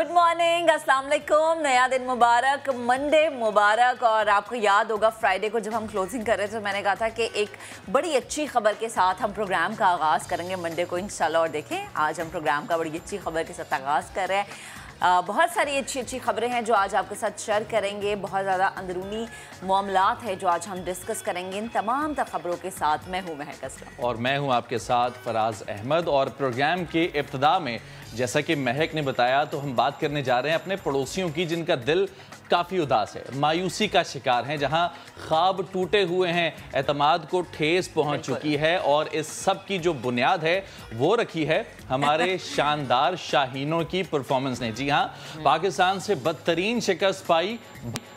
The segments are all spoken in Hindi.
गुड मॉर्निंग, अस्सलाम वालेकुम, नया दिन मुबारक, मंडे मुबारक। और आपको याद होगा फ्राइडे को जब हम क्लोजिंग कर रहे थे तो मैंने कहा था कि एक बड़ी अच्छी खबर के साथ हम प्रोग्राम का आगाज़ करेंगे मंडे को इंशाल्लाह। और देखें आज हम प्रोग्राम का बड़ी अच्छी खबर के साथ आगाज़ कर रहे हैं। बहुत सारी अच्छी खबरें हैं जो आज आपके साथ शेयर करेंगे। बहुत ज़्यादा अंदरूनी मामलात है जो आज हम डिस्कस करेंगे। इन तमाम खबरों के साथ मैं हूँ महक असलम और मैं हूँ आपके साथ फराज अहमद। और प्रोग्राम के इब्तिदा में जैसा कि महक ने बताया तो हम बात करने जा रहे हैं अपने पड़ोसियों की जिनका दिल काफ़ी उदास है, मायूसी का शिकार हैं, जहां ख्वाब टूटे हुए हैं, एतमाद को ठेस पहुंच चुकी है। और इस सब की जो बुनियाद है वो रखी है हमारे शानदार शाहीनों की परफॉर्मेंस ने। जी हां, पाकिस्तान से बदतरीन शिकस्त पाई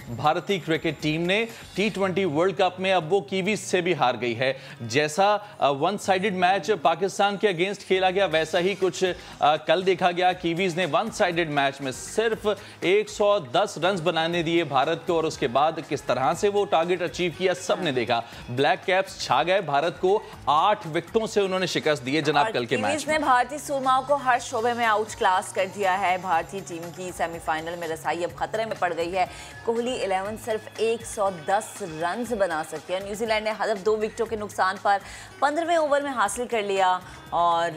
भारतीय क्रिकेट टीम ने T20 वर्ल्ड कप में। अब वो कीवीज से भी हार गई है। जैसा वन साइडेड मैच पाकिस्तान के अगेंस्ट खेला गया वैसा ही कुछ कल देखा गया। कीवीज ने वन साइडेड मैच में सिर्फ 110 रन बनाने दिए भारत को और उसके बाद किस तरह से वो टारगेट अचीव किया सबने देखा। ब्लैक कैप्स छा गए, भारत को 8 विकेटों से उन्होंने शिकस्त दी है जनाब कल के मैच में। भारतीय सूरमाओं को हर शोबे में आउट क्लास कर दिया है। भारतीय टीम की सेमीफाइनल में रसाई अब खतरे में पड़ गई है। कोहली 11 सिर्फ 110 रन बना सकी है। न्यूजीलैंड ने हदफ 2 विकेटों के नुकसान पर 15वें ओवर में हासिल कर लिया। और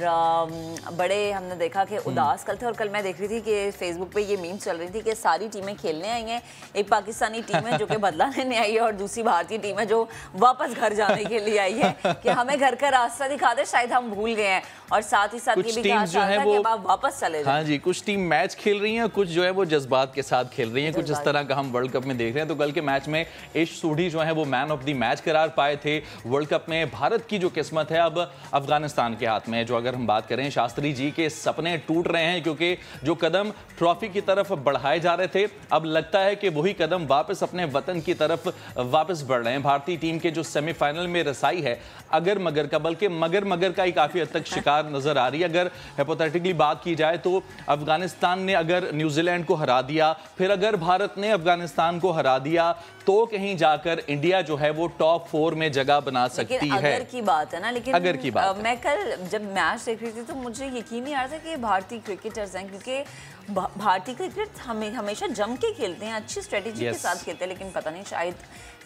बड़े हमने देखा कि उदास कल थे। और कल मैं देख रही थी कि फेसबुक पे ये मीम चल रही थी कि सारी टीमें खेलने आई हैं। एक पाकिस्तानी टीम है जो कि बदला लेने आई है और दूसरी भारतीय टीम है जो वापस घर जाने के लिए आई है कि हमें घर का रास्ता दिखा दे, शायद हम भूल गए हैं। और साथ ही साथ ये भी कहा जा रहा है कि आप वापस चले जाएं। हाँ जी, कुछ टीम मैच खेल रही हैं, कुछ जो है वो जज्बात के साथ खेल रही हैं। कुछ इस तरह का हम वर्ल्ड कप में देख रहे हैं। तो कल के मैच में इश सोढ़ी जो है वो मैन ऑफ द मैच करार पाए थे। वर्ल्ड कप में भारत की जो किस्मत है अब अफगानिस्तान के हाथ में है। जो अगर हम बात करें, शास्त्री जी के सपने टूट रहे हैं क्योंकि जो कदम ट्रॉफी की तरफ बढ़ाए जा रहे थे अब लगता है कि वही कदम वापस अपने वतन की तरफ वापस बढ़ रहे हैं। भारतीय टीम के जो सेमीफाइनल में रसाई है अगर मगर का, बल्कि मगर का ही काफी हद तक शिकार नजर आ रही है। अगर हाइपोथेटिकली बात की जाए तो अफगानिस्तान ने अगर न्यूजीलैंड को हरा दिया, फिर अगर भारत ने अफगानिस्तान को हरा दिया तो कहीं जाकर इंडिया जो है वो टॉप 4 में जगह बना सकती है। अगर की बात है ना, लेकिन अगर की बात मैं कल जब मैच देख रही थी तो मुझे यकीन नहीं आ रहा था कि भारतीय क्रिकेटर्स हैं, क्योंकि भारतीय क्रिकेट हमेशा जम के खेलते हैं, अच्छी स्ट्रेटेजी के साथ खेलते हैं। लेकिन पता नहीं शायद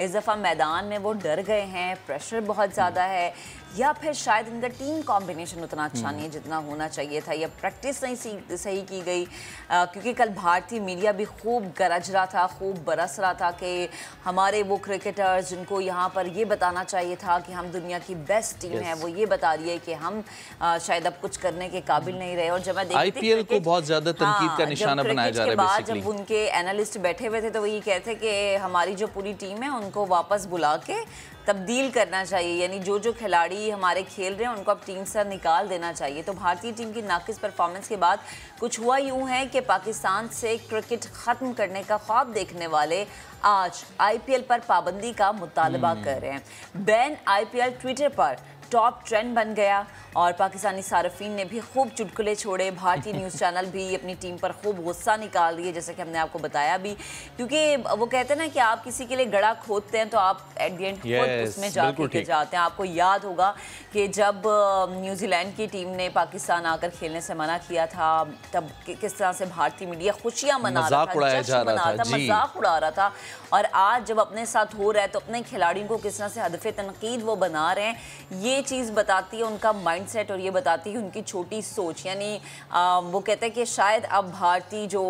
इस दफ़ा मैदान में वो डर गए हैं, प्रेशर बहुत ज़्यादा है, या फिर शायद इनका टीम कॉम्बिनेशन उतना अच्छा नहीं है जितना होना चाहिए था, या प्रैक्टिस नहीं सही की गई। क्योंकि कल भारतीय मीडिया भी खूब गरज रहा था, खूब बरस रहा था कि हमारे वो क्रिकेटर्स जिनको यहाँ पर ये बताना चाहिए था कि हम दुनिया की बेस्ट टीम है, वो ये बता रही है कि हम शायद अब कुछ करने के काबिल नहीं रहे। और जब मैं देखती IPL को बहुत ज़्यादा तनकीद का निशाना बनाया जा रहा है। जब उनके एनालिस्ट बैठे हुए थे तो वो ये कहते कि हमारी जो पूरी टीम है उनको वापस बुला के तब्दील करना चाहिए, यानी जो खिलाड़ी हमारे खेल रहे हैं उनको अब टीम से निकाल देना चाहिए। तो भारतीय टीम की नाकिस परफॉर्मेंस के बाद कुछ हुआ यूं है कि पाकिस्तान से क्रिकेट ख़त्म करने का ख्वाब देखने वाले आज IPL पर पाबंदी का मुतालबा कर रहे हैं। बैन IPL ट्विटर पर टॉप ट्रेंड बन गया और पाकिस्तानी सार्फिन ने भी खूब चुटकुले छोड़े। भारतीय न्यूज़ चैनल भी अपनी टीम पर खूब गुस्सा निकाल दिए, जैसे कि हमने आपको बताया भी, क्योंकि वो कहते हैं ना कि आप किसी के लिए गड़ा खोदते हैं तो आप एट द एंड खुद उसमें जाके जाते हैं। आपको याद होगा कि जब न्यूजीलैंड की टीम ने पाकिस्तान आकर खेलने से मना किया था तब किस तरह से भारतीय मीडिया खुशियाँ मना रहा था, मजाक उड़ा रहा था। और आज जब अपने साथ हो रहा है तो अपने खिलाड़ियों को किस तरह से हदफ़े तनकीद वो बना रहे हैं, ये चीज़ बताती है उनका माइंडसेट और ये बताती है उनकी छोटी सोच। यानी वो कहते हैं कि शायद अब भारतीय जो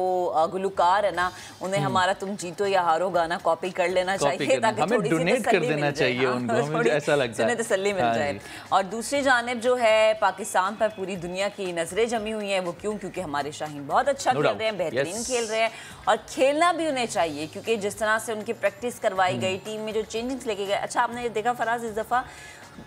गुलकार है ना उन्हें हमारा तुम जीतो या हारो गाना कॉपी कर लेना चाहिए ताकि हमें डोनेट कर देना चाहिए उनको, मुझे ऐसा लगता है, तसल्ली मिल जाए। और दूसरी जानिब जो है पाकिस्तान पर पूरी दुनिया की नजरें जमी हुई हैं। वो क्योंकि हमारे शाहीन बहुत अच्छा खेल रहे हैं, बेहतरीन खेल रहे हैं और खेलना भी उन्हें चाहिए, क्योंकि जिस तरह से उनकी प्रैक्टिस करवाई गई, टीम में जो चेंजिंग्स लेके गए। अच्छा, आपने ये देखा फराज इस दफ़ा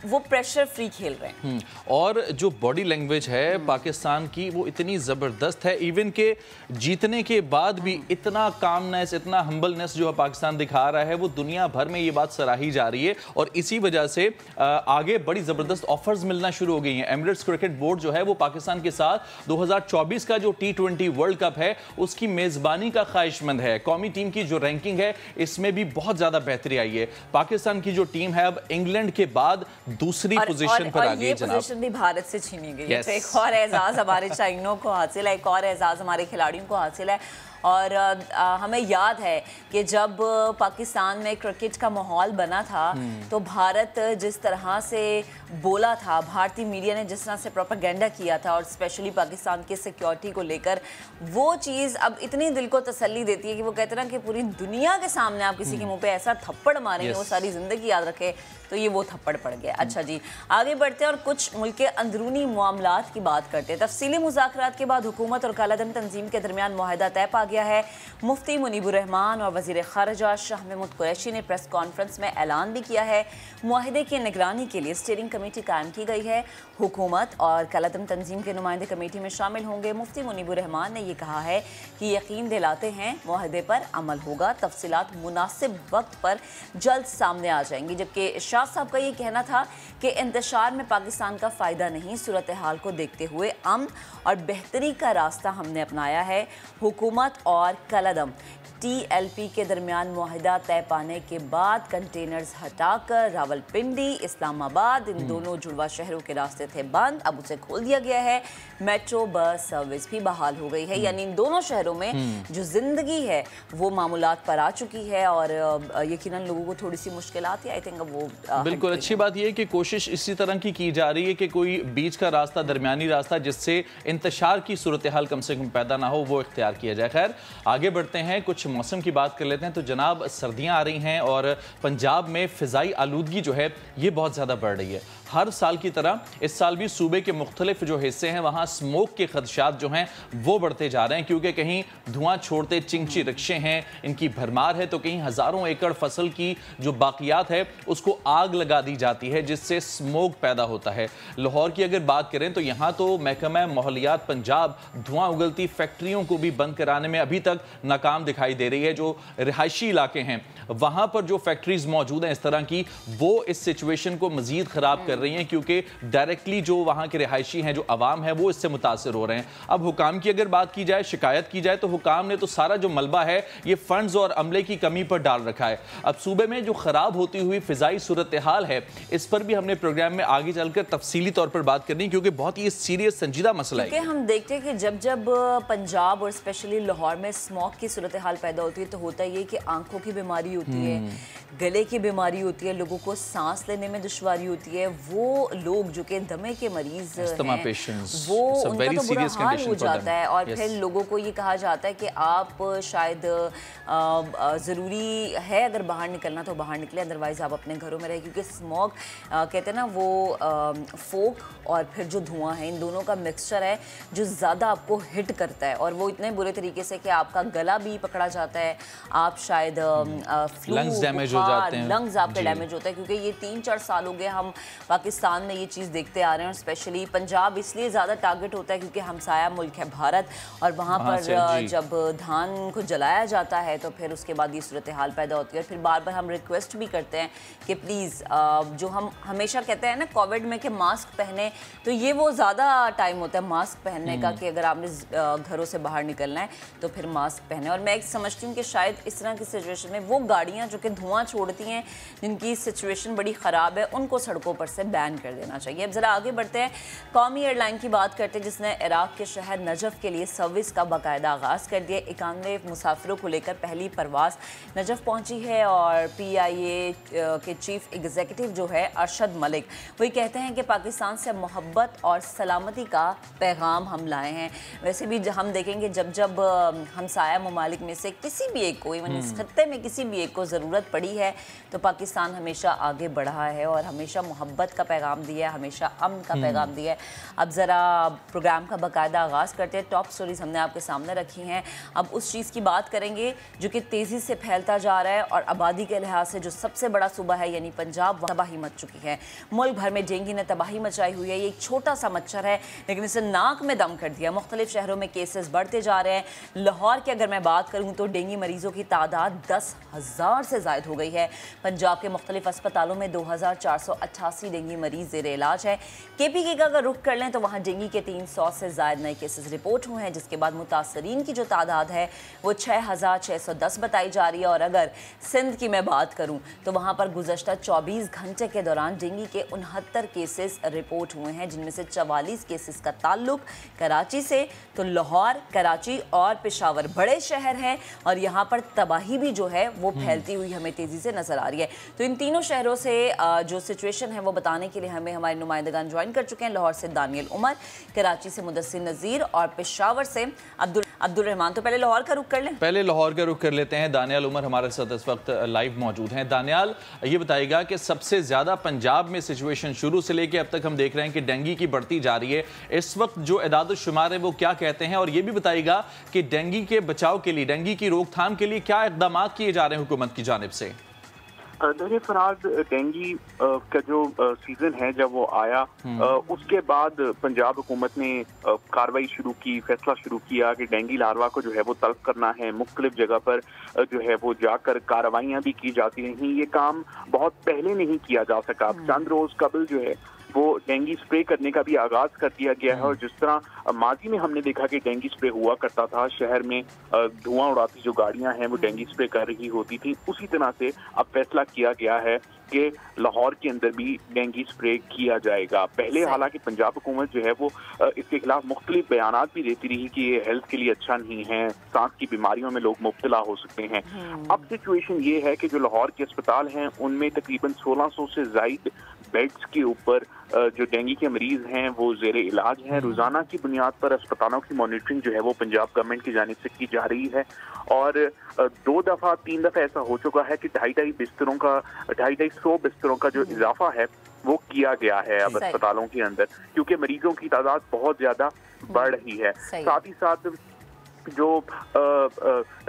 वो प्रेशर फ्री खेल रहे हैं। और जो बॉडी लैंग्वेज है पाकिस्तान की वो इतनी ज़बरदस्त है, इवन के जीतने के बाद भी इतना कामनेस, इतना हम्बलनेस जो पाकिस्तान दिखा रहा है वो दुनिया भर में ये बात सराही जा रही है। और इसी वजह से आगे बड़ी ज़बरदस्त ऑफर्स मिलना शुरू हो गई हैं। एमिरेट्स क्रिकेट बोर्ड जो है वो पाकिस्तान के साथ 2024 का जो T20 वर्ल्ड कप है उसकी मेज़बानी का ख्वाहिशमंद है। कौमी टीम की जो रैंकिंग है इसमें भी बहुत ज़्यादा बेहतरी आई है। पाकिस्तान की जो टीम है अब इंग्लैंड के बाद दूसरी पोजीशन पर आ गई ये जनाब। पोजीशन भी भारत से छीनी गई है। Yes. तो एक और एजाज़ हमारे चाइनों को हासिल है, एक और एजाज़ हमारे खिलाड़ियों को हासिल है। और हमें याद है कि जब पाकिस्तान में क्रिकेट का माहौल बना था तो भारत जिस तरह से बोला था, भारतीय मीडिया ने जिस तरह से प्रोपेगेंडा किया था और स्पेशली पाकिस्तान की सिक्योरिटी को लेकर, वो चीज़ अब इतनी दिल को तसल्ली देती है कि वो कहते हैं ना कि पूरी दुनिया के सामने आप किसी के मुंह पे ऐसा थप्पड़ मारेंगे वो सारी ज़िंदगी याद रखे, तो ये वो थप्पड़ पड़ गया। अच्छा जी, आगे बढ़ते हैं और कुछ मुल्क के अंदरूनी मामलात की बात करते हैं। तफसीली मुज़ाकरात के बाद हुकूमत और कालादम तंजीम के दरमियान मुआहदा तय पा गया है। मुफ्ती मुनीबुर रहमान और वज़ीर ख़ारजा शाह महमूद कुरैशी ने प्रेस कॉन्फ्रेंस में ऐलान भी किया है। मुआहदे की निगरानी के लिए स्टीयरिंग कमेटी कायम की गई है। हुकूमत और कालादम तंजीम के नुमाइंदे कमेटी में शामिल होंगे। मुफ्ती मुनीबुर रहमान ने यह कहा है कि यकीन दिलाते हैं मुआहदे पर अमल होगा, तफसीलात मुनासिब वक्त पर जल्द सामने आ जाएंगी। जबकि शाह साहब का ये कहना था कि इंतशार में पाकिस्तान का फ़ायदा नहीं, सूरत हाल को देखते हुए अमन और बेहतरी का रास्ता हमने अपनाया है। हुकूमत और कालादम TLP के दरमियान मुआहदा तय पाने के बाद कंटेनर्स हटाकर रावलपिंडी, इस्लामाबाद, इन दोनों जुड़वा शहरों के रास्ते थे बंद, अब उसे खोल दिया गया है। मेट्रो बस सर्विस भी बहाल हो गई है। यानी इन दोनों शहरों में जो जिंदगी है वो मामूलात पर आ चुकी है और यकीनन लोगों को थोड़ी सी मुश्किलात आई थिंक वो बिल्कुल अच्छी बात यह है कि कोशिश इसी तरह की जा रही है कि कोई बीच का रास्ता, दरमियानी रास्ता जिससे इंतशार की सूरत हाल कम से कम पैदा ना हो, वो इख्तियार किया जाए। खैर आगे बढ़ते हैं, कुछ मौसम की बात कर लेते हैं। तो जनाब सर्दियां आ रही हैं और पंजाब में फ़िज़ाई आलूदगी जो है ये बहुत ज़्यादा बढ़ रही है। हर साल की तरह इस साल भी सूबे के मुख्तलिफ जो हिस्से हैं वहाँ स्मोक के खदशात जो हैं वो बढ़ते जा रहे हैं, क्योंकि कहीं धुआं छोड़ते चिंची रिक्शे हैं, इनकी भरमार है, तो कहीं हज़ारों एकड़ फसल की जो बाकियात है उसको आग लगा दी जाती है जिससे स्मोक पैदा होता है। लाहौर की अगर बात करें तो यहाँ तो महकमा माहौलियात पंजाब धुआं उगलती फैक्ट्रियों को भी बंद कराने में अभी तक नाकाम दिखाई दे रही है। जो रिहायशी इलाके हैं वहाँ पर जो फैक्ट्रीज मौजूद हैं इस तरह की, वो इस सिचुएशन को मजीद ख़राब कर रही हैं, क्योंकि डायरेक्टली जो वहाँ के रिहायशी हैं, जो अवाम है, वो इससे मुतासर हो रहे हैं। अब हुकाम की अगर बात की जाए, शिकायत की जाए, तो हुकाम ने तो सारा जो मलबा है ये फंड्स और अमले की कमी पर डाल रखा है। अब सूबे में जो ख़राब होती हुई फ़िज़ाई सूरत हाल है इस पर भी हमने प्रोग्राम में आगे चलकर तफसीली तौर पर बात करनी, क्योंकि बहुत ही सीरियस संजीदा मसला है। हम देखते हैं कि जब जब पंजाब और स्पेशली लाहौर में स्मोक की सूरत हाल पैदा होती है तो होता ये कि आंखों की बीमारी होती है, गले की बीमारी होती है, लोगों को सांस लेने में दुश्वारी होती है। वो लोग जो कि दमे के मरीज हैं वो उनका तो बुरा हाल हो जाता है। और फिर लोगों को ये कहा जाता है कि आप शायद ज़रूरी है अगर बाहर निकलना तो बाहर निकले, अदरवाइज़ आप अपने घरों में रहे, क्योंकि स्मोक कहते हैं ना वो फोक और फिर जो धुआं है इन दोनों का मिक्सचर है जो ज़्यादा आपको हिट करता है और वो इतने बुरे तरीके से कि आपका गला भी पकड़ा जाता है, आप शायद लंग्स डैमेज हो जाते हैं, लंग्स आपके डैमेज होता है। क्योंकि ये 3-4 साल हो गए हम पाकिस्तान में ये चीज़ देखते आ रहे हैं और स्पेशली पंजाब इसलिए ज़्यादा टारगेट होता है क्योंकि हमसाया मुल्क है भारत और वहाँ पर जब धान को जलाया जाता है तो फिर उसके बाद ये सूरत हाल पैदा होती है। और फिर बार बार हम रिक्वेस्ट भी करते हैं कि प्लीज़ जो हम हमेशा कहते हैं ना कोविड में कि मास्क पहने, तो ये वो ज़्यादा टाइम होता है मास्क पहनने का कि अगर आपने घरों से बाहर निकलना है तो फिर मास्क पहने। और मैं एक समझती हूँ कि शायद इस तरह की सिचुएशन में वो गाड़ियाँ जो कि धुआं छोड़ती हैं, जिनकी सिचुएशन बड़ी ख़राब है, उनको सड़कों पर से बैन कर देना चाहिए। अब ज़रा आगे बढ़ते हैं, कौमी एयरलाइन की बात करते हैं जिसने इराक़ के शहर नजफ़ के लिए सर्विस का बाकायदा आगाज़ कर दिया। 91 मुसाफिरों को लेकर पहली परवाज़ नजफ़ पहुंची है और PIA के चीफ एग्जीक्यूटिव जो है अरशद मलिक वही कहते हैं कि पाकिस्तान से मोहब्बत और सलामती का पैगाम हम लाए हैं। वैसे भी हम देखेंगे जब जब हमसाया ममालिक में से किसी भी एक को, इवन इस खत्ते में किसी भी एक को ज़रूरत पड़ी है तो पाकिस्तान हमेशा आगे बढ़ा है और हमेशा मोहब्बत का पैगाम दिया है, हमेशा अमन का पैगाम दिया है। अब ज़रा प्रोग्राम का बाकायदा आगाज़ करते हैं। टॉप स्टोरीज हमने आपके सामने रखी हैं। अब उस चीज़ की बात करेंगे जो कि तेज़ी से फैलता जा रहा है और आबादी के लिहाज से जो सबसे बड़ा सूबा है यानी पंजाब, तबाही मच चुकी है। मुल्क भर में डेंगू ने तबाही मचाई हुई है। ये एक छोटा सा मच्छर है लेकिन इसे नाक में दम कर दिया। मुख्तलिफ शहरों में केसेस बढ़ते जा रहे हैं। लाहौर की अगर मैं बात करूँ तो तो डेंगू मरीजों की तादाद 10,000 से ज़ायद हो गई है। पंजाब के मुख्तलिफ अस्पतालों में 2,488 डेंगू मरीज ज़ेर इलाज है। KPK का अगर रुख कर लें तो वहाँ डेंगू के 300 से ज़ायद नए केसेस रिपोर्ट हुए हैं, जिसके बाद मुतासरीन की जो तादाद है वो 6,610 बताई जा रही है। और अगर सिंध की मैं बात करूँ तो वहाँ पर गुज़श्ता 24 घंटे के दौरान डेंगू के 69 केसेस रिपोर्ट हुए हैं, जिनमें से 44 केसेस का ताल्लुक कराची से। तो लाहौर, कराची और पेशावर बड़े शहर हैं और यहाँ पर तबाही भी जो है वो फैलती हुई हमें तेज़ी से नज़र आ रही है। तो इन तीनों शहरों से जो सिचुएशन है वो बताने के लिए हमें हमारे नुमाइंदगान ज्वाइन कर चुके हैं। लाहौर से दानियल उमर, कराची से मुदस्सिर नज़ीर और पेशावर से अब्दुल रहमान। तो पहले लाहौर का रुख कर लें। पहले लाहौर का रुख कर लेते हैं। दानियाल उमर हमारे साथ इस वक्त लाइव मौजूद हैं। दानियाल, ये बताइएगा कि सबसे ज़्यादा पंजाब में सिचुएशन शुरू से लेकर अब तक हम देख रहे हैं कि डेंगू की बढ़ती जा रही है। इस वक्त जो एदाद-उश-शुमार है वो क्या कहते हैं, और ये भी बताइएगा कि डेंगू के बचाव के लिए, डेंगू की रोकथाम के लिए क्या इक़दाम किए जा रहे हैं हुकूमत की जानिब से? देखिए फराज, डेंगू का जो सीजन है जब वो आया उसके बाद पंजाब हुकूमत ने कार्रवाई शुरू की, फैसला शुरू किया कि डेंगू लार्वा को जो है वो तल्फ करना है। मुख्तलिफ जगह पर जो है वो जाकर कार्रवाइयाँ भी की जाती रहीं। ये काम बहुत पहले नहीं किया जा सका। चंद रोज कबल जो है वो डेंगू स्प्रे करने का भी आगाज कर दिया गया है। और जिस तरह माजी में हमने देखा कि डेंगू स्प्रे हुआ करता था, शहर में धुआं उड़ाती जो गाड़ियां हैं वो डेंगू स्प्रे कर रही होती थी, उसी तरह से अब फैसला किया गया है कि लाहौर के अंदर भी डेंगू स्प्रे किया जाएगा। पहले हालांकि पंजाब हुकूमत जो है वो इसके खिलाफ मुख्तलिफ बयानात भी देती रही कि ये हेल्थ के लिए अच्छा नहीं है, सांस की बीमारियों में लोग मुब्तला हो सकते हैं। अब सिचुएशन ये है कि जो लाहौर के अस्पताल हैं उनमें तकरीबन 1600 से ज़ायद बेड्स के ऊपर जो डेंगू के मरीज हैं वो ज़ेरे इलाज हैं। रोजाना की बुनियाद पर अस्पतालों की मॉनिटरिंग जो है वो पंजाब गवर्नमेंट की जानिब से की जा रही है। और 2 दफ़ा 3 दफ़ा ऐसा हो चुका है कि 250 बिस्तरों का जो इजाफा है वो किया गया है अब अस्पतालों के अंदर, क्योंकि मरीजों की तादाद बहुत ज्यादा बढ़ रही है। साथ ही साथ जो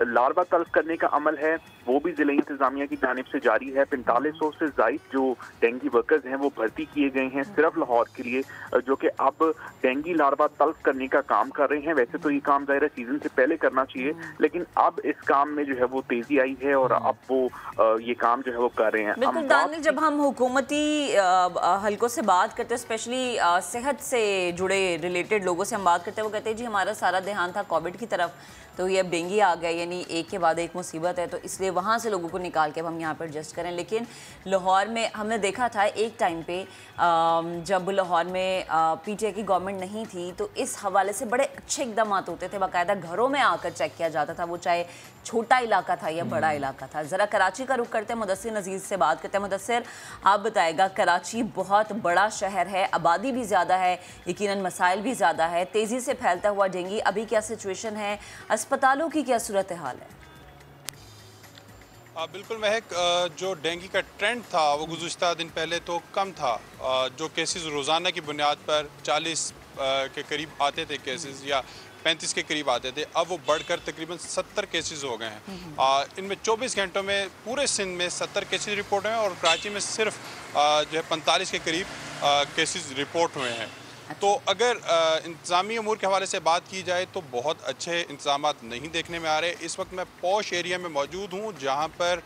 लार्वा तल्फ करने का अमल है वो भी जिला इंतजामिया की जानिब से जारी है। 4500 से ज़ायद जो डेंगू वर्कर्स हैं वो भर्ती किए गए हैं सिर्फ लाहौर के लिए, जो कि अब डेंगू लार्वा तल्फ करने का काम कर रहे हैं। वैसे तो ये काम ज़ाहिर सीजन से पहले करना चाहिए, लेकिन अब इस काम में जो है वो तेजी आई है और अब वो ये काम जो है वो कर रहे हैं। बिल्कुल दानिल, जब हम हुकूमती हलकों से बात करते हैं, स्पेशली सेहत से जुड़े रिलेटेड लोगों से हम बात करते हैं, वो कहते हैं जी हमारा सारा ध्यान था कोविड की तरफ, तो ये अब डेंगू आ गया, यानी एक के बाद एक मुसीबत है, तो इसलिए वहाँ से लोगों को निकाल के अब हम यहाँ पर एडजस्ट करें। लेकिन लाहौर में हमने देखा था एक टाइम पे जब लाहौर में PTI की गवर्नमेंट नहीं थी, तो इस हवाले से बड़े अच्छे इकदाम होते थे। बाकायदा घरों में आकर चेक किया जाता था, वो चाहे छोटा इलाका था या बड़ा इलाका था। ज़रा कराची का रुख करते हैं, मुदस्सिर नज़ीर से बात करते हैं। मुदस्सिर, आप बताएगा, कराची बहुत बड़ा शहर है, आबादी भी ज़्यादा है, यकीनन मसाइल भी ज़्यादा है, तेज़ी से फैलता हुआ डेंगू, अभी क्या सिचुएशन है, अस्पतालों की क्या सूरत हाल है? बिल्कुल महक, जो डेंगू का ट्रेंड था वो गुज़श्ता दिन पहले तो कम था। जो केसेस रोज़ाना की बुनियाद पर 40 के करीब आते थे केसेस, या 35 के करीब आते थे, अब वो बढ़कर तकरीबन 70 केसेस हो गए हैं। इनमें 24 घंटों में पूरे सिंध में 70 केसेस रिपोर्ट हुए हैं और कराची में सिर्फ जो है 45 के करीब केसेस रिपोर्ट हुए हैं। तो अगर इंतज़ामी अमूर के हवाले से बात की जाए तो बहुत अच्छे इंतजाम नहीं देखने में आ रहे। इस वक्त मैं पॉश एरिया में मौजूद हूँ जहाँ पर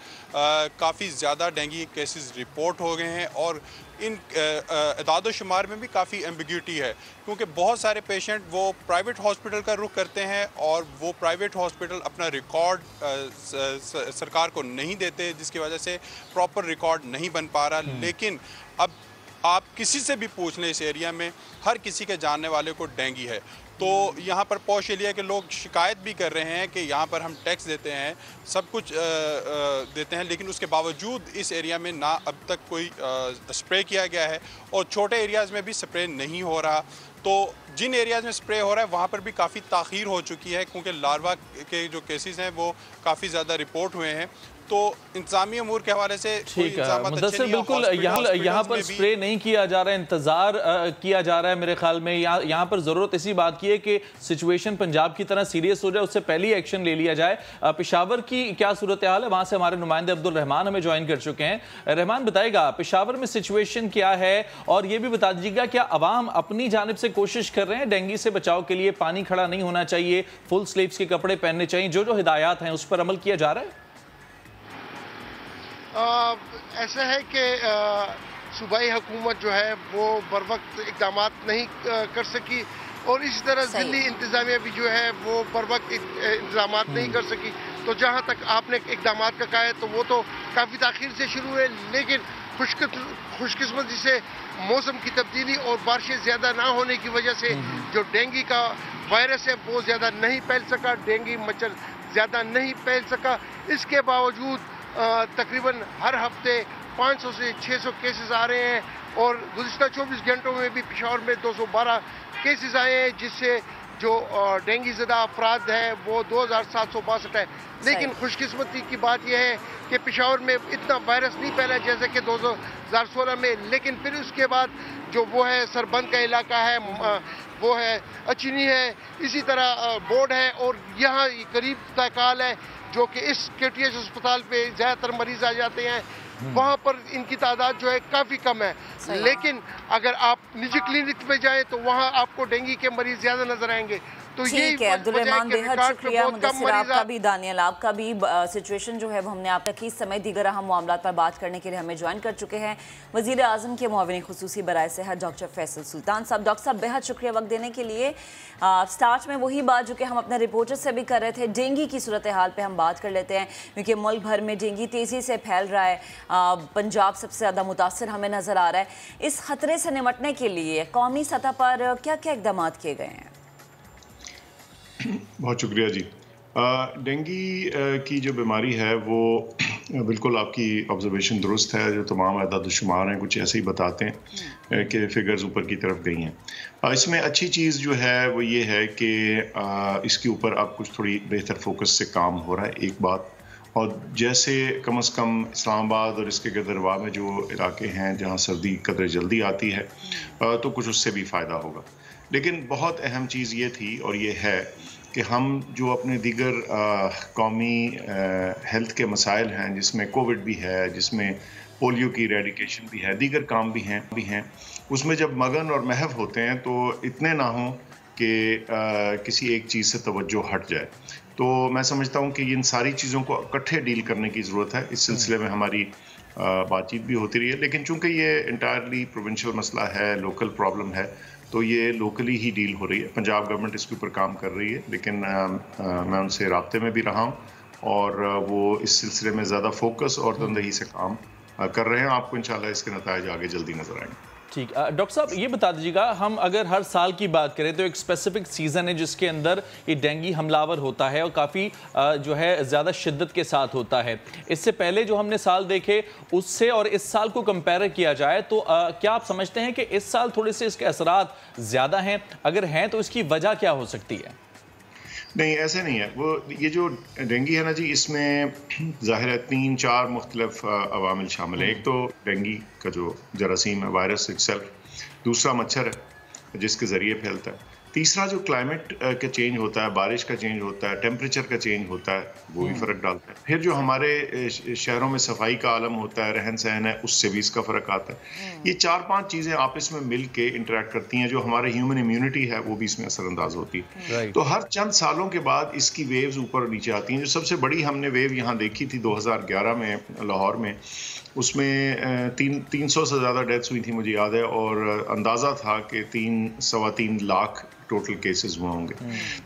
काफ़ी ज़्यादा डेंगू केसेस रिपोर्ट हो गए हैं और इन एदाद-ओ-शुमार में भी काफ़ी एम्बिग्यूटी है, क्योंकि बहुत सारे पेशेंट वो प्राइवेट हॉस्पिटल का रुख करते हैं और वो प्राइवेट हॉस्पिटल अपना रिकॉर्ड सरकार को नहीं देते, जिसकी वजह से प्रॉपर रिकॉर्ड नहीं बन पा रहा। लेकिन अब आप किसी से भी पूछ लें इस एरिया में, हर किसी के जानने वाले को डेंगू है। तो यहाँ पर पॉश एरिया के लोग शिकायत भी कर रहे हैं कि यहाँ पर हम टैक्स देते हैं, सब कुछ देते हैं, लेकिन उसके बावजूद इस एरिया में ना अब तक कोई स्प्रे किया गया है और छोटे एरियाज़ में भी स्प्रे नहीं हो रहा। तो जिन एरियाज़ में स्प्रे हो रहा है वहाँ पर भी काफ़ी ताख़ीर हो चुकी है, क्योंकि लार्वा के जो केसेस हैं वो काफ़ी ज़्यादा रिपोर्ट हुए हैं। तो इंतजामी अमूर के हवाले से ठीक है मुदस्सिर, बिल्कुल यहाँ पर स्प्रे नहीं किया जा रहा है, इंतजार किया जा रहा है। मेरे ख्याल में यहाँ पर ज़रूरत इसी बात की है कि सिचुएशन पंजाब की तरह सीरियस हो जाए, उससे पहले ही एक्शन ले लिया जाए। पेशावर की क्या सूरत हाल है, वहाँ से हमारे नुमाइंदे अब्दुल रहमान हमें ज्वाइन कर चुके हैं। रहमान, बताएगा पेशावर में सिचुएशन क्या है, और ये भी बता दीजिएगा क्या अवाम अपनी जानिब से कोशिश कर रहे हैं डेंगू से बचाव के लिए? पानी खड़ा नहीं होना चाहिए, फुल स्लीव्स के कपड़े पहनने चाहिए, जो हिदायत हैं उस पर अमल किया जा रहा है? ऐसा है कि सूबाई हुकूमत जो है वो बर वक्त इकदाम नहीं कर सकी, और इसी तरह दिल्ली इंतजामिया भी जो है वो बर वक्त इंतजाम नहीं कर सकी। तो जहाँ तक आपने इकदाम का कहा है तो वो तो काफ़ी ताख़ीर से शुरू हुए, लेकिन खुशकिस्मती से मौसम की तब्दीली और बारिशें ज़्यादा ना होने की वजह से जो डेंगू का वायरस है वो ज़्यादा नहीं फैल सका, डेंगू मच्छर ज़्यादा नहीं फैल सका। इसके बावजूद तकरीबन हर हफ्ते 500 से 600 केसेस आ रहे हैं, और गुज़िश्ता 24 घंटों में भी पेशावर में 212 केसेस आए हैं, जिससे जो डेंगू ज़दा अफराद है वो 2762 है। लेकिन खुशकिस्मती की बात यह है कि पेशावर में इतना वायरस नहीं फैला जैसे कि 2016 में, लेकिन फिर उसके बाद जो वो है सरबंद का इलाका है, वो है अचीनी है, इसी तरह बोर्ड है, और यहाँ करीब तकाल है जो कि इस KTH अस्पताल पे ज़्यादातर मरीज आ जाते हैं, वहाँ पर इनकी तादाद जो है काफ़ी कम है। लेकिन अगर आप निजी क्लिनिक में जाएं तो वहाँ आपको डेंगू के मरीज ज़्यादा नजर आएंगे। तो ठीक है अब्दुल रहमान, बेहद शुक्रिया। मुदस्सिर, आपका भी, दानियल आपका भी सिचुएशन जो है वो हमने आप तक ही समय दीगर अहम मामलात पर बात करने के लिए हमें ज्वाइन कर चुके हैं वज़ीर आज़म के मुआविन खुसूसी बराए सेहत डॉक्टर फैसल सुल्तान साहब। डॉक्टर साहब, बेहद शुक्रिया वक्त देने के लिए। स्टार्ट में वही बात जो कि हम अपने रिपोर्टर से भी कर रहे थे, डेंगू की सूरत हाल पर हम बात कर लेते हैं, क्योंकि मुल्क भर में डेंगू तेज़ी से फैल रहा है। पंजाब सबसे ज़्यादा मुतासर हमें नज़र आ रहा है। इस खतरे से निपटने के लिए कौमी सतह पर क्या क्या इक़दाम किए गए हैं? बहुत शुक्रिया जी। डेंगू की जो बीमारी है वो बिल्कुल आपकी ऑब्जर्वेशन दुरुस्त है। जो तमाम अदाद-ओ-शुमार हैं कुछ ऐसे ही बताते हैं कि फिगर्स ऊपर की तरफ गई हैं। इसमें अच्छी चीज़ जो है वो ये है कि इसके ऊपर अब कुछ थोड़ी बेहतर फोकस से काम हो रहा है, एक बात। और जैसे कम से कम इस्लामाबाद और इसके गिरदरवा में जो इलाके हैं जहाँ सर्दी कदर जल्दी आती है तो कुछ उससे भी फ़ायदा होगा। लेकिन बहुत अहम चीज़ ये थी और ये है कि हम जो अपने दीगर कौमी हेल्थ के मसाइल हैं, जिसमें कोविड भी है, जिसमें पोलियो की रेडिकेशन भी है, दीगर काम भी हैं, उसमें जब मगन और महव होते हैं तो इतने ना हों कि किसी एक चीज़ से तवज्जो हट जाए। तो मैं समझता हूँ कि इन सारी चीज़ों को इकट्ठे डील करने की ज़रूरत है। इस सिलसिले में हमारी बातचीत भी होती रही है, लेकिन चूंकि ये इंटायरली प्रोविंशियल मसला है, लोकल प्रॉब्लम है, तो ये लोकली ही डील हो रही है। पंजाब गवर्नमेंट इसके ऊपर काम कर रही है, लेकिन मैं उनसे राब्ते में भी रहा हूँ और वो इस सिलसिले में ज़्यादा फोकस और तंदही से काम कर रहे हैं। आपको इंशाल्लाह इसके नतायज आगे जल्दी नजर आएंगे। ठीक, डॉक्टर साहब ये बता दीजिएगा, हम अगर हर साल की बात करें तो एक स्पेसिफिक सीज़न है जिसके अंदर ये डेंगू हमलावर होता है और काफ़ी जो है ज़्यादा शिद्दत के साथ होता है। इससे पहले जो हमने साल देखे उससे और इस साल को कंपेयर किया जाए तो क्या आप समझते हैं कि इस साल थोड़े से इसके असरात ज़्यादा हैं? अगर हैं तो इसकी वजह क्या हो सकती है? नहीं, ऐसे नहीं है। वो ये जो डेंगू है ना जी, इसमें ज़ाहिर है 3-4 मुख्तलिफ अवामिल शामिल हैं। एक तो डेंगू का जो जरासीम है, वायरस इटसेल्फ, दूसरा मच्छर है जिसके ज़रिए फैलता है, तीसरा जो क्लाइमेट का चेंज होता है, बारिश का चेंज होता है, टेम्परेचर का चेंज होता है, वो भी फ़र्क डालता है। फिर जो हमारे शहरों में सफाई का आलम होता है, रहन सहन है, उससे भी इसका फ़र्क आता है। ये 4-5 चीज़ें आपस में मिल के इंटरेक्ट करती हैं। जो हमारे ह्यूमन इम्यूनिटी है वो भी इसमें असरअंदाज होती है। तो हर चंद सालों के बाद इसकी वेव्स ऊपर और नीचे आती हैं। जो सबसे बड़ी हमने वेव यहाँ देखी थी 2011 में लाहौर में, उसमें 300 से ज़्यादा डेथ्स हुई थी मुझे याद है, और अंदाज़ा था कि 3-3.25 लाख टोटल केसेस हुए होंगे।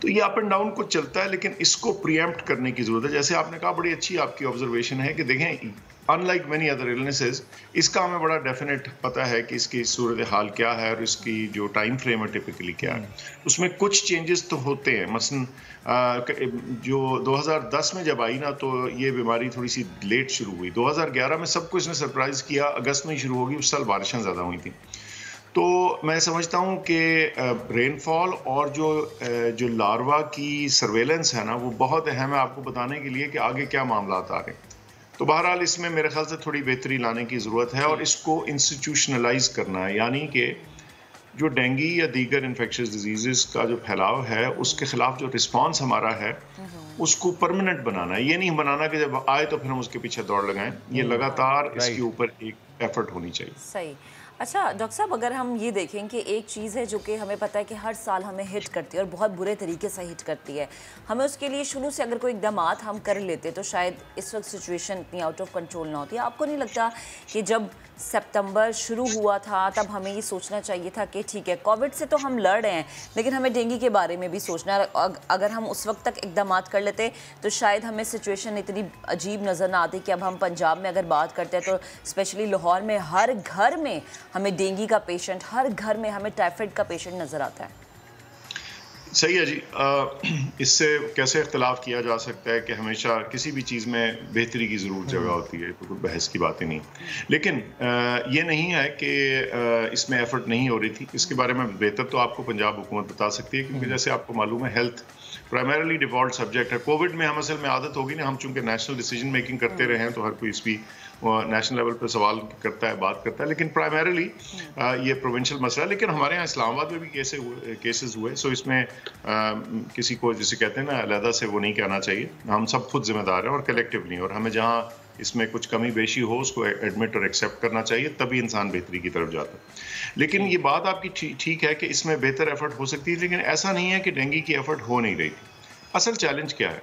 तो ये अप एंड डाउन कुछ चलता है, लेकिन इसको प्रीएम्प्ट करने की जरूरत है। जैसे आपने कहा, बड़ी अच्छी आपकी ऑब्जर्वेशन है कि देखें, अनलाइक मेनी अदर इलनेसेस, इसका हमें बड़ा डेफिनेट पता है कि इसकी सूरत हाल क्या है और इसकी जो टाइम फ्रेम है टिपिकली क्या है। उसमें कुछ चेंजेस तो होते हैं। मसलन जो 2010 में जब आई ना, तो ये बीमारी थोड़ी सी लेट शुरू हुई। 2011 में सबको इसने सरप्राइज किया, अगस्त में ही शुरू होगी। उस साल बारिशें ज़्यादा हुई थी। तो मैं समझता हूँ कि रेनफॉल और जो लार्वा की सर्वेलेंस है ना, वो बहुत अहम है आपको बताने के लिए कि आगे क्या मामला आ रहे हैं। तो बहरहाल इसमें मेरे ख्याल से थोड़ी बेहतरी लाने की ज़रूरत है और इसको इंस्टीट्यूशनलाइज करना है, यानी कि जो डेंगू या दीगर इन्फेक्शियस डिजीज़ का जो फैलाव है उसके खिलाफ जो रिस्पांस हमारा है उसको परमानेंट बनाना है। ये नहीं बनाना कि जब आए तो फिर हम उसके पीछे दौड़ लगाएं। ये लगातार इसके ऊपर एक एफर्ट होनी चाहिए। सही। अच्छा डॉक्टर साहब, अगर हम ये देखें कि एक चीज़ है जो कि हमें पता है कि हर साल हमें हिट करती है और बहुत बुरे तरीके से हिट करती है, हमें उसके लिए शुरू से अगर कोई इक़दामात हम कर लेते तो शायद इस वक्त सिचुएशन इतनी आउट ऑफ कंट्रोल ना होती। आपको नहीं लगता कि जब सितंबर शुरू हुआ था तब हमें ये सोचना चाहिए था कि ठीक है कोविड से तो हम लड़ रहे हैं लेकिन हमें डेंगू के बारे में भी सोचना है। अगर हम उस वक्त तक इक़दामात कर लेते तो शायद हमें सिचुएशन इतनी अजीब नज़र ना आती कि अब हम पंजाब में अगर बात करते हैं तो स्पेशली लाहौर में हर घर में हमें डेंगू का पेशेंट, हर घर में हमें टाइफाइड का पेशेंट नज़र आता है। सही है जी। इससे कैसे इख्तलाफ किया जा सकता है कि हमेशा किसी भी चीज़ में बेहतरी की ज़रूर जगह होती है, तो कोई बहस की बात ही नहीं। लेकिन ये नहीं है कि इसमें एफर्ट नहीं हो रही थी। इसके बारे में बेहतर तो आपको पंजाब हुकूमत बता सकती है, क्योंकि जैसे आपको मालूम है हेल्थ प्राइमरीली डिफॉल्ट सब्जेक्ट है। कोविड में हम असल में आदत होगी ना, हम चूंकि नेशनल डिसीजन मेकिंग करते रहे हैं तो हर कोई इस भी नेशनल लेवल पर सवाल करता है, बात करता है, लेकिन प्राइमरीली ये प्रोविंशियल मसला है। लेकिन हमारे यहाँ इस्लामाबाद में भी केसेस हुए, सो इसमें किसी को जिसे कहते हैं ना अलहदा से वो नहीं कहना चाहिए। हम सब खुद जिम्मेदार हैं और कलेक्टिवली, और हमें जहाँ इसमें कुछ कमी बेशी हो उसको एडमिट और एक्सेप्ट करना चाहिए, तभी इंसान बेहतरी की तरफ जाता है। लेकिन ये बात आपकी ठीक है कि इसमें बेहतर एफर्ट हो सकती है, लेकिन ऐसा नहीं है कि डेंगू की एफर्ट हो नहीं रही थी। असल चैलेंज क्या है?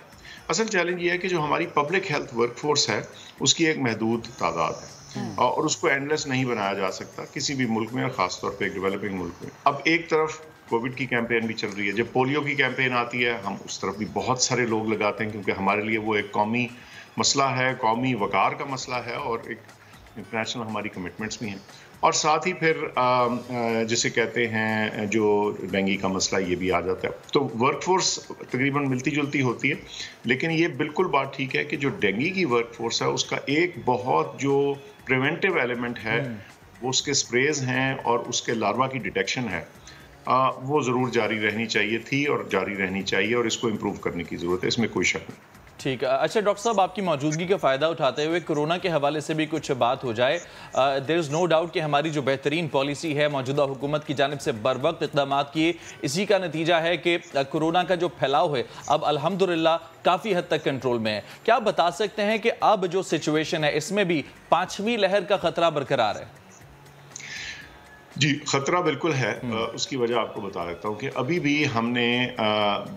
असल चैलेंज ये है कि जो हमारी पब्लिक हेल्थ वर्कफोर्स है उसकी एक महदूद तादाद है और उसको एंडलेस नहीं बनाया जा सकता किसी भी मुल्क में, और ख़ासतौर पर एक डेवलपिंग मुल्क में। अब एक तरफ कोविड की कैंपेन भी चल रही है, जब पोलियो की कैंपेन आती है हम उस तरफ भी बहुत सारे लोग लगाते हैं, क्योंकि हमारे लिए वो एक कौमी मसला है, कौमी वकार का मसला है और एक इंटरनेशनल हमारी कमिटमेंट्स भी हैं। और साथ ही फिर जिसे कहते हैं जो डेंगू का मसला ये भी आ जाता है। तो वर्कफोर्स तकरीबन मिलती जुलती होती है, लेकिन ये बिल्कुल बात ठीक है कि जो डेंगू की वर्कफोर्स है उसका एक बहुत जो प्रिवेंटिव एलिमेंट है वो उसके स्प्रेज हैं और उसके लार्वा की डिटेक्शन है, वो ज़रूर जारी रहनी चाहिए थी और जारी रहनी चाहिए, और इसको इम्प्रूव करने की ज़रूरत है, इसमें कोई शक नहीं। ठीक है। अच्छा डॉक्टर साहब, आपकी मौजूदगी का फ़ायदा उठाते हुए कोरोना के हवाले से भी कुछ बात हो जाए। देयर इज़ नो डाउट कि हमारी जो बेहतरीन पॉलिसी है मौजूदा हुकूमत की जानिब से बर वक्त इक़दाम किए, इसी का नतीजा है कि कोरोना का जो फैलाव है अब अल्हम्दुलिल्लाह काफ़ी हद तक कंट्रोल में है। क्या आप बता सकते हैं कि अब जो सिचुएशन है इसमें भी 5वीं लहर का ख़तरा बरकरार है? जी, ख़तरा बिल्कुल है। उसकी वजह आपको बता देता हूँ कि अभी भी हमने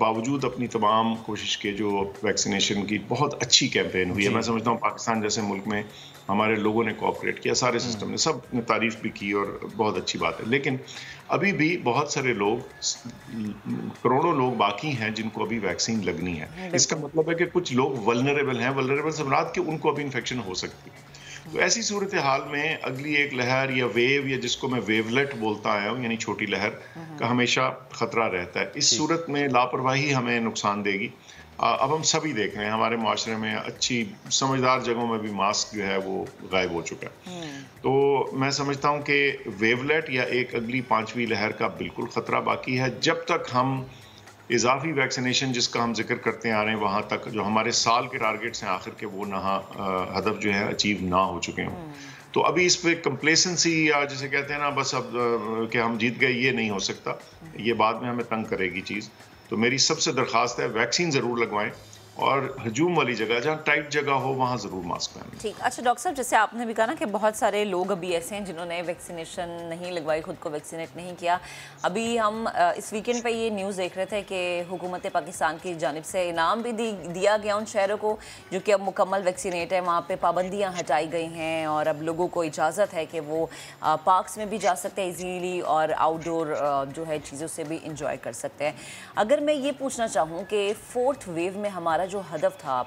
बावजूद अपनी तमाम कोशिश के जो वैक्सीनेशन की बहुत अच्छी कैंपेन हुई है, मैं समझता हूँ पाकिस्तान जैसे मुल्क में हमारे लोगों ने कोऑपरेट किया, सारे सिस्टम ने, सब ने तारीफ भी की और बहुत अच्छी बात है। लेकिन अभी भी बहुत सारे लोग, करोड़ों लोग बाकी हैं जिनको अभी वैक्सीन लगनी है। इसका मतलब है कि कुछ लोग वल्नरेबल हैं, वल्नरेबल से मुराद कि उनको अभी इन्फेक्शन हो सकती है। तो ऐसी सूरत हाल में अगली एक लहर या वेव, या जिसको मैं वेवलेट बोलता आया हूँ, यानी छोटी लहर का हमेशा खतरा रहता है। इस सूरत में लापरवाही हमें नुकसान देगी। अब हम सभी देख रहे हैं हमारे माशरे में अच्छी समझदार जगहों में भी मास्क जो है वो गायब हो चुका है। तो मैं समझता हूँ कि वेवलेट या एक अगली 5वीं लहर का बिल्कुल खतरा बाकी है, जब तक हम इजाफी वैक्सीनेशन जिसका हम जिक्र करते आ रहे हैं वहाँ तक जो हमारे साल के टारगेट्स हैं आखिर के वो हदफ जो है अचीव ना हो चुके हों। तो अभी इस पे कंप्लेसेंसी या जिसे कहते हैं ना बस अब कि हम जीत गए, ये नहीं हो सकता, ये बाद में हमें तंग करेगी चीज़। तो मेरी सबसे दरख्वास्त है वैक्सीन ज़रूर लगवाएं और हजूम वाली जगह जहाँ टाइट जगह हो वहाँ ज़रूर मास्क पहनें। ठीक। अच्छा डॉक्टर साहब, जैसे आपने भी कहा ना कि बहुत सारे लोग अभी ऐसे हैं जिन्होंने वैक्सीनेशन नहीं लगवाई, खुद को वैक्सीनेट नहीं किया। अभी हम इस वीकेंड पे ये न्यूज़ देख रहे थे कि हुकूमत पाकिस्तान की जानिब से इनाम भी दिया गया उन शहरों को जो कि अब मुकम्मल वैक्सीनेट है, वहाँ पर पाबंदियाँ हटाई गई हैं और अब लोगों को इजाज़त है कि वो पार्क्स में भी जा सकते हैं ईजीली और आउटडोर जो है चीज़ों से भी इंजॉय कर सकते हैं। अगर मैं ये पूछना चाहूँ कि 4th वेव में हमारा जो हदफ था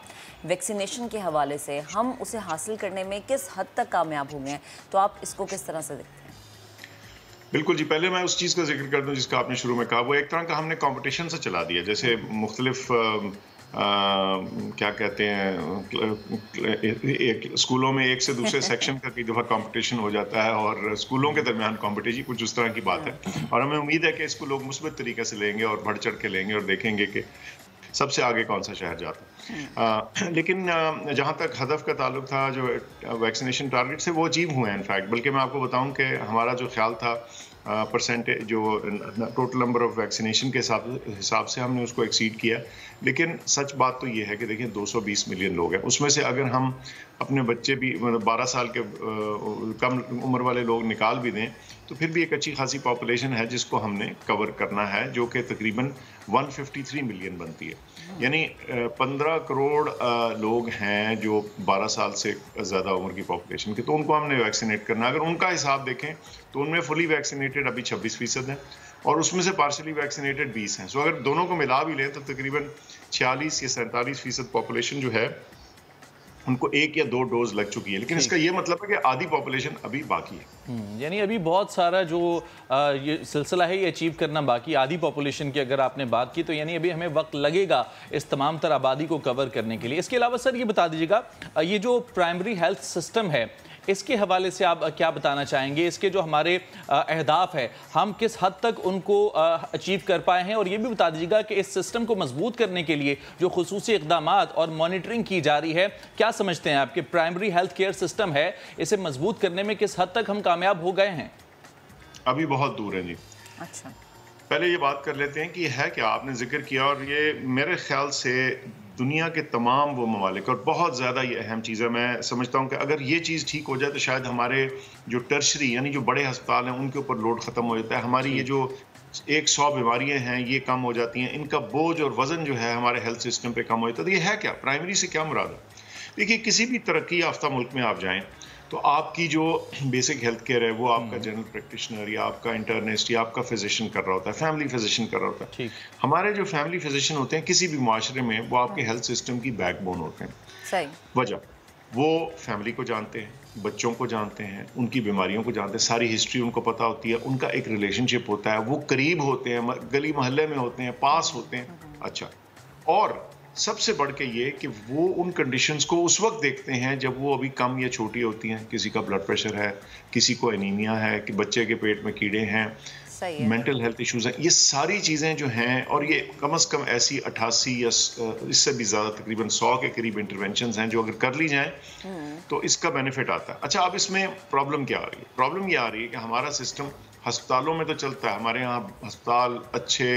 वैक्सीनेशन के हवाले से, हम उसे हासिल करने में किस हद तक कामयाब हुए हैं, तो आप इसको किस तरह से देखते हैं? बिल्कुल जी, पहले मैं उस चीज़ का जिक्र कर दूं जिसका आपने शुरू में कहा, वो एक तरह का हमने कंपटीशन से चला दिया। जैसे मुख्तलिफ क्या कहते हैं स्कूलों में एक से दूसरे सेक्शन का कई दफ़ा कंपटीशन हो जाता है और स्कूलों के दरमियान कंपटीशन कुछ उस तरह की बात है, और हमें उम्मीद है कि इसको लोग मुस्बत तरीके से लेंगे और बढ़ चढ़ के लेंगे और देखेंगे कि सबसे आगे कौन सा शहर जाता। लेकिन जहाँ तक हदफ का ताल्लुक था, जो वैक्सीनेशन टारगेट से, वो अचीव हुए हैं इनफैक्ट। बल्कि मैं आपको बताऊं कि हमारा जो ख्याल था परसेंटेज, जो टोटल नंबर ऑफ वैक्सीनेशन के हिसाब से हमने उसको एक्सीड किया। लेकिन सच बात तो ये है कि देखिए 220 मिलियन लोग हैं, उसमें से अगर हम अपने बच्चे भी, मतलब 12 साल के कम उम्र वाले लोग निकाल भी दें, तो फिर भी एक अच्छी खासी पॉपुलेशन है जिसको हमने कवर करना है, जो कि तकरीबन 153 मिलियन बनती है। यानी 15 करोड़ लोग हैं जो 12 साल से ज़्यादा उम्र की पॉपुलेशन के, तो उनको हमने वैक्सीनेट करना है। अगर उनका हिसाब देखें तो उनमें फुली वैक्सीनेटेड अभी 26% है और उसमें से पार्शली वैक्सीनेटेड 20 हैं। सो अगर दोनों को मिला भी लें तो तकरीबन 46 या 47% पॉपुलेशन जो है उनको 1 या 2 डोज लग चुकी है। लेकिन इसका ये मतलब है कि आधी पॉपुलेशन अभी बाकी है। यानी अभी बहुत सारा जो ये सिलसिला है ये अचीव करना बाकी, आधी पॉपुलेशन की अगर आपने बात की, तो यानी अभी हमें वक्त लगेगा इस तमाम तर आबादी को कवर करने के लिए। इसके अलावा सर ये बता दीजिएगा, ये जो प्राइमरी हेल्थ सिस्टम है, इसके हवाले से आप क्या बताना चाहेंगे? इसके जो हमारे अहदाफ है, हम किस हद तक उनको अचीव कर पाए हैं? और ये भी बता दीजिएगा कि इस सिस्टम को मजबूत करने के लिए जो खुसूसी इक़दामात और मॉनिटरिंग की जा रही है, क्या समझते हैं आपके प्राइमरी हेल्थ केयर सिस्टम है, इसे मजबूत करने में किस हद तक हम कामयाब हो गए हैं? अभी बहुत दूर है जी। अच्छा, पहले ये बात कर लेते हैं कि है क्या, आपने जिक्र किया, और ये मेरे ख्याल से दुनिया के तमाम वो ममालिक, और बहुत ज़्यादा ये अहम चीज़ है। मैं समझता हूँ कि अगर ये चीज़ ठीक हो जाए तो शायद हमारे जो टर्शरी यानी जो बड़े अस्पताल हैं उनके ऊपर लोड ख़त्म हो जाता है। हमारी ये जो 100 बीमारियाँ हैं ये कम हो जाती हैं, इनका बोझ और वज़न जो है हमारे हेल्थ सिस्टम पे कम हो जाता है। तो ये है क्या, प्राइमरी से क्या मुराद है? देखिए, किसी भी तरक्की याफ्ता मुल्क में आप जाएँ तो आपकी जो बेसिक हेल्थ केयर है वो आपका जनरल प्रैक्टिशनर या आपका इंटर्निस्ट या आपका फिजिशियन कर रहा होता है, फैमिली फिजिशियन कर रहा होता है। हमारे जो फैमिली फिजिशियन होते हैं किसी भी माशरे में, वो आपके हेल्थ सिस्टम की बैकबोन होते हैं। सही वजह, वो फैमिली को जानते हैं, बच्चों को जानते हैं, उनकी बीमारियों को जानते हैं, सारी हिस्ट्री उनको पता होती है, उनका एक रिलेशनशिप होता है, वो करीब होते हैं, गली मोहल्ले में होते हैं, पास होते हैं। अच्छा, और सबसे बढ़ के ये कि वो उन कंडीशंस को उस वक्त देखते हैं जब वो अभी कम या छोटी होती हैं। किसी का ब्लड प्रेशर है, किसी को एनीमिया है, कि बच्चे के पेट में कीड़े हैं, मेंटल हेल्थ इश्यूज हैं, ये सारी चीज़ें जो हैं, और ये कम से कम ऐसी 88 या इससे भी ज़्यादा तकरीबन 100 के करीब इंटरवेंशंस हैं जो अगर कर ली जाएं तो इसका बेनिफिट आता है। अच्छा, अब इसमें प्रॉब्लम क्या आ रही है? प्रॉब्लम ये आ रही है कि हमारा सिस्टम अस्पतालों में तो चलता है, हमारे यहाँ अस्पताल अच्छे,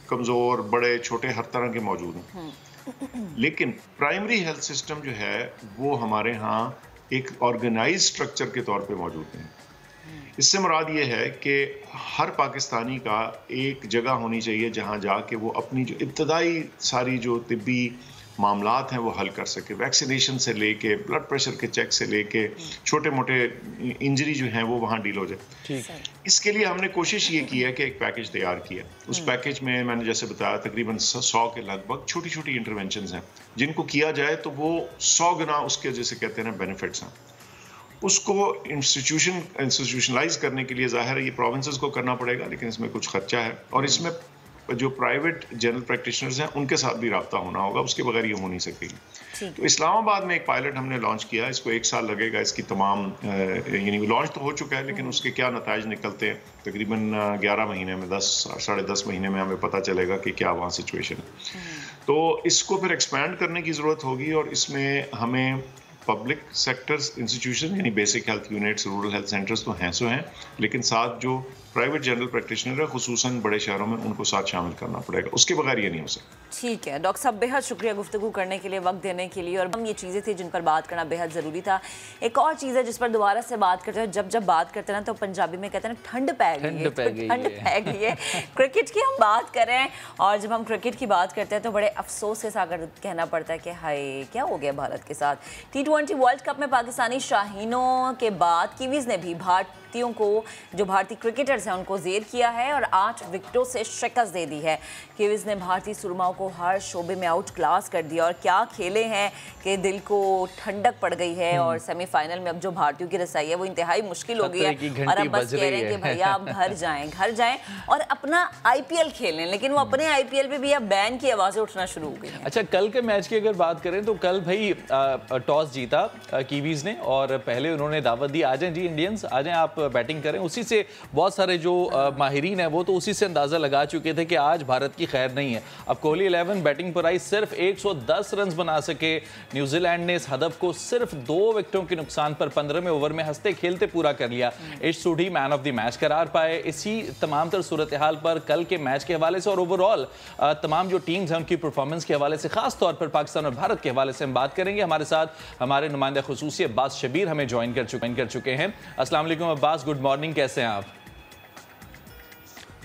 कमज़ोर, बड़े, छोटे, हर तरह के मौजूद हैं, लेकिन प्राइमरी हेल्थ सिस्टम जो है वो हमारे यहाँ एक ऑर्गेनाइज स्ट्रक्चर के तौर पे मौजूद है। इससे मुराद ये है कि हर पाकिस्तानी का एक जगह होनी चाहिए जहाँ जाके वो अपनी जो इब्तदाई सारी जो तिब्बी मामलात हैं वो हल कर सके। वैक्सीनेशन से लेके ब्लड प्रेशर के चेक से लेके छोटे मोटे इंजरी जो हैं वो वहाँ डील हो जाए। इसके लिए हमने कोशिश ये की है कि एक पैकेज तैयार किया। उस पैकेज में मैंने जैसे बताया तकरीबन 100 के लगभग छोटी छोटी इंटरवेंशंस हैं जिनको किया जाए तो वो 100 गुना उसके, जैसे कहते हैं ना, बेनिफिट्स हैं। उसको इंस्टीट्यूशनलाइज करने के लिए ज़ाहिर है ये प्रोविंसेस को करना पड़ेगा, लेकिन इसमें कुछ खर्चा है, और इसमें जो प्राइवेट जनरल प्रैक्टिशनर्स हैं उनके साथ भी राब्ता होना होगा, उसके बगैर ये हो नहीं सकेगी। तो इस्लामाबाद में एक पायलट हमने लॉन्च किया, इसको 1 साल लगेगा, इसकी तमाम यानी लॉन्च तो हो चुका है, लेकिन उसके क्या नताइज निकलते हैं तकरीबन 11 महीने में, 10 साढ़े 10 महीने में हमें पता चलेगा कि क्या वहाँ सिचुएशन है। तो इसको फिर एक्सपैंड करने की ज़रूरत होगी, और इसमें हमें पब्लिक सेक्टर्स इंस्टीट्यूशन यानी basic health units, rural health centres तो हैं सो हैं, लेकिन साथ जो प्राइवेट जनरल प्रैक्टिशनर है खुसूसन बड़े शहरों में, उनको साथ शामिल करना पड़ेगा, उसके बगैर ये नहीं हो सकता। ठीक है डॉक्टर साहब, बेहद शुक्रिया गुफ्तगू करने के लिए, वक्त देने के लिए, और हम ये चीज़ें थी जिन पर बात करना बेहद ज़रूरी था। एक और चीज़ है जिस पर दोबारा से बात करते हैं, जब बात करते हैं ना तो पंजाबी में कहते हैं ना ठंड पै गई है। क्रिकेट की हम बात कर रहे हैं, और जब हम क्रिकेट की बात करते हैं तो बड़े अफसोस के साथ कहना पड़ता है कि हाय क्या हो गया भारत के साथ। T20 वर्ल्ड कप में पाकिस्तानी शाहीनों के बाद कीवीज़ ने भी भारतीयों को, जो भारतीय क्रिकेटर्स हैं उनको ज़ेर किया है और 8 विकेटों से शिकस्त दे दी है। कीवीज़ ने भारतीय सुरमाओं को हर शोबे में आउट क्लास कर दिया, और क्या खेले हैं कि दिल को ठंडक पड़ गई है। और सेमीफाइनल में अब जो भारतीयों की रसाई है वो इंतहाई मुश्किल हो गई है, और अब बस कह रहे हैं कि भैया आप घर जाएं और अपना IPL खेलें, लेकिन वो अपने IPL पे भी अब बैन की आवाज़ें उठना शुरू हो गई हैं। अच्छा, कल के मैच की अगर बात करें तो कल भाई टॉस जीता जीता कीवीज ने, और पहले उन्होंने दावत दी आ जाएं जी इंडियंस, आ जाएं आप बैटिंग करें। उसी से बहुत सारे जो माहिरीन हैं वो तो उसी से अंदाज़ा लगा चुके थे कि आज भारत की खैर नहीं है। अब कोहली 11 बैटिंग पर आई, सिर्फ 110 रन बना सके। न्यूजीलैंड ने इस हदफ को सिर्फ 2 विकेटों के नुकसान पर 15वें ओवर में हंसते खेलते पूरा कर लिया। इश Sodhi man of the match करार पाए। इसी तमाम तर सूरत हाल पर कल के मैच के हवाले से और ओवरऑल तमाम जो टीम्स हैं उनकी परफॉर्मेंस के हवाले से, खास तौर पर पाकिस्तान और भारत के हवाले से हम बात करेंगे। हमारे साथ हमारे नुमाइंदा खुसूसी अब्बास शबीर हमें ज्वाइन कर चुके हैं। अस्सलाम वालेकुम अब्बास, गुड मॉर्निंग, कैसे हैं आप?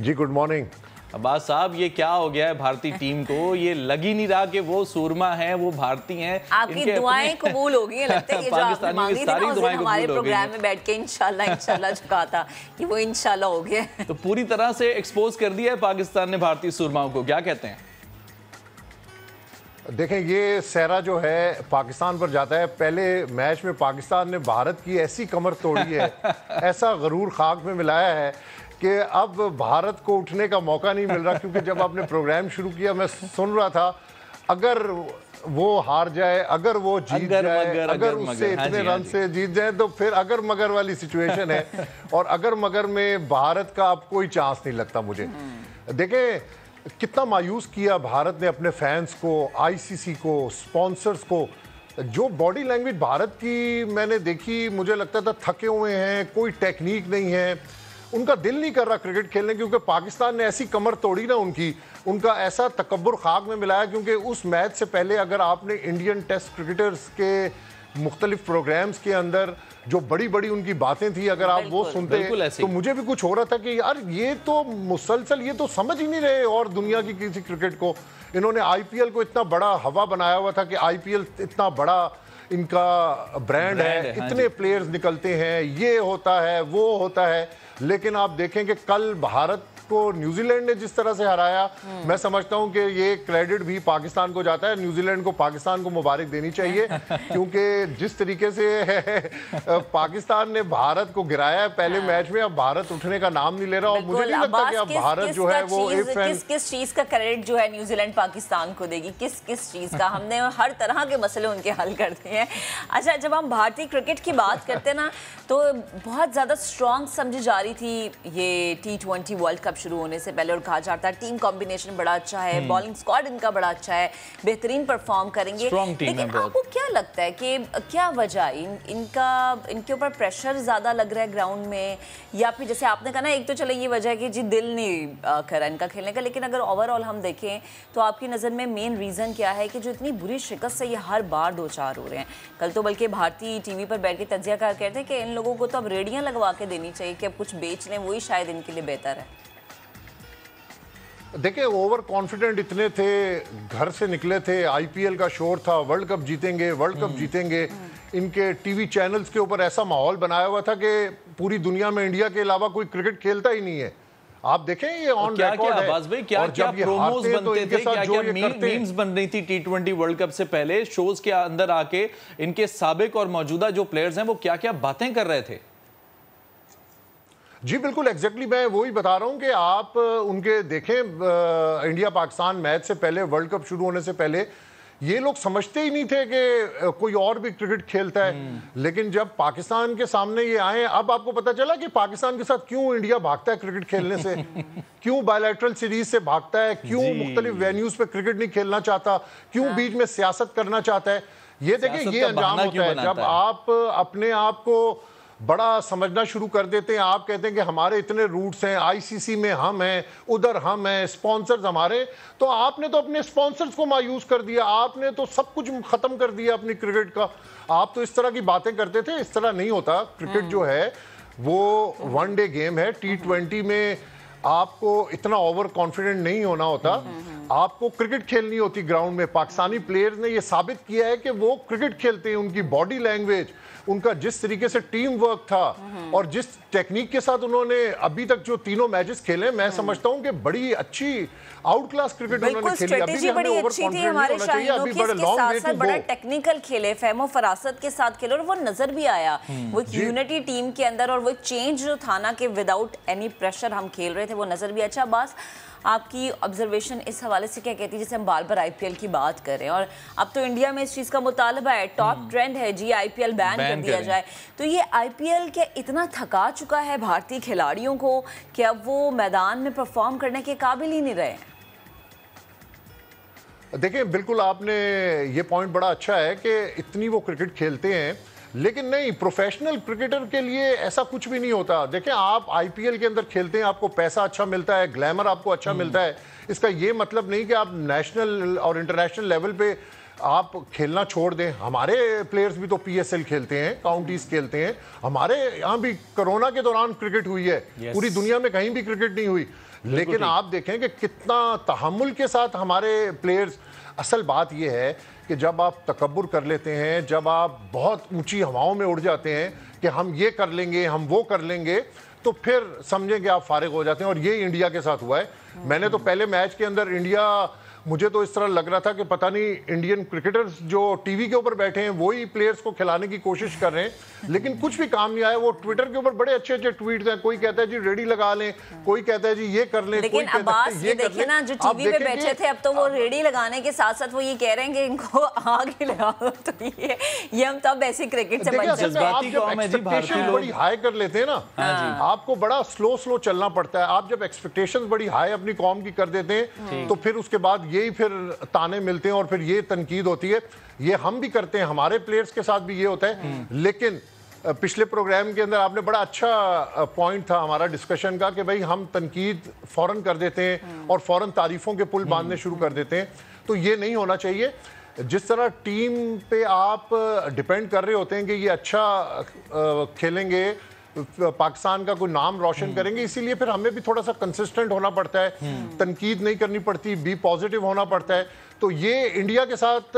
जी गुड मॉर्निंग अब्बास साहब, ये क्या हो गया है भारतीय टीम को? ये लग ही नहीं रहा कि वो सूरमा हैं, वो भारतीय हैं। आपकी दुआएं कबूल हो गई हैं, लगता है। ये जो आपने मांगी थी ना उस दिन हमारे प्रोग्राम में बैठ के इंशाल्लाह झुका था कि वो इंशाल्लाह हो गया। तो पूरी तरह से एक्सपोज कर दिया है पाकिस्तान ने भारतीय सूरमाओं को, क्या कहते हैं? देखें, ये सहरा जो है पाकिस्तान पर जाता है। पहले मैच में पाकिस्तान ने भारत की ऐसी कमर तोड़ी है, ऐसा गरूर खाक में मिलाया है कि अब भारत को उठने का मौका नहीं मिल रहा। क्योंकि जब आपने प्रोग्राम शुरू किया मैं सुन रहा था, अगर वो हार जाए, अगर वो जीत जाए, अगर उससे इतने रन से जीत जाए तो फिर अगर मगर वाली सिचुएशन है। और अगर मगर में भारत का अब कोई चांस नहीं लगता मुझे। देखें कितना मायूस किया भारत ने अपने फैंस को, आईसीसी को, स्पॉन्सर्स को। जो बॉडी लैंग्वेज भारत की मैंने देखी, मुझे लगता था थके हुए हैं, कोई टेक्निक नहीं है, उनका दिल नहीं कर रहा क्रिकेट खेलने। क्योंकि पाकिस्तान ने ऐसी कमर तोड़ी ना उनकी, उनका ऐसा तकब्बुर खाक में मिलाया। क्योंकि उस मैच से पहले अगर आपने इंडियन टेस्ट क्रिकेटर्स के मुख्तलिफ प्रोग्राम्स के अंदर जो बड़ी बड़ी उनकी बातें थी, अगर आप वो सुनते तो मुझे भी कुछ हो रहा था कि यार ये तो मुसलसल, ये तो समझ ही नहीं रहे और दुनिया की किसी क्रिकेट को। इन्होंने आईपीएल को इतना बड़ा हवा बनाया हुआ था कि आईपीएल इतना बड़ा इनका ब्रांड है, इतने प्लेयर्स निकलते हैं, ये होता है वो होता है। लेकिन आप देखें कि कल भारत को न्यूजीलैंड ने जिस तरह से हराया, मैं समझता हूं कि ये क्रेडिट भी पाकिस्तान को जाता है। न्यूजीलैंड को पाकिस्तान को मुबारक देनी चाहिए। क्योंकि जिस तरीके से पाकिस्तान ने भारत को गिराया है पहले मैच में, अब भारत उठने का नाम नहीं ले रहा। और मुझे नहीं लगता कि अब भारत जो है वो किस चीज का क्रेडिट जो है न्यूजीलैंड पाकिस्तान को देगी, किस चीज का? हमने हर तरह के मसले उनके हल कर दिए हैं। अच्छा, जब हम भारतीय क्रिकेट की बात करते हैं ना, तो बहुत ज्यादा स्ट्रॉन्ग समझी जा रही थी ये T20 वर्ल्ड कप शुरू होने से पहले, और कहा जाता है टीम कॉम्बिनेशन बड़ा अच्छा है, बॉलिंग स्क्वाड इनका बड़ा अच्छा है, बेहतरीन परफॉर्म करेंगे। लेकिन आपको क्या लगता है कि क्या वजह इनके ऊपर प्रेशर ज्यादा लग रहा है ग्राउंड में, या फिर जैसे आपने कहा ना, एक तो चले ये वजह है कि जी दिल नहीं करा इनका खेलने का, लेकिन अगर ओवरऑल हम देखें तो आपकी नज़र में मेन रीज़न क्या है कि जो इतनी बुरी शिकस्त से ये हर बार दो चार हो रहे हैं? कल तो बल्कि भारतीय टीवी पर बैठ के तज्जिया कर कहते हैं कि इन लोगों को तो अब रेडियां लगवा के देनी चाहिए कि अब कुछ बेच लें, वही शायद इनके लिए बेहतर है। देखिए, ओवर कॉन्फिडेंट इतने थे, घर से निकले थे, आईपीएल का शोर था, वर्ल्ड कप जीतेंगे, वर्ल्ड कप जीतेंगे। इनके टीवी चैनल्स के ऊपर ऐसा माहौल बनाया हुआ था कि पूरी दुनिया में इंडिया के अलावा कोई क्रिकेट खेलता ही नहीं है। आप देखें ये ऑन रिकॉर्ड है। अब्बास भाई, क्या क्या प्रोमोस बनते थे, क्या क्या मीम्स बन रही थी T20 वर्ल्ड कप से पहले, शोज के अंदर आके इनके साबिक और मौजूदा जो प्लेयर्स हैं वो क्या क्या बातें कर रहे थे? जी बिल्कुल, एग्जैक्टली मैं वही बता रहा हूं कि आप उनके देखें इंडिया पाकिस्तान मैच से पहले, वर्ल्ड कप शुरू होने से पहले ये लोग समझते ही नहीं थे कि कोई और भी क्रिकेट खेलता है। लेकिन जब पाकिस्तान के सामने ये आए, अब आपको पता चला कि पाकिस्तान के साथ क्यों इंडिया भागता है क्रिकेट खेलने से, क्यों बायलैटरल सीरीज से भागता है, क्यों मुख्तलिफ वेन्यूज पे क्रिकेट नहीं खेलना चाहता, क्यों बीच में सियासत करना चाहता है। ये देखिए, ये अंजाम होता है जब आप अपने आप को बड़ा समझना शुरू कर देते हैं। आप कहते हैं कि हमारे इतने रूट्स हैं, आईसीसी में हम हैं, उधर हम हैं, स्पॉन्सर्स हमारे, तो आपने तो अपने स्पॉन्सर्स को मायूस कर दिया, आपने तो सब कुछ खत्म कर दिया अपनी क्रिकेट का। आप तो इस तरह की बातें करते थे, इस तरह नहीं होता। क्रिकेट जो है वो वनडे गेम है। T20 में आपको इतना ओवर कॉन्फिडेंट नहीं होना होता, आपको क्रिकेट खेलनी होती ग्राउंड में। पाकिस्तानी प्लेयर्स ने यह साबित किया है कि वो क्रिकेट खेलते हैं। उनकी बॉडी लैंग्वेज, उनका जिस तरीके से टीम वर्क था और जिस टेक्निक के साथ उन्होंने अभी तक जो तीनों मैचेस खेले, मैं समझता हूं कि बड़ी अच्छी आउट क्लास क्रिकेट उन्होंने खेली। स्ट्रेटेजी बड़ी अच्छी थी हमारे शाहीनों की, इसके साथ-साथ बड़ा टेक्निकल खेले, फहमो फरासत के साथ खेले, और वो नजर भी आया वो यूनिटी टीम के अंदर, और वो चेंज जो था ना कि विदाउट एनी प्रेशर हम खेल रहे थे, वो नजर भी अच्छा। बस आपकी ऑब्जर्वेशन इस हवाले से क्या कहती है, जैसे हम बार बार IPL की बात कर रहे हैं और अब तो इंडिया में इस चीज़ का मुतालबा है, टॉप ट्रेंड है जी IPL बैन कर दिया जाए, तो ये IPL क्या इतना थका चुका है भारतीय खिलाड़ियों को कि अब वो मैदान में परफॉर्म करने के काबिल ही नहीं रहे? देखिए, बिल्कुल आपने ये पॉइंट बड़ा अच्छा है कि इतनी वो क्रिकेट खेलते हैं, लेकिन नहीं, प्रोफेशनल क्रिकेटर के लिए ऐसा कुछ भी नहीं होता। देखें, आप IPL के अंदर खेलते हैं, आपको पैसा अच्छा मिलता है, ग्लैमर आपको अच्छा मिलता है, इसका ये मतलब नहीं कि आप नेशनल और इंटरनेशनल लेवल पे आप खेलना छोड़ दें। हमारे प्लेयर्स भी तो PSL खेलते हैं, काउंटीज खेलते हैं, हमारे यहाँ भी कोरोना के दौरान क्रिकेट हुई है, पूरी दुनिया में कहीं भी क्रिकेट नहीं हुई। लेकिन आप देखें कि कितना तहम्मुल के साथ हमारे प्लेयर्स, असल बात यह है कि जब आप तकब्बुर कर लेते हैं, जब आप बहुत ऊंची हवाओं में उड़ जाते हैं कि हम ये कर लेंगे, हम वो कर लेंगे, तो फिर समझें कि आप फारिग हो जाते हैं। और ये इंडिया के साथ हुआ है। मैंने तो पहले मैच के अंदर इंडिया, मुझे तो इस तरह लग रहा था कि पता नहीं इंडियन क्रिकेटर्स जो टीवी के ऊपर बैठे हैं वही प्लेयर्स को खिलाने की कोशिश कर रहे हैं, लेकिन कुछ भी काम नहीं आया। वो ट्विटर के ऊपर बड़े अच्छे अच्छे ट्वीट्स हैं, कोई कहता है जी रेडी लगा लें, कोई कहता है जी ये कर लें, लेकिन अब्बास ये देखिए ना, जो टीवी पे बैठे थे अब तो वो रेडी लगाने के साथ साथ वो ये कह रहे हैं कि इनको आगे लगा दो, तो ये हम तब ऐसे क्रिकेट से बड़ी हाई कर लेते हैं ना, आपको बड़ा स्लो चलना पड़ता है। आप जब एक्सपेक्टेशंस बड़ी हाई अपनी कौम की कर देते हैं तो फिर उसके बाद यही फिर ताने मिलते हैं और फिर ये तनकीद होती है। ये हम भी करते हैं, हमारे प्लेयर्स के साथ भी ये होता है। लेकिन पिछले प्रोग्राम के अंदर आपने बड़ा अच्छा पॉइंट था हमारा डिस्कशन का कि भाई हम तनकीद फौरन कर देते हैं और फौरन तारीफों के पुल बांधने शुरू कर देते हैं, तो ये नहीं होना चाहिए। जिस तरह टीम पे आप डिपेंड कर रहे होते हैं कि ये अच्छा खेलेंगे, पाकिस्तान का कोई नाम रोशन करेंगे, इसीलिए फिर हमें भी थोड़ा सा कंसिस्टेंट होना पड़ता है, तनकीद नहीं करनी पड़ती, बी पॉजिटिव होना पड़ता है। तो ये इंडिया के साथ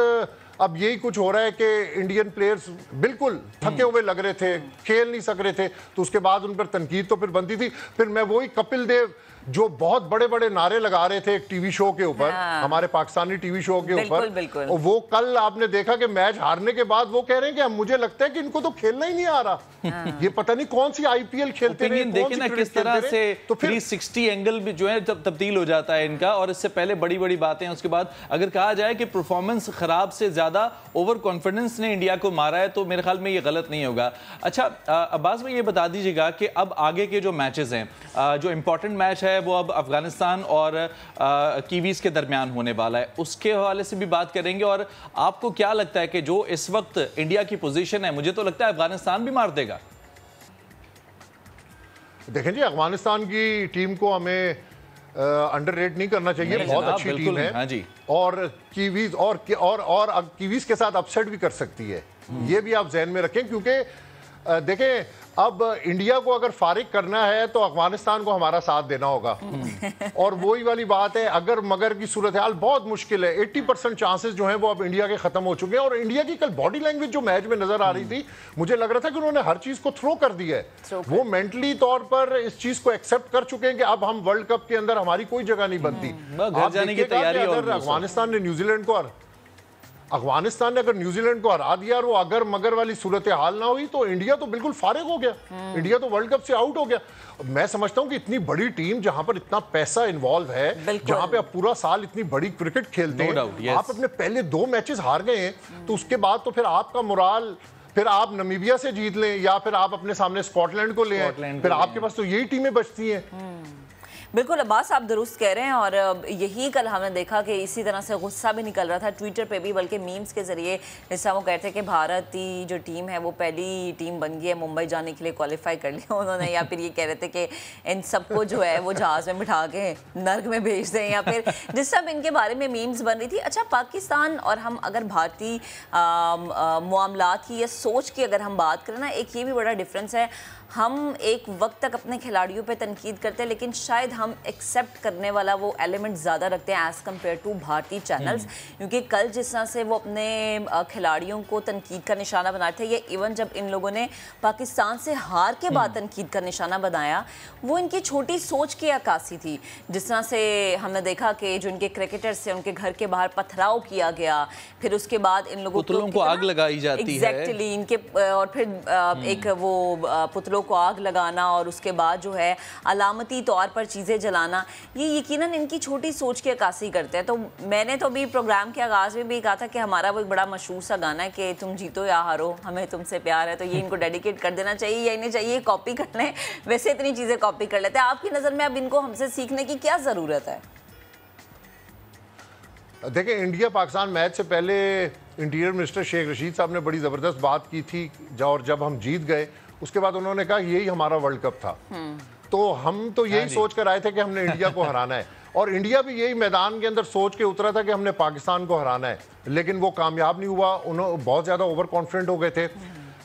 अब यही कुछ हो रहा है कि इंडियन प्लेयर्स बिल्कुल थके हुए लग रहे थे, खेल नहीं सक रहे थे, तो उसके बाद उन पर तनकीद तो फिर बनती थी। फिर मैं वही कपिल देव जो बहुत बड़े बड़े नारे लगा रहे थे एक टीवी शो के ऊपर, हमारे पाकिस्तानी टीवी शो के ऊपर, और वो कल आपने देखा कि मैच हारने के बाद वो कह रहे हैं कि मुझे लगता है कि इनको तो खेलना ही नहीं आ रहा। ये पता नहीं कौन सी IPL खेलते हैं, देखिए ना किस तरह से तो 360 एंगल भी जो है तब्दील हो जाता है इनका। और इससे पहले बड़ी बड़ी बातें, उसके बाद अगर कहा जाए कि परफॉर्मेंस खराब से ज्यादा ओवर कॉन्फिडेंस ने इंडिया को मारा है, तो मेरे ख्याल में ये गलत नहीं होगा। अच्छा अब्बास भाई, ये बता दीजिएगा कि अब आगे के जो मैचेस हैं, जो इंपॉर्टेंट मैच है वो अब अफगानिस्तान और कीवीज के दरमियान होने वाला है, उसके हवाले से भी बात करेंगे। और आपको क्या लगता है कि जो इस वक्त इंडिया की पोजीशन है, मुझे तो लगता है अफगानिस्तान भी मार देगा। देखें जी, अफगानिस्तान की टीम को हमें अंडररेट नहीं करना चाहिए, बहुत अच्छी टीम है। हाँ जी। और कीवीज और कीवीज के साथ अपसेट भी कर सकती है, ये भी आप ज़हन में रखें। क्योंकि देखें, अब इंडिया को अगर फारिग करना है तो अफगानिस्तान को हमारा साथ देना होगा। और वही वाली बात है, अगर मगर की सूरत हाल बहुत मुश्किल है। 80% चांसेस जो हैं वो अब इंडिया के खत्म हो चुके हैं। और इंडिया की कल बॉडी लैंग्वेज जो मैच में नजर आ रही थी, मुझे लग रहा था कि उन्होंने हर चीज को थ्रो कर दिया है। वो मेंटली तौर पर इस चीज को एक्सेप्ट कर चुके हैं कि अब हम वर्ल्ड कप के अंदर हमारी कोई जगह नहीं बनती। अफगानिस्तान ने न्यूजीलैंड को अफगानिस्तान ने अगर न्यूजीलैंड को हरा दिया और वो अगर मगर वाली सूरत हाल ना हुई तो इंडिया तो बिल्कुल फारिग हो गया, इंडिया तो वर्ल्ड कप से आउट हो गया। मैं समझता हूं कि इतनी बड़ी टीम जहां पर इतना पैसा इन्वॉल्व है, जहां पे आप पूरा साल इतनी बड़ी क्रिकेट खेलते हैं, आप अपने पहले 2 मैचेस हार गए हैं, तो उसके बाद तो फिर आपका मोराल, फिर आप नमीबिया से जीत लें या फिर आप अपने सामने स्कॉटलैंड को ले आए, फिर आपके पास तो यही टीमें बचती हैं। बिल्कुल अब्बास, आप दुरुस्त कह रहे हैं। और यही कल हमने देखा कि इसी तरह से गुस्सा भी निकल रहा था ट्विटर पे भी, बल्कि मीम्स के जरिए। जैसा वो कहते हैं कि भारत की जो टीम है वो पहली टीम बन गई है मुंबई जाने के लिए, क्वालिफाई कर लिया उन्होंने। या फिर ये कह रहे थे कि इन सबको जो है वो जहाज़ में बिठा के नर्क में भेज दें, या फिर जिस सब इनके बारे में मीम्स बन रही थी। अच्छा, पाकिस्तान और हम अगर भारतीय मामलात की या सोच की अगर हम बात करें ना, एक ये भी बड़ा डिफरेंस है। हम एक वक्त तक अपने खिलाड़ियों पे तनकीद करते हैं, लेकिन शायद हम एक्सेप्ट करने वाला वो एलिमेंट ज़्यादा रखते हैं एज़ कम्पेयर टू भारतीय चैनल्स। क्योंकि कल जिस तरह से वो अपने खिलाड़ियों को तनकीद का निशाना बनाए थे, या इवन जब इन लोगों ने पाकिस्तान से हार के बाद तनकीद का निशाना बनाया, वो इनकी छोटी सोच की अक्कासी थी। जिस तरह से हमने देखा कि जो इनके क्रिकेटर्स थे उनके घर के बाहर पथराव किया गया, फिर उसके बाद इन लोगों को आग लगाई जाती है। एग्जैक्टली इनके, और फिर एक वो पुतलों पुतलों को आग लगाना और उसके बाद जो है अलामती तौर पर चीज़ें जलाना, ये यकीनन इनकी छोटी सोच की अक्कासी करते हैं। तो मैंने तो अभी प्रोग्राम के आगाज़ में भी कहा था कि हमारा वो एक बड़ा मशहूर सा गाना है कि तुम जीतो या हारो हमें तुमसे प्यार है, तो ये इनको डेडिकेट कर देना चाहिए या इन्हें चाहिए कॉपी कर लें। वैसे इतनी चीज़ें कॉपी कर लेते हैं। आपकी नज़र में अब इनको हमसे सीखने की क्या ज़रूरत है? देखिए, इंडिया पाकिस्तान मैच से पहले इंटीरियर मिनिस्टर शेख रशीद साहब ने बड़ी ज़बरदस्त बात की थी, और जब हम जीत गए उसके बाद उन्होंने कहा यही हमारा वर्ल्ड कप था। तो हम तो यही सोच कर आए थे कि हमने इंडिया को हराना है, और इंडिया भी यही मैदान के अंदर सोच के उतरा था कि हमने पाकिस्तान को हराना है, लेकिन वो कामयाब नहीं हुआ। उन्होंने बहुत ज़्यादा ओवर कॉन्फिडेंट हो गए थे।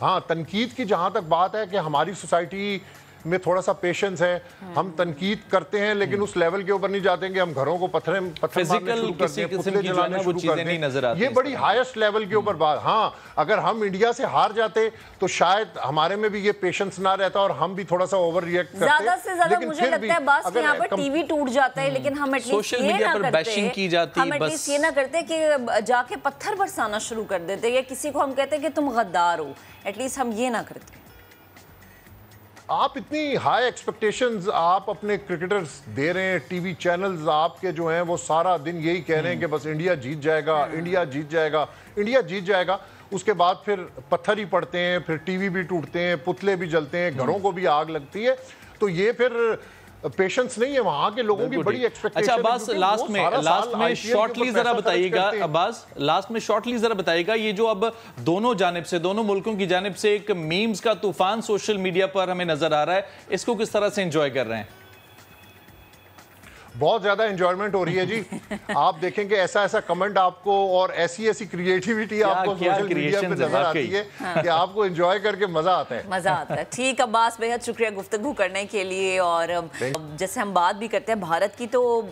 हाँ, तनकीद की जहाँ तक बात है कि हमारी सोसाइटी में थोड़ा सा पेशेंस है, हम तनकीद करते हैं लेकिन उस लेवल के ऊपर नहीं जाते हैं कि हम घरों को पत्थर मारने शुरू कर दें, पुतले जलाने शुरू कर दें। ये बड़ी हाईएस्ट लेवल के ऊपर बात। हाँ, अगर हम इंडिया से हार जाते तो शायद हमारे में भी ये पेशेंस ना रहता और हम भी थोड़ा सा ओवर रिएक्ट करते। ज्यादा से ज्यादा मुझे लगता है बस यहाँ पर टीवी टूट जाता है, लेकिन हम सोशल मीडिया पर बैशिंग की जाती है, हम एटलीस्ट ये ना करते कि जाके पत्थर बरसाना शुरू कर देते या किसी को हम कहते कि तुम गद्दार हो, एटलीस्ट हम ये ना करते। आप इतनी हाई एक्सपेक्टेशंस आप अपने क्रिकेटर्स दे रहे हैं, टीवी चैनल्स आपके जो हैं वो सारा दिन यही कह रहे हैं कि बस इंडिया जीत जाएगा, इंडिया जीत जाएगा, इंडिया जीत जाएगा। उसके बाद फिर पत्थर ही पड़ते हैं, फिर टीवी भी टूटते हैं, पुतले भी जलते हैं, घरों को भी आग लगती है। तो ये फिर पेशेंस नहीं है, वहां के लोगों की बड़ी एक्सपेक्टेशन। अच्छा अब्बास, लास्ट में शॉर्टली जरा बताइएगा, अब्बास लास्ट में शॉर्टली जरा बताइएगा, ये जो अब दोनों जानिब से, दोनों मुल्कों की जानिब से एक मीम्स का तूफान सोशल मीडिया पर हमें नजर आ रहा है, इसको किस तरह से एंजॉय कर रहे हैं? बहुत ज्यादा एंजॉयमेंट हो रही है जी। आप देखेंगे ऐसा ऐसा कमेंट आपको और ऐसी ऐसी क्रिएटिविटी आपको सोशल मीडिया पे नजर आती है कि आपको एंजॉय करके मजा आता है। मजा आता है। ठीक अब्बास, बेहद शुक्रिया गुफ्तगू करने के लिए। और जैसे हम बात भी करते हैं भारत की, तो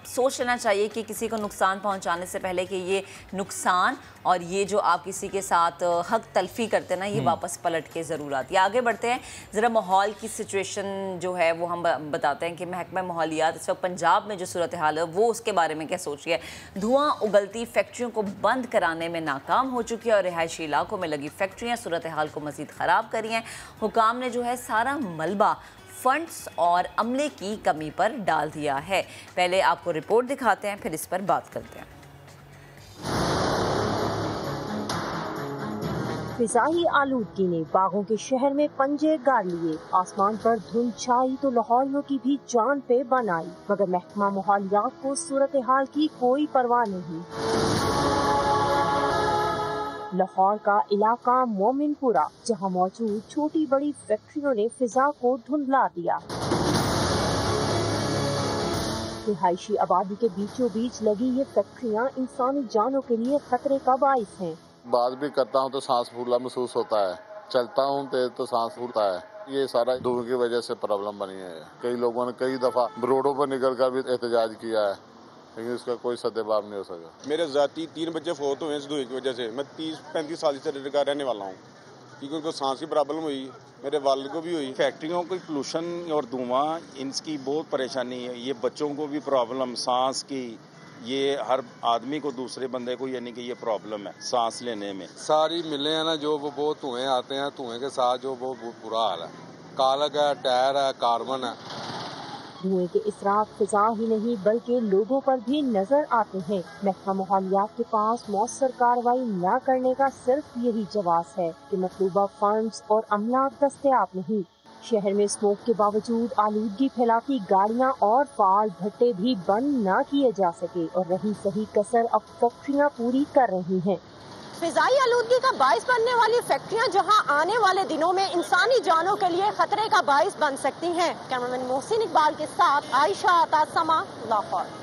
सोच लेना चाहिए कि किसी को नुकसान पहुंचाने से पहले कि ये नुकसान और ये जो आप किसी के साथ हक तलफी करते हैं ना, ये वापस पलट के ज़रूर आती है। आगे बढ़ते हैं, ज़रा माहौल की सिचुएशन जो है वो हम बताते हैं कि महकमा माहौलियात इस वक्त पंजाब में जो सूरत हाल है वो उसके बारे में क्या सोच रही है। धुआं उगलती फैक्ट्रियों को बंद कराने में नाकाम हो चुकी है और रिहायशी इलाकों में लगी फैक्ट्रियाँ सूरत हाल को मज़ीद ख़राब करी हैं। हुकाम ने जो है सारा मलबा फंड्स और अमले की कमी पर डाल दिया है। पहले आपको रिपोर्ट दिखाते हैं, फिर इस पर बात करते हैं। फिजाई आलूदगी ने बागों के शहर में पंजे गाड़ लिए। आसमान पर धुंध छाई तो लाहौरियों की भी जान पे बन आई, मगर महकमा माहौलियात को सूरत हाल की कोई परवाह नहीं। लाहौर का इलाका मोमिनपुरा, जहां मौजूद छोटी बड़ी फैक्ट्रियों ने फिजा को धुंधला दिया। रिहायशी आबादी के बीचों बीच लगी ये फैक्ट्रियां इंसानी जानों के लिए खतरे का बाइस हैं। बात भी करता हूँ तो सांस फूला महसूस होता है, चलता हूँ तेज तो सांस फूलता है। ये सारा धुएं की वजह से प्रॉब्लम बनी है। कई लोगों ने कई दफा रोडों पर निकल कर भी एहतजाज किया है, लेकिन इसका कोई सद्देबाब नहीं हो सका। मेरे जाती 3 बच्चे फौत हुए इस धुएं की वजह से। मैं 30-35 साल से का रहने वाला हूँ, क्योंकि उनको सांस की प्रॉब्लम हुई, मेरे वालिद को भी हुई। फैक्ट्रियों को पोल्यूशन और धुआं, इनकी बहुत परेशानी है। ये बच्चों को भी प्रॉब्लम सांस की, ये हर आदमी को, दूसरे बंदे को, यानी कि ये प्रॉब्लम है सांस लेने में। सारी मिलें हैं ना जो वो बहुत धुएं आते हैं, धुएं के साथ जो वो बुरा हाल है। कालक है, टायर है, कार्बन है। धुएं के इसराफ फिजा ही नहीं बल्कि लोगों पर भी नजर आते हैं। महकमा माहौलियात के पास मौसर कार्रवाई न करने का सिर्फ यही जवाब है कि मतलूबा फंड्स और अमला दस्तयाब नहीं। शहर में स्मोक के बावजूद आलूदगी फैलाती गाड़ियां और फाल भट्टे भी बंद न किए जा सके और रही सही कसर अब फैक्ट्रियां पूरी कर रही हैं। फिजाई आलूदगी का बाइस बनने वाली फैक्ट्रियां जहां आने वाले दिनों में इंसानी जानों के लिए खतरे का बाइस बन सकती हैं। कैमरामैन मोहसिन इकबाल के साथ आयशा अता समा, लाहौर।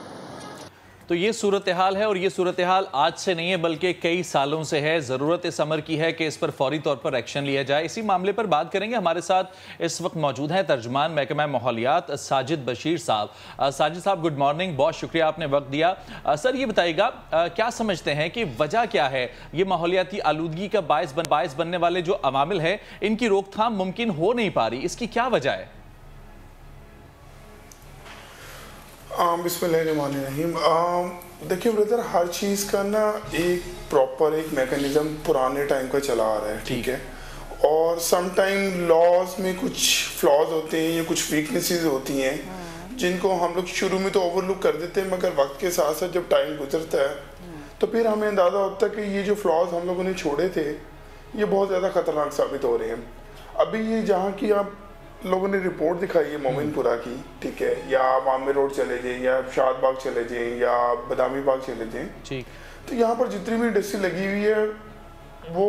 तो ये सूरत हाल है और ये सूरत हाल आज से नहीं है बल्कि कई सालों से है। ज़रूरत इस अमर की है कि इस पर फौरी तौर पर एक्शन लिया जाए। इसी मामले पर बात करेंगे। हमारे साथ इस वक्त मौजूद हैं तर्जुमान महकमा माहौलियात साजिद बशीर साहब। साजिद साहब, गुड मॉर्निंग, बहुत शुक्रिया आपने वक्त दिया। सर, ये बताइएगा क्या समझते हैं कि वजह क्या है ये माहौलियाती आलूदगी का बायस बनने वाले जो अवामिल है इनकी रोकथाम मुमकिन हो नहीं पा रही, इसकी क्या वजह है? बिस्मिल्लाहिर्रहमानिर्रहीम। देखिए ब्रदर, हर चीज़ का ना एक प्रॉपर एक मैकेनिज्म पुराने टाइम का चला आ रहा है, ठीक है। और समटाइम लॉज में कुछ फ्लॉज होते हैं या कुछ वीकनेसेस होती हैं जिनको हम लोग शुरू में तो ओवरलुक कर देते हैं, मगर वक्त के साथ साथ जब टाइम गुजरता है तो फिर हमें अंदाज़ा होता है कि ये जो फ्लॉज हम लोगों ने छोड़े थे ये बहुत ज़्यादा ख़तरनाक साबित हो रहे हैं। अभी ये जहाँ की आप लोगों ने रिपोर्ट दिखाई है मोमिनपुरा की, ठीक है, या आप आमिर रोड चले जाएं या शाद बाग चले जाएं या बदामी बाग चले जाएं, ठीक, तो यहाँ पर जितनी भी इंडस्ट्री लगी हुई है वो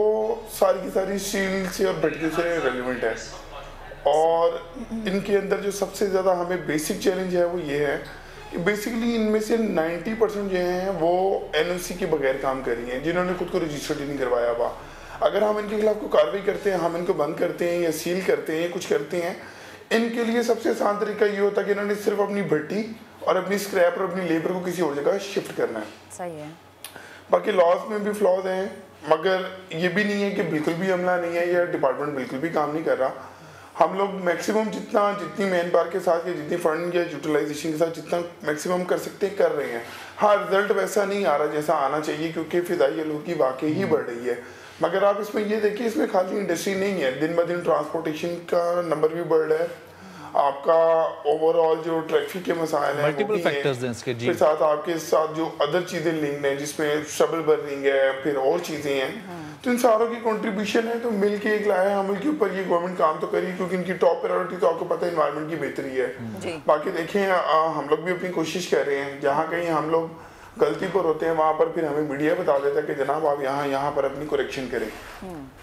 सारी की सारी स्टील से और भट्टी से रेलिवेंट है। और इनके अंदर जो सबसे ज़्यादा हमें बेसिक चैलेंज है वो ये है कि बेसिकली इनमें से 90% जो हैं वो NOC के बगैर काम कर रही हैं, जिन्होंने खुद को रजिस्टर्ड ही नहीं करवाया हुआ। अगर हम इनके खिलाफ कोई कार्रवाई करते हैं, हम इनको बंद करते हैं या सील करते हैं या कुछ करते हैं, इनके लिए सबसे आसान तरीका ये होता है कि इन्होंने सिर्फ अपनी भट्टी और अपनी स्क्रैप और अपनी लेबर को किसी और जगह शिफ्ट करना है। सही है। बाकी लॉज में भी फ्लॉज हैं, मगर ये भी नहीं है कि बिल्कुल भी अमला नहीं है या डिपार्टमेंट बिल्कुल भी काम नहीं कर रहा। हम लोग मैक्सिमम जितनी मैन पावर के साथ या जितनी फंड या यूटिलाइजेशन के साथ जितना मैक्सिमम कर सकते हैं कर रहे हैं। हाँ, रिजल्ट वैसा नहीं आ रहा जैसा आना चाहिए क्योंकि फिजाई आलूदगी वाकई ही बढ़ रही है। मगर आप इसमें ये देखिए, इसमें खाली इंडस्ट्री नहीं है, दिन ब दिन ट्रांसपोर्टेशन का नंबर भी बढ़ रहा है, आपका ओवरऑल जो ट्रैफिक के मसाइल हैं मल्टीपल फैक्टर्स हैं इसके, जी, फिर साथ आपके साथ जो अदर चीज़ें लिंक्ड हैं जिसमें शबल बर्निंग है, फिर और चीज़ें हैं, तो इन सारों की कंट्रीब्यूशन है। तो मिल के एक लाया हमल के ऊपर ये गवर्नमेंट काम तो करी क्योंकि इनकी टॉप प्रायोरिटी तो आपको पता है एनवायरनमेंट की बेहतरी है। बाकी देखें हम लोग भी अपनी कोशिश कर रहे हैं, जहाँ कहीं हम लोग गलती पर होते हैं वहाँ पर फिर हमें मीडिया बता देता है कि जनाब आप यहाँ पर अपनी करेक्शन करें।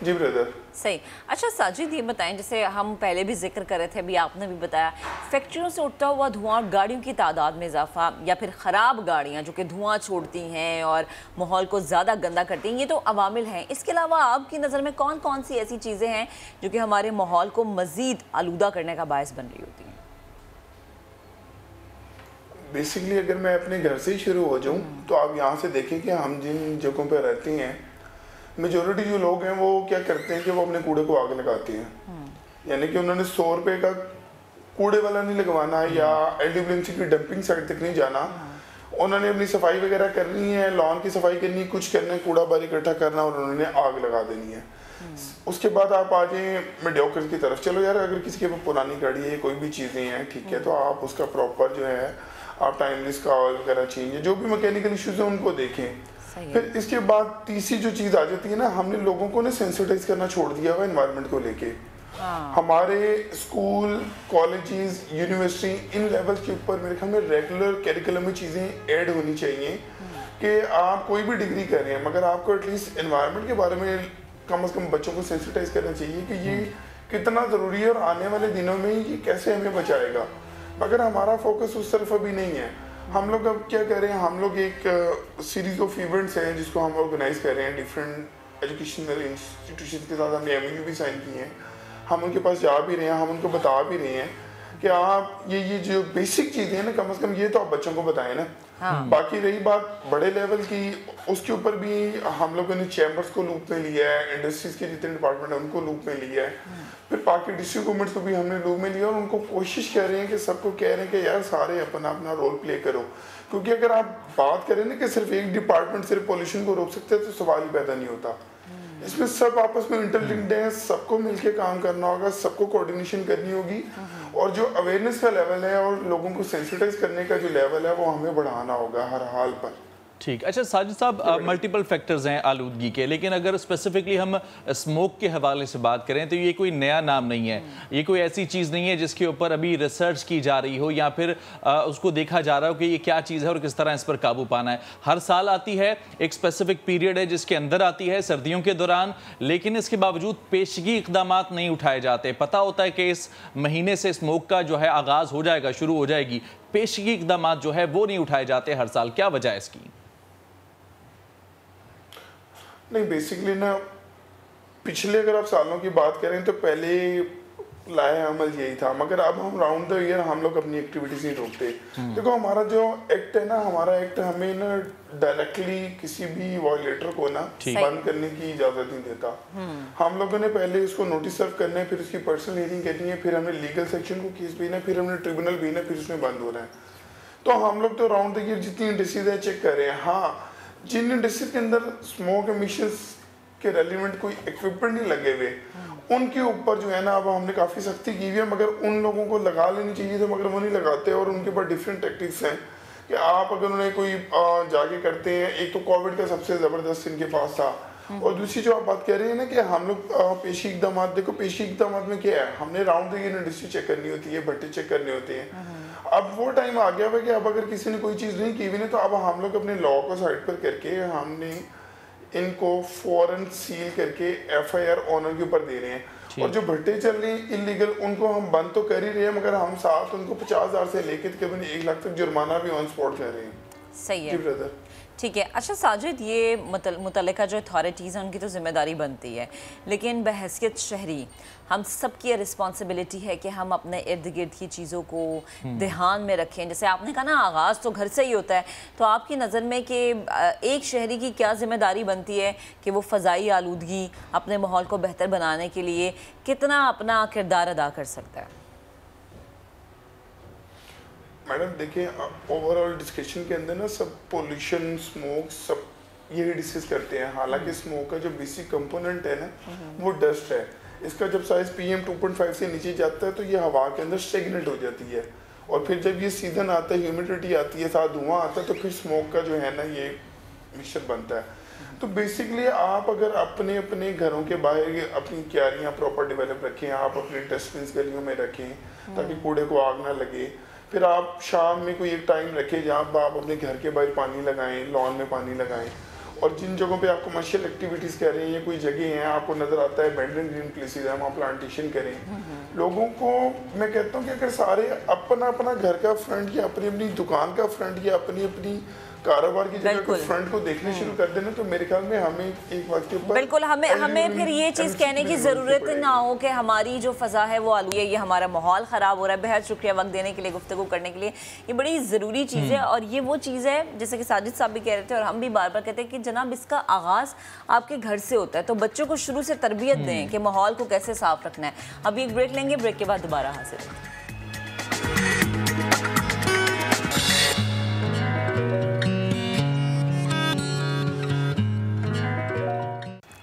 जी ब्रदर। सही। अच्छा साजिद, ये बताएं, जैसे हम पहले भी जिक्र कर रहे थे, अभी आपने भी बताया, फैक्ट्रियों से उठता हुआ धुआं, गाड़ियों की तादाद में इजाफा या फिर ख़राब गाड़ियाँ जो कि धुआं छोड़ती हैं और माहौल को ज़्यादा गंदा करती हैं, ये तो अवामिल हैं। इसके अलावा आपकी नज़र में कौन कौन सी ऐसी चीज़ें हैं जो कि हमारे माहौल को मज़ीद आलूदा करने का बायस बन रही होती हैं? बेसिकली अगर मैं अपने घर से ही शुरू हो जाऊं तो आप यहाँ से देखें कि हम जिन जगहों पर रहते हैं, मेजोरिटी जो लोग हैं वो क्या करते हैं कि वो अपने कूड़े को आग लगाते हैं। यानी कि उन्होंने 100 रुपये का कूड़े वाला नहीं लगवाना या LWMC की डंपिंग साइट तक नहीं जाना, उन्होंने अपनी सफाई वगैरह करनी है, लॉन की सफाई करनी, कुछ करना है, कूड़ा बारी इकट्ठा करना और उन्होंने आग लगा देनी है। उसके बाद आप आ जाए मेडियोक्रेसी की तरफ। चलो यार, अगर किसी के पास पुरानी गाड़ी है, कोई भी चीज़ें हैं, ठीक है, तो आप उसका प्रॉपर जो है आप टाइमलेस का ऑयल वगैरह चेंज, जो भी मैकेनिकल इश्यूज हैं उनको देखें। फिर इसके बाद तीसरी जो चीज़ आ जाती है ना, हमने लोगों को ना सेंसिटाइज करना छोड़ दिया हुआ एनवायरनमेंट को लेके। हमारे school, colleges, university, in level के ऊपर मेरे ख्याल में रेगुलर करिकुलम में चीज़ें ऐड होनी चाहिए कि आप कोई भी डिग्री कर रहे हैं मगर आपको एटलीस्ट एनवायरनमेंट के बारे में कम से कम बच्चों को सेंसिटाइज करना चाहिए कि ये कितना ज़रूरी है और आने वाले दिनों में ये कैसे हमें बचाएगा। मगर हमारा फोकस उस तरफ अभी नहीं है। हम लोग अब क्या कर रहे हैं, हम लोग एक सीरीज ऑफ इवेंट्स हैं जिसको हम ऑर्गेनाइज कर रहे हैं डिफरेंट एजुकेशनल इंस्टीट्यूशन के साथ। हमने MOU भी साइन किए हैं, हम उनके पास जा भी रहे हैं, हम उनको बता भी रहे हैं कि आप ये जो बेसिक चीज़ें हैं ना, कम से कम ये तो आप बच्चों को बताएं ना। बाकी रही बात बड़े लेवल की, उसके ऊपर भी हम लोगों ने चैम्बर्स को लूप में लिया है, इंडस्ट्रीज के जितने डिपार्टमेंट है उनको लूप में लिया है, फिर बाकी डिस्ट्रिक्ट गवर्नमेंट्स को भी हमने लूप में लिया और उनको कोशिश कर रहे हैं कि सबको कह रहे हैं कि यार सारे अपना अपना रोल प्ले करो। क्योंकि अगर आप बात करें ना कि सिर्फ एक डिपार्टमेंट सिर्फ पॉल्यूशन को रोक सकते हैं तो सवाल ही पैदा नहीं होता। इसमें सब आपस में इंटरलिंक्ड है, सबको मिलके काम करना होगा, सबको कोऑर्डिनेशन करनी होगी और जो अवेयरनेस का लेवल है और लोगों को सेंसिटाइज करने का जो लेवल है वो हमें बढ़ाना होगा हर हाल पर। ठीक। अच्छा साजिद साहब, मल्टीपल फैक्टर्स हैं आलूदगी के, लेकिन अगर स्पेसिफिकली हम स्मोक के हवाले से बात करें तो ये कोई नया नाम नहीं है, ये कोई ऐसी चीज़ नहीं है जिसके ऊपर अभी रिसर्च की जा रही हो या फिर उसको देखा जा रहा हो कि ये क्या चीज़ है और किस तरह इस पर काबू पाना है। हर साल आती है, एक स्पेसिफिक पीरियड है जिसके अंदर आती है, सर्दियों के दौरान, लेकिन इसके बावजूद पेशगी इकदाम नहीं उठाए जाते। पता होता है कि इस महीने से स्मोक का जो है आगाज़ हो जाएगा, शुरू हो जाएगी, पेशगी इकदाम जो है वो नहीं उठाए जाते हर साल। क्या वजह है इसकी? नहीं, बेसिकली ना पिछले अगर आप सालों की बात करें तो पहले लाया अमल यही था, मगर अब हम राउंड द ईयर हम लोग अपनी एक्टिविटीज नहीं रोकते। देखो हमारा जो एक्ट है ना, हमारा एक्ट हमें ना डायरेक्टली किसी भी वायलेटर को ना बंद करने की इजाजत नहीं देता। हम लोगों ने पहले उसको नोटिस सर्व करना है, फिर उसकी पर्सनल हियरिंग करनी है, फिर हमने लीगल सेक्शन को केस भेजना है, फिर हमने ट्रिब्यूनल भेजना है, फिर उसमें बंद होना है। तो हम लोग तो राउंड द ईयर जितनी इंडस्ट्रीज है चेक कर रहे हैं। हाँ, जिन इंडस्ट्रीज के अंदर स्मोक एमिशंस के रेलिवेंट कोई इक्विपमेंट नहीं लगे हुए, उनके ऊपर जो है ना अब हमने काफ़ी सख्ती की हुई है, मगर उन लोगों को लगा लेनी चाहिए तो मगर वो नहीं लगाते, और उनके पास डिफरेंट टैक्टिक्स हैं कि आप अगर उन्हें कोई जाके करते हैं, एक तो कोविड का सबसे ज़बरदस्त इनके पास था, और दूसरी जो आप बात कह रहे हैं ना कि हम लोग पेशी इकदाम, देखो पेशी इकदाम में क्या है, हमने round the year industry check करनी होती है, भट्टे चेक करने होते हैं। अब वो टाइम आ गया है कि अब अगर किसी ने कोई चीज़ नहीं की हुई नहीं तो अब हम लोग अपने लॉ को साइड पर करके हमने इनको फौरन सील करके FIR ऑनर के ऊपर दे रहे हैं, और जो भट्टे चल रहे हैं इलीगल उनको हम बंद तो कर ही रहे हैं, मगर हम साथ उनको 50,000 से लेकर तकरीबन 1 लाख तक जुर्माना भी ऑन स्पॉट कर रहे हैं। सही है जी ब्रदर, ठीक है। अच्छा साजिद, ये मुतल्लिका जो अथॉरिटीज़ हैं उनकी तो जिम्मेदारी बनती है, लेकिन बहैसियत शहरी हम सब की रिस्पॉन्सिबिलिटी है कि हम अपने इर्द गिर्द की चीज़ों को ध्यान में रखें। जैसे आपने कहा ना आगाज़ तो घर से ही होता है, तो आपकी नज़र में कि एक शहरी की क्या जिम्मेदारी बनती है कि वो फ़ज़ाई आलूदगी अपने माहौल को बेहतर बनाने के लिए कितना अपना किरदार अदा कर सकता है? मैडम देखिए, ओवरऑल डिस्कशन के अंदर ना सब पोल्यूशन, स्मोक, सब यही डिस्कस करते हैं। हालांकि स्मोक का जो बेसिक कंपोनेंट है ना वो डस्ट है। इसका जब साइज PM 2.5 से नीचे जाता है तो ये हवा के अंदर स्टेगनेट हो जाती है, और फिर जब ये सीजन आता है, ह्यूमिडिटी आती है, साथ धुआं आता है, तो फिर स्मोक का जो है ना ये मिक्सचर बनता है। तो बेसिकली आप अगर अपने अपने घरों के बाहर अपनी क्यारियाँ प्रॉपर डेवलप रखें, आप अपने डस्टबिन गलियों में रखें ताकि कूड़े को आग ना लगे। फिर आप शाम में कोई एक टाइम रखें जहाँ आप अपने घर के बाहर पानी लगाएं, लॉन में पानी लगाएं, और जिन जगहों पे आप कमर्शियल एक्टिविटीज़ कर रहे हैं, ये कोई जगह हैं आपको नज़र आता है अबैंडन्ड ग्रीन प्लेसेस है, वहाँ प्लांटेशन करें। लोगों को मैं कहता हूँ कि अगर सारे अपना अपना घर का फ्रंट या अपनी अपनी दुकान का फ्रंट या अपनी अपनी कारोबार की जगह फ्रंट को देखने शुरू कर देना, तो मेरे ख्याल में हमें एक वक्त के ऊपर बिल्कुल हमें फिर ये चीज़ कहने की ज़रूरत ना हो कि हमारी जो फ़ज़ा है वो आलूदी है, ये हमारा माहौल ख़राब हो रहा है। बेहद शुक्रिया वक्त देने के लिए, गुफ्तगू करने के लिए। ये बड़ी ज़रूरी चीज़ है, और ये वो चीज़ है जैसे कि साजिद साहब भी कह रहे थे और हम भी बार बार कहते हैं कि जनाब इसका आगाज़ आपके घर से होता है, तो बच्चों को शुरू से तरबियत दें कि माहौल को कैसे साफ रखना है। अभी एक ब्रेक लेंगे, ब्रेक के बाद दोबारा हाजिर होंगे।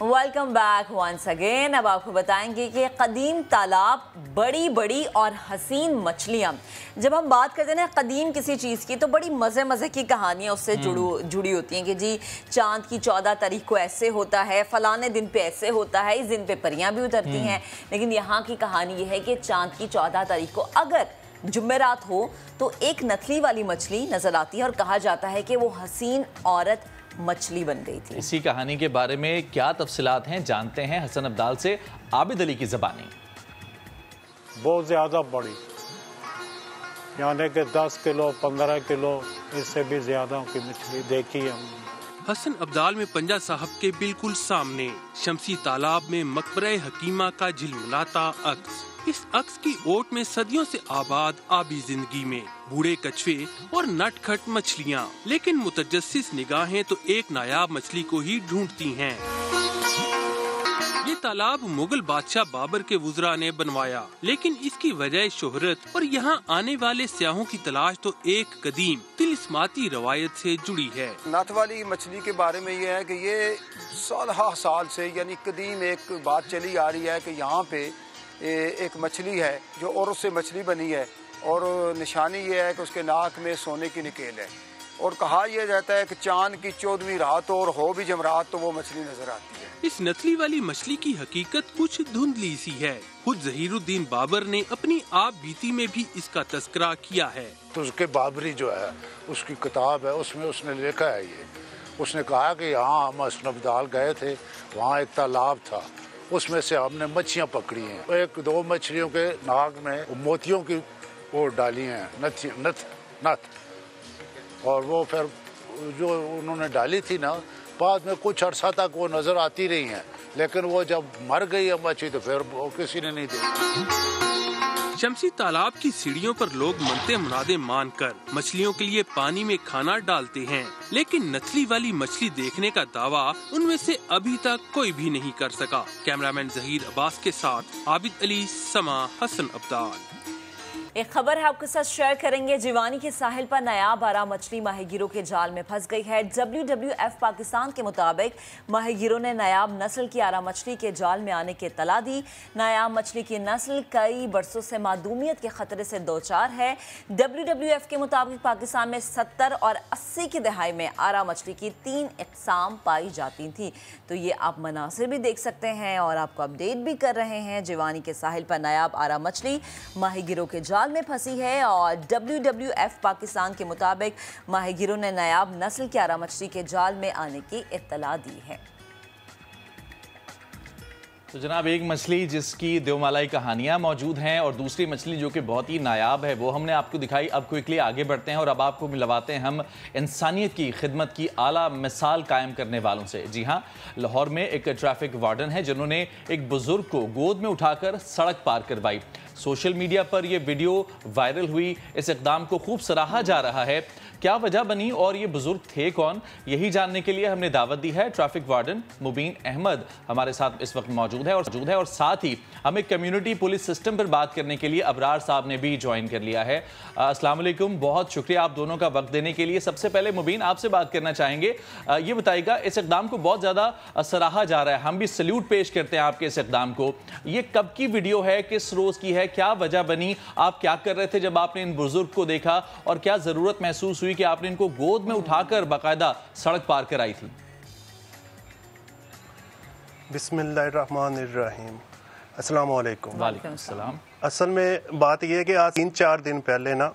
Welcome back once again. अब आपको बताएंगे कि कदीम तालाब, बड़ी बड़ी और हसीन मछलियाँ। जब हम बात करते हैं ना कदीम किसी चीज़ की, तो बड़ी मज़े मज़े की कहानियाँ उससे जुड़ी होती हैं कि जी चांद की 14 तारीख को ऐसे होता है, फलाने दिन पे ऐसे होता है, इस दिन पे परियाँ भी उतरती हैं। लेकिन यहाँ की कहानी ये है कि चांद की 14 तारीख को अगर जुमेरात हो तो एक नथली वाली मछली नज़र आती है, और कहा जाता है कि वो हसीन औरत मछली बन गई थी। इसी कहानी के बारे में क्या तफसीलात हैं जानते हैं हसन अब्दाल से, आबिद अली की ज़बानी। बहुत ज़्यादा बड़ी, यानी कि 10 किलो 15 किलो इससे भी ज़्यादा की मछली देखी है हमने। हसन अब्दाल में पंजा साहब के बिल्कुल सामने शमसी तालाब में मकबरे हकीमा का झिलमिलाता अक्स। इस अक्स की ओट में सदियों से आबाद आबी जिंदगी में बूढ़े कछुए और नटखट मछलियाँ, लेकिन मुतजस्सिस निगाहें तो एक नायाब मछली को ही ढूंढती हैं। ये तालाब मुगल बादशाह बाबर के वुज़रा ने बनवाया, लेकिन इसकी वजह शोहरत और यहाँ आने वाले सियाहों की तलाश तो एक कदीम तिलिस्माती रवायत से जुड़ी है। नथ वाली मछली के बारे में ये है कि ये साल से यानी कदीम एक बात चली आ रही है कि यहाँ पे एक मछली है जो औरत से मछली बनी है, और निशानी ये है कि उसके नाक में सोने की निकेल है, और कहा यह जाता है कि चांद की 14वीं रात और हो भी जमरात तो वो मछली नजर आती है। इस नथली वाली मछली की हकीकत कुछ धुंधली सी है। खुद ज़हीरुद्दीन बाबर ने अपनी आप बीती में भी इसका तस्करा किया है। तो उसके बाबरी जो है उसकी किताब है, उसमें उसने लिखा है ये, उसने कहा कि यहाँ हम हसन अब्दाल गए थे, वहाँ एक तालाब था, उसमें से हमने मच्छियाँ पकड़ी हैं। 1-2 मछलियों के नाक में मोतियों की वो डाली हैं, नथ, और वो फिर जो उन्होंने डाली थी ना, बाद में कुछ अरसा तक वो नज़र आती रही हैं, लेकिन वो जब मर गई है मच्छली तो फिर वो किसी ने नहीं देखी। शमसी तालाब की सीढ़ियों पर लोग मनते मुनादे मानकर मछलियों के लिए पानी में खाना डालते हैं, लेकिन नथली वाली मछली देखने का दावा उनमें से अभी तक कोई भी नहीं कर सका। कैमरामैन जहीर अब्बास के साथ आबिद अली, समा, हसन अब्दाल। एक खबर है आपके साथ शेयर करेंगे। जिवानी के साहिल पर नायाब आरा मछली माहीगीरों के जाल में फंस गई है। WWF पाकिस्तान के मुताबिक माहीगीरों ने नायाब नस्ल की आरा मछली के जाल में आने की इत्तला दी। नायाब मछली की नस्ल कई बरसों से मादूमियत के खतरे से दो चार है। WWF के मुताबिक पाकिस्तान में 70 और 80 की दहाई में आरा मछली की 3 इक़साम पाई जाती थी। तो ये आप मनासिर भी देख सकते हैं और आपको अपडेट भी कर रहे हैं। जिवानी के साहिल पर नायाब आरा मछली माहीगीरों के जाल में फंसी है और WWF पाकिस्तान के मुताबिक माहीगीरों ने नायाब नस्ल की आरा मछली के जाल में आने की इत्तला दी है। तो जनाब, एक मछली जिसकी देवमालाई कहानियां मौजूद हैं और दूसरी मछली जो कि बहुत ही नायाब है वो हमने आपको दिखाई। अब क्विकली आगे बढ़ते हैं और अब आपको मिलवाते हैं हम इंसानियत की खिदमत की आला मिसाल कायम करने वालों से। जी हाँ, लाहौर में एक ट्रैफिक वार्डन है जिन्होंने एक बुजुर्ग को गोद में उठाकर सड़क पार करवाई। सोशल मीडिया पर यह वीडियो वायरल हुई। इस इक़दाम को खूब सराहा जा रहा है। क्या वजह बनी और ये बुजुर्ग थे कौन, यही जानने के लिए हमने दावत दी है। ट्रैफिक वार्डन मुबीन अहमद हमारे साथ इस वक्त मौजूद है और साथ ही हमें कम्युनिटी पुलिस सिस्टम पर बात करने के लिए अबरार साहब ने भी ज्वाइन कर लिया है। अस्सलाम वालेकुम, बहुत शुक्रिया आप दोनों का वक्त देने के लिए। सबसे पहले मुबीन आपसे बात करना चाहेंगे, ये बताइएगा इस इक़दाम को बहुत ज़्यादा सराहा जा रहा है, हम भी सल्यूट पेश करते हैं आपके इस इक़दाम को। ये कब की वीडियो है, किस रोज़ की है, क्या वजह बनी, आप क्या कर रहे थे जब आपने इन बुजुर्ग को देखा और क्या ज़रूरत महसूस हुई कि आपने इनको गोद में उठाकर बाकायदा सड़क पार कराई थी? बिस्मिल्लाहिर्रहमानिर्रहीम। अस्सलाम वालेकुम। वालेकुम सलाम। असल में बात यह है कि आज 3-4 दिन पहले ना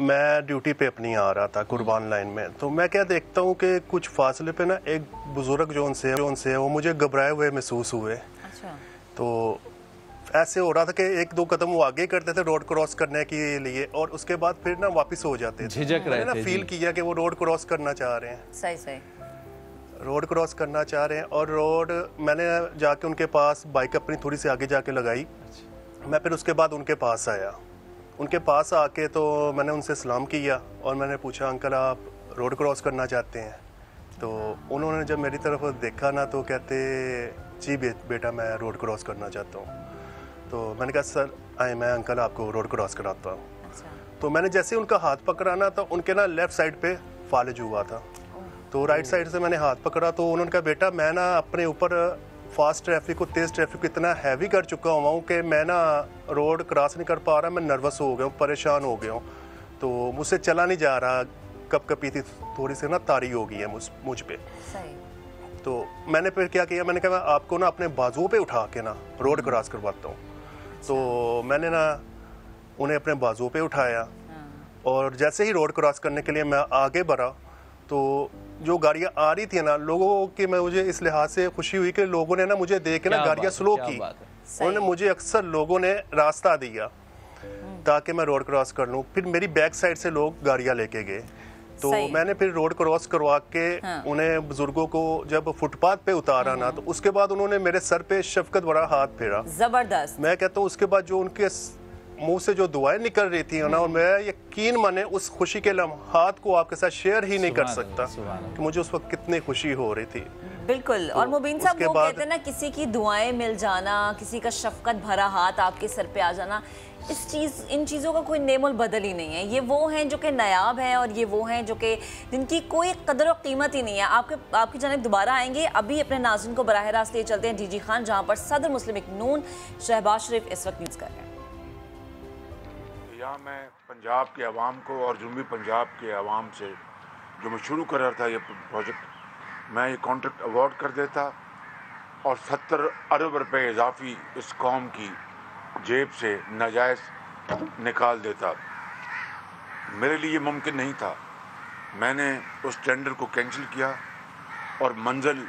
मैं ड्यूटी पे अपनी आ रहा था कुर्बान लाइन में, तो मैं क्या देखता हूँ कि कुछ फासले पे ना एक बुजुर्ग जो उनसे वो मुझे घबराए हुए महसूस हुए। अच्छा। तो ऐसे हो रहा था कि 1-2 कदम वो आगे करते थे रोड क्रॉस करने के लिए और उसके बाद फिर ना वापस हो जाते थे। झिझक रहे थे। मैंने ना फील किया कि वो रोड क्रॉस करना चाह रहे हैं। सही सही रोड क्रॉस करना चाह रहे हैं और रोड मैंने जाके उनके पास बाइक अपनी थोड़ी सी आगे जाके लगाई। मैं फिर उसके बाद उनके पास आया। उनके पास आके तो मैंने उनसे सलाम किया और मैंने पूछा, अंकल आप रोड क्रॉस करना चाहते हैं? तो उन्होंने जब मेरी तरफ देखा ना तो कहते, जी बेटा मैं रोड क्रॉस करना चाहता हूँ। तो मैंने कहा सर आए, मैं अंकल आपको रोड क्रॉस कराता हूँ। तो मैंने जैसे उनका हाथ पकड़ा ना तो उनके ना लेफ़्ट साइड पे फालिज हुआ था, तो राइट साइड से मैंने हाथ पकड़ा। तो उन्होंने कहा बेटा मैं ना अपने ऊपर फास्ट ट्रैफिक को, तेज़ ट्रैफिक को इतना हैवी कर चुका हुआ हूँ कि मैं ना रोड क्रॉस नहीं कर पा रहा, मैं नर्वस हो गया हूँ, परेशान हो गया हूँ, तो मुझसे चला नहीं जा रहा, कपकपी थी थोड़ी सी ना, तारी हो गई है मुझ पे। तो मैंने फिर क्या किया, मैंने कहा मैं आपको ना अपने बाजुओं पे उठा के ना रोड क्रॉस करवाता हूँ। तो मैंने ना उन्हें अपने बाजुओं पे उठाया और जैसे ही रोड क्रॉस करने के लिए मैं आगे बढ़ा तो जो गाड़ियाँ आ रही थी ना, लोगों की मैं मुझे इस लिहाज से खुशी हुई कि लोगों ने ना मुझे देख के ना गाड़ियाँ स्लो की। उन्होंने मुझे अक्सर लोगों ने रास्ता दिया ताकि मैं रोड क्रॉस कर लूँ। फिर मेरी बैक साइड से लोग गाड़ियाँ लेके गए, तो मैंने फिर रोड क्रॉस करवा के उन्हें बुजुर्गों को जब फुटपाथ पे उतारा ना, तो उसके बाद उन्होंने मेरे सर पे शफकत भरा हाथ फेरा। जबरदस्त। मैं कहता हूँ उसके बाद जो उनके मुंह से जो दुआएं निकल रही थी ना, और मैं यकीन माने उस खुशी के लम्हात को आपके साथ शेयर ही नहीं कर सकता कि मुझे उस वक्त कितनी खुशी हो रही थी। बिल्कुल। और मुबीन साहब वो कहते हैं ना, किसी की दुआएं मिल जाना, किसी का शफकत भरा हाथ आपके सर पे आ जाना, इन चीज़ों का कोई नेमोल बदल ही नहीं है। ये वो हैं जो कि नायाब हैं और ये वो हैं जो कि जिनकी कोई कदर और कीमत ही नहीं है। आपकी जानिब दोबारा आएंगे, अभी अपने नाज़रीन को बराह रास्त ले चलते हैं डीजी खान, जहाँ पर सदर मुस्लिम लीग नून शहबाज शरीफ इस वक्त न्यूज़ कर रहे हैं। यहाँ मैं पंजाब के अवाम को और जुनूबी पंजाब के अवाम से जो मैं शुरू कर रहा था ये प्रोजेक्ट, मैं ये कॉन्ट्रैक्ट अवार्ड कर देता और 70 अरब रुपए इजाफी इस कौम की जेब से नाजायज़ निकाल देता। मेरे लिए मुमकिन नहीं था। मैंने उस टेंडर को कैंसिल किया और मंजिल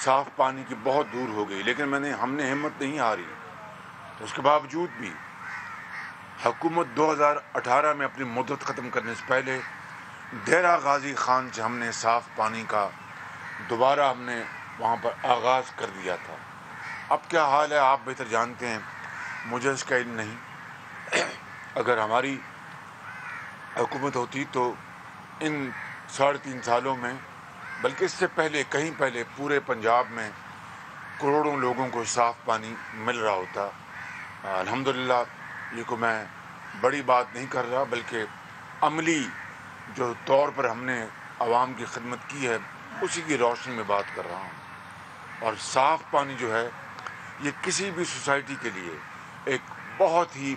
साफ़ पानी की बहुत दूर हो गई, लेकिन हमने हिम्मत नहीं हारी। उसके बावजूद भी हुकूमत 2018 में अपनी मुद्दत ख़त्म करने से पहले डेरा गाजी खान से हमने साफ़ पानी का दोबारा हमने वहाँ पर आगाज़ कर दिया था। अब क्या हाल है आप बेहतर जानते हैं, मुझे इसका इल्म नहीं। अगर हमारी हुकूमत होती तो इन 3.5 सालों में, बल्कि इससे पहले कहीं पहले, पूरे पंजाब में करोड़ों लोगों को साफ़ पानी मिल रहा होता। अल्हम्दुलिल्लाह ये को मैं बड़ी बात नहीं कर रहा, बल्कि अमली जो तौर पर हमने आवाम की खिदमत की है उसी की रोशनी में बात कर रहा हूँ। और साफ़ पानी जो है ये किसी भी सोसाइटी के लिए एक बहुत ही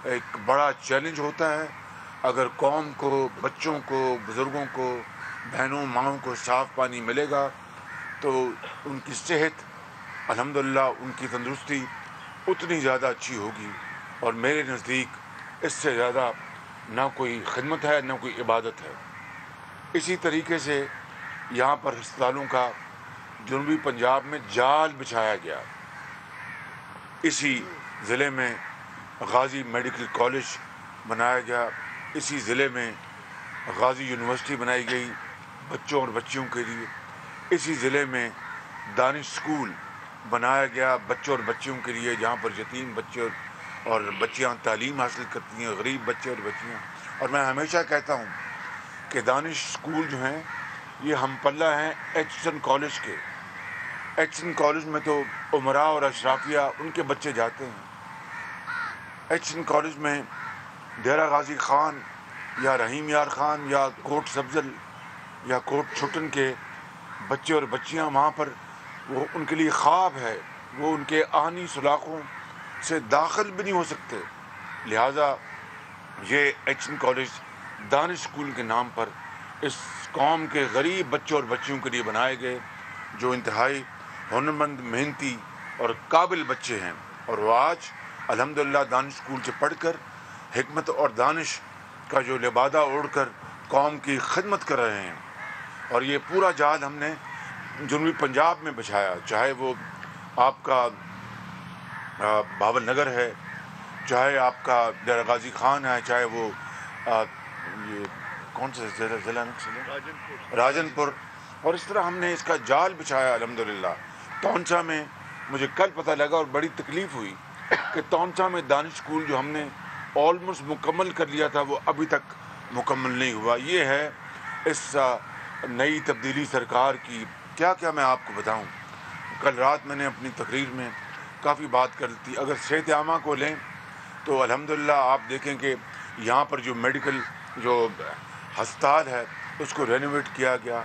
एक बड़ा चैलेंज होता है। अगर कौम को, बच्चों को, बुज़ुर्गों को, बहनों माओं को साफ़ पानी मिलेगा तो उनकी सेहत अल्हम्दुलिल्लाह, उनकी तंदुरुस्ती उतनी ज़्यादा अच्छी होगी। और मेरे नज़दीक इससे ज़्यादा ना कोई खिदमत है ना कोई इबादत है। इसी तरीके से यहाँ पर अस्पतालों का जनूबी पंजाब में जाल बिछाया गया। इसी ज़िले में गाज़ी मेडिकल कॉलेज बनाया गया, इसी ज़िले में गाज़ी यूनिवर्सिटी बनाई गई बच्चों और बच्चियों के लिए, इसी ज़िले में दानिश स्कूल बनाया गया बच्चों और बच्चियों के लिए, जहाँ पर यतीम बच्चे और बच्चियाँ तालीम हासिल करती हैं, गरीब बच्चे और बच्चियाँ। और मैं हमेशा कहता हूँ कि दानिश स्कूल जो हैं ये हम पल्ला हैं एचसन कॉलेज के। एचसन कॉलेज में तो उमरा और अशराफिया उनके बच्चे जाते हैं। एचसन कॉलेज में डेरा गाजी खान या रहीम यार खान या कोट सब्जल या कोट छुटन के बच्चे और बच्चियां वहाँ पर वो उनके लिए ख्वाब है, वो उनके आनी सुलाखों से दाखिल भी नहीं हो सकते। लिहाजा ये एचसन कॉलेज दानिश स्कूल के नाम पर इस कौम के गरीब बच्चों और बच्चियों के लिए बनाए गए, जो इंतहाई हुनरमंद, मेहनती और काबिल बच्चे हैं। और वो आज अल्हम्दुलिल्लाह दानिश स्कूल से पढ़कर हिकमत और दानिश का जो लिबादा ओढ़कर कौम की खिदमत कर रहे हैं। और ये पूरा जाल हमने जनूबी पंजाब में बिछाया, चाहे वो आपका बाबर नगर है, चाहे आपका डेरा गाजी खान है, चाहे वो ये कौन सा ज़िला राजनपुर। और इस तरह हमने इसका जाल बिछाया अल्हम्दुलिल्लाह। तौंसा में मुझे कल पता लगा और बड़ी तकलीफ़ हुई कि तौंसा में दानिश स्कूल जो हमने ऑलमोस्ट मुकम्मल कर लिया था वो अभी तक मुकम्मल नहीं हुआ। ये है इस नई तब्दीली सरकार की। क्या क्या मैं आपको बताऊं। कल रात मैंने अपनी तकरीर में काफ़ी बात कर दी। अगर सेहत आमा को लें तो अल्हम्दुलिल्लाह आप देखें कि यहाँ पर जो मेडिकल जो अस्पताल है उसको रेनोवेट किया गया।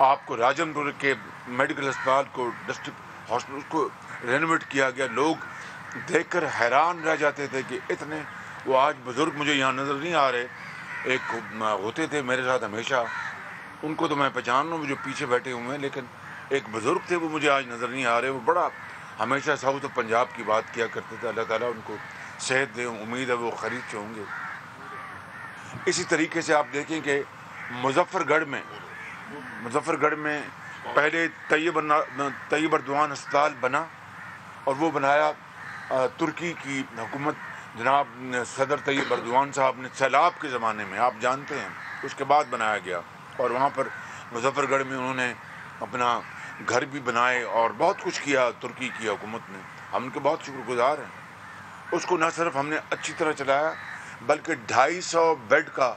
आपको राजनपुर के मेडिकल अस्पताल को, डिस्ट्रिक्ट हॉस्पिटल को रेनोवेट किया गया। लोग देखकर हैरान रह जाते थे कि इतने, वो आज बुज़ुर्ग मुझे यहाँ नज़र नहीं आ रहे, एक होते थे मेरे साथ हमेशा, उनको तो मैं पहचान रहा हूँ जो पीछे बैठे हुए हैं, लेकिन एक बुज़ुर्ग थे वो मुझे आज नज़र नहीं आ रहे। वो बड़ा हमेशा साउथ ऑफ पंजाब की बात किया करते थे। अल्लाह ताला उनको सेहत दे, उम्मीद है वो खरीद से होंगे। इसी तरीके से आप देखें कि मुजफ्फरगढ़ में पहले तैयब अर्दवान अस्पताल बना और वो बनाया तुर्की की हुकूमत, जनाब सदर तैयब अर्दवान साहब ने सैलाब के ज़माने में, आप जानते हैं, उसके बाद बनाया गया। और वहाँ पर मुजफ्फरगढ़ में उन्होंने अपना घर भी बनाए और बहुत कुछ किया तुर्की की हुकूमत ने। हम उनके बहुत शुक्रगुजार हैं। उसको न सिर्फ हमने अच्छी तरह चलाया बल्कि 250 बेड का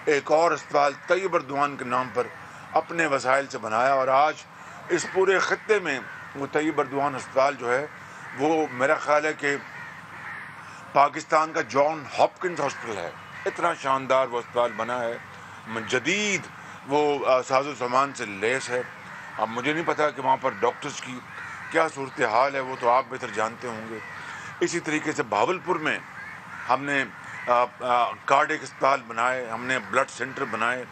एक और अस्पताल तैयब अर्दवान के नाम पर अपने वसाइल से बनाया। और आज इस पूरे ख़त्ते में वो तैयब अर्दवान अस्पताल जो है वो मेरा ख्याल है कि पाकिस्तान का जॉन हॉपकिंस हॉस्पिटल है। इतना शानदार वो अस्पताल बना है, जदीद वो साजो सामान से लेस है। अब मुझे नहीं पता कि वहाँ पर डॉक्टर्स की क्या सूरत हाल है, वो तो आप बेहतर जानते होंगे। इसी तरीके से भावलपुर में हमने कार्डियक अस्पताल बनाए, हमने ब्लड सेंटर बनाए।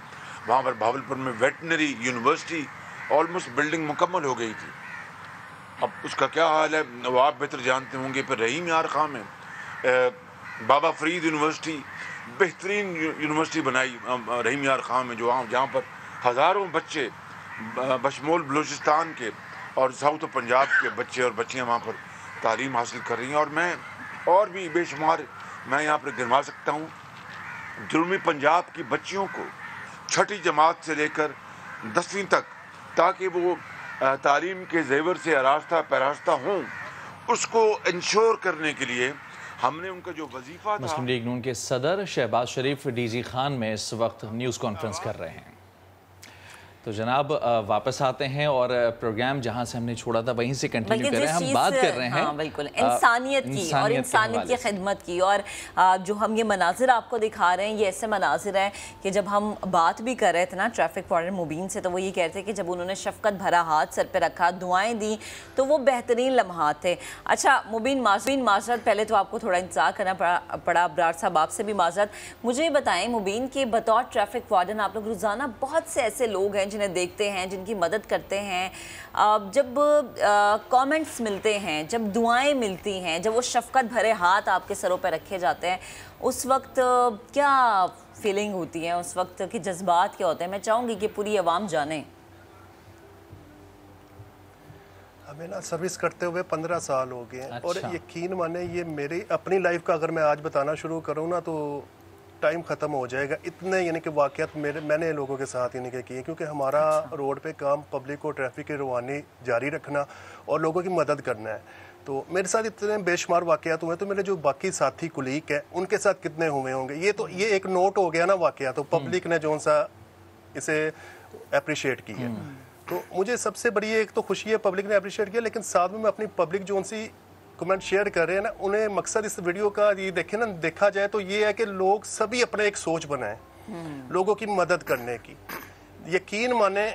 वहाँ पर भावलपुर में वेटनरी यूनिवर्सिटी ऑलमोस्ट बिल्डिंग मुकम्मल हो गई थी। अब उसका क्या हाल है वो आप बेहतर जानते होंगे। फिर रहीम यार खान में बाबा फरीद यूनिवर्सिटी, बेहतरीन यूनिवर्सिटी बनाई रहीम यार खान में, जहाँ पर हज़ारों बच्चे बशमूल बलूचिस्तान के और साउथ ऑफ पंजाब के बच्चे और बच्चियाँ वहाँ पर तालीम हासिल कर रही हैं। और मैं और भी बेशुमार मैं यहाँ पर गिनवा सकता हूँ। जनूबी पंजाब की बच्चियों को छठी जमात से लेकर 10वीं तक, ताकि वो तालीम के जेवर से आरास्ता पैरास्ता हों, उसको इंश्योर करने के लिए हमने उनका जो वजीफा था। मुस्लिम लीग नून के सदर शहबाज शरीफ डीजी खान में इस वक्त न्यूज़ कॉन्फ्रेंस कर रहे हैं। तो जनाब वापस आते हैं और प्रोग्राम जहां से हमने छोड़ा था वहीं से कंटिन्यू कर रहे हैं। हम बात कर रहे हैं बिल्कुल इंसानियत की और इंसानियत की खिदमत की। और जो हम ये मनाजिर आपको दिखा रहे हैं ये ऐसे मनाजिर हैं कि जब हम बात भी कर रहे थे ना ट्रैफिक वार्डन मुबीन से, तो वो ये कहते हैं कि जब उन्होंने शफकत भरा हाथ सर पे रखा, दुआएं दी, तो वो बेहतरीन लम्हात थे। अच्छा मुबीन माजरत, पहले तो आपको थोड़ा इंतजार करना पड़ा। अबरार साहब आपसे भी माजरत। मुझे ये बताएं मुबीन के बतौर ट्रैफिक वार्डन आप लोग रोज़ाना बहुत से ऐसे लोग हैं जिन्हें देखते हैं, जिनकी मदद करते हैं, जब कमेंट्स मिलते हैं, जब दुआएं मिलती हैं, जब वो शफकत भरे हाथ आपके सरों पर रखे जाते हैं, उस वक्त क्या फीलिंग होती है, उस वक्त के जज्बात क्या होते हैं? मैं चाहूँगी कि पूरी आवाम जाने। हमें ना सर्विस करते हुए 15 साल हो गए हैं। अच्छा। और यकीन माने ये मेरी अपनी लाइफ का अगर मैं आज बताना शुरू करूँ ना तो टाइम ख़त्म हो जाएगा। इतने यानी कि वाक़यात मैंने लोगों के साथ यानी कि किए, क्योंकि हमारा रोड पे काम पब्लिक को ट्रैफिक की रवानी जारी रखना और लोगों की मदद करना है। तो मेरे साथ इतने बेशुमार वाक़यात हुए, तो मेरे जो बाकी साथी कुलीग हैं उनके साथ कितने हुए होंगे। ये एक नोट हो गया ना वाक़या, तो पब्लिक ने जो सा इसे अप्रिशिएट की है। तो मुझे सबसे बड़ी एक तो खुशी है पब्लिक ने अप्रिशिएट किया, लेकिन साथ में मैं अपनी पब्लिक जो सी कमेंट शेयर कर रहे हैं ना, उन्हें मकसद इस वीडियो का ये देखे ना, देखा जाए तो ये है कि लोग सभी अपने एक सोच बनाएं लोगों की मदद करने की। यकीन माने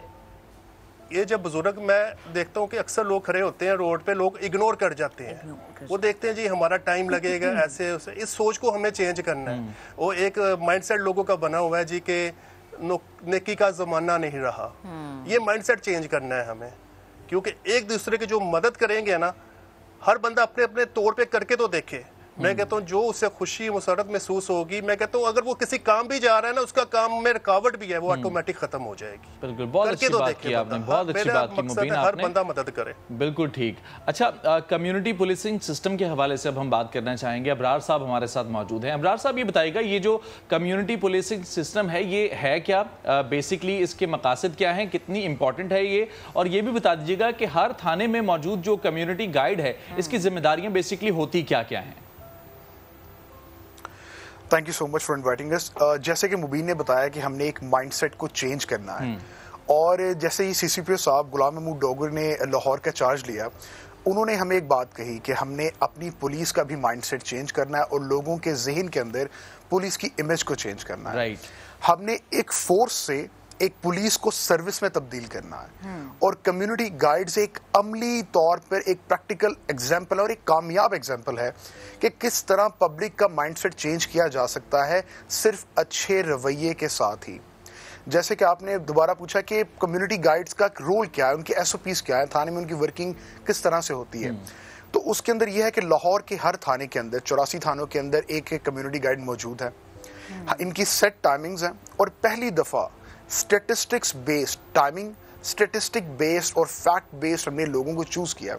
ये जब बुजुर्ग मैं देखता हूँ कि अक्सर लोग खड़े होते हैं रोड पे, लोग इग्नोर कर जाते हैं, वो देखते हैं जी हमारा टाइम लगेगा ऐसे उसे। इस सोच को हमें चेंज करना है। वो एक माइंडसेट लोगों का बना हुआ है जी के नेकी का जमाना नहीं रहा, ये माइंडसेट चेंज करना है हमें। क्योंकि एक दूसरे की जो मदद करेंगे ना, हर बंदा अपने अपने तौर पे करके तो देखे। मैं कहता हूँ जो उससे खुशी मुसरत महसूस होगी, मैं कहता हूँ अगर वो किसी काम भी जा रहा है ना, उसका काम में रुकावट भी है वो ऑटोमेटिक खत्म हो जाएगी। बिल्कुल, बहुत अच्छी बात की आपने, बहुत अच्छी बात की मुबीन आपने। हर बंदा मदद करे। बिल्कुल ठीक। अच्छा, कम्युनिटी पुलिसिंग सिस्टम के हवाले से अब हम बात करना चाहेंगे। अबरार साहब हमारे साथ मौजूद हैं। अबरार साहब ये बताइएगा, ये जो कम्युनिटी पुलिसिंग सिस्टम है ये है क्या, बेसिकली इसके मकासद क्या हैं, कितनी इंपॉर्टेंट है ये, और ये भी बता दीजिएगा कि हर थाने में मौजूद जो कम्युनिटी गाइड है इसकी जिम्मेदारियां बेसिकली होती क्या क्या हैं? Thank you so much for inviting us. जैसे कि मुबीन ने बताया कि हमने एक माइंडसेट को चेंज करना है, और जैसे ही सीसीपीओ साहब गुलाम महमूद डोगर ने लाहौर का चार्ज लिया, उन्होंने हमें एक बात कही कि हमने अपनी पुलिस का भी माइंडसेट चेंज करना है और लोगों के जहन के अंदर पुलिस की इमेज को चेंज करना है। हमने एक फोर्स से एक पुलिस को सर्विस में तब्दील करना है, और कम्युनिटी गाइड्स एक अमली तौर पर एक प्रैक्टिकल एग्जाम्पल और एक कामयाब एग्जाम्पल है कि किस तरह पब्लिक का माइंडसेट चेंज किया जा सकता है सिर्फ अच्छे रवैये के साथ ही। जैसे कि आपने दोबारा पूछा कि कम्युनिटी गाइड्स का रोल क्या है, उनके एसओपीज क्या है, थाने में उनकी वर्किंग किस तरह से होती है, तो उसके अंदर यह है कि लाहौर के हर थाने के अंदर 84 थानों के अंदर एक एक कम्युनिटी गाइड मौजूद है। इनकी सेट टाइमिंग्स हैं, और पहली दफ़ा statistics based timing, statistic based और फैक्ट बेस्ड हमने लोगों को चूज किया।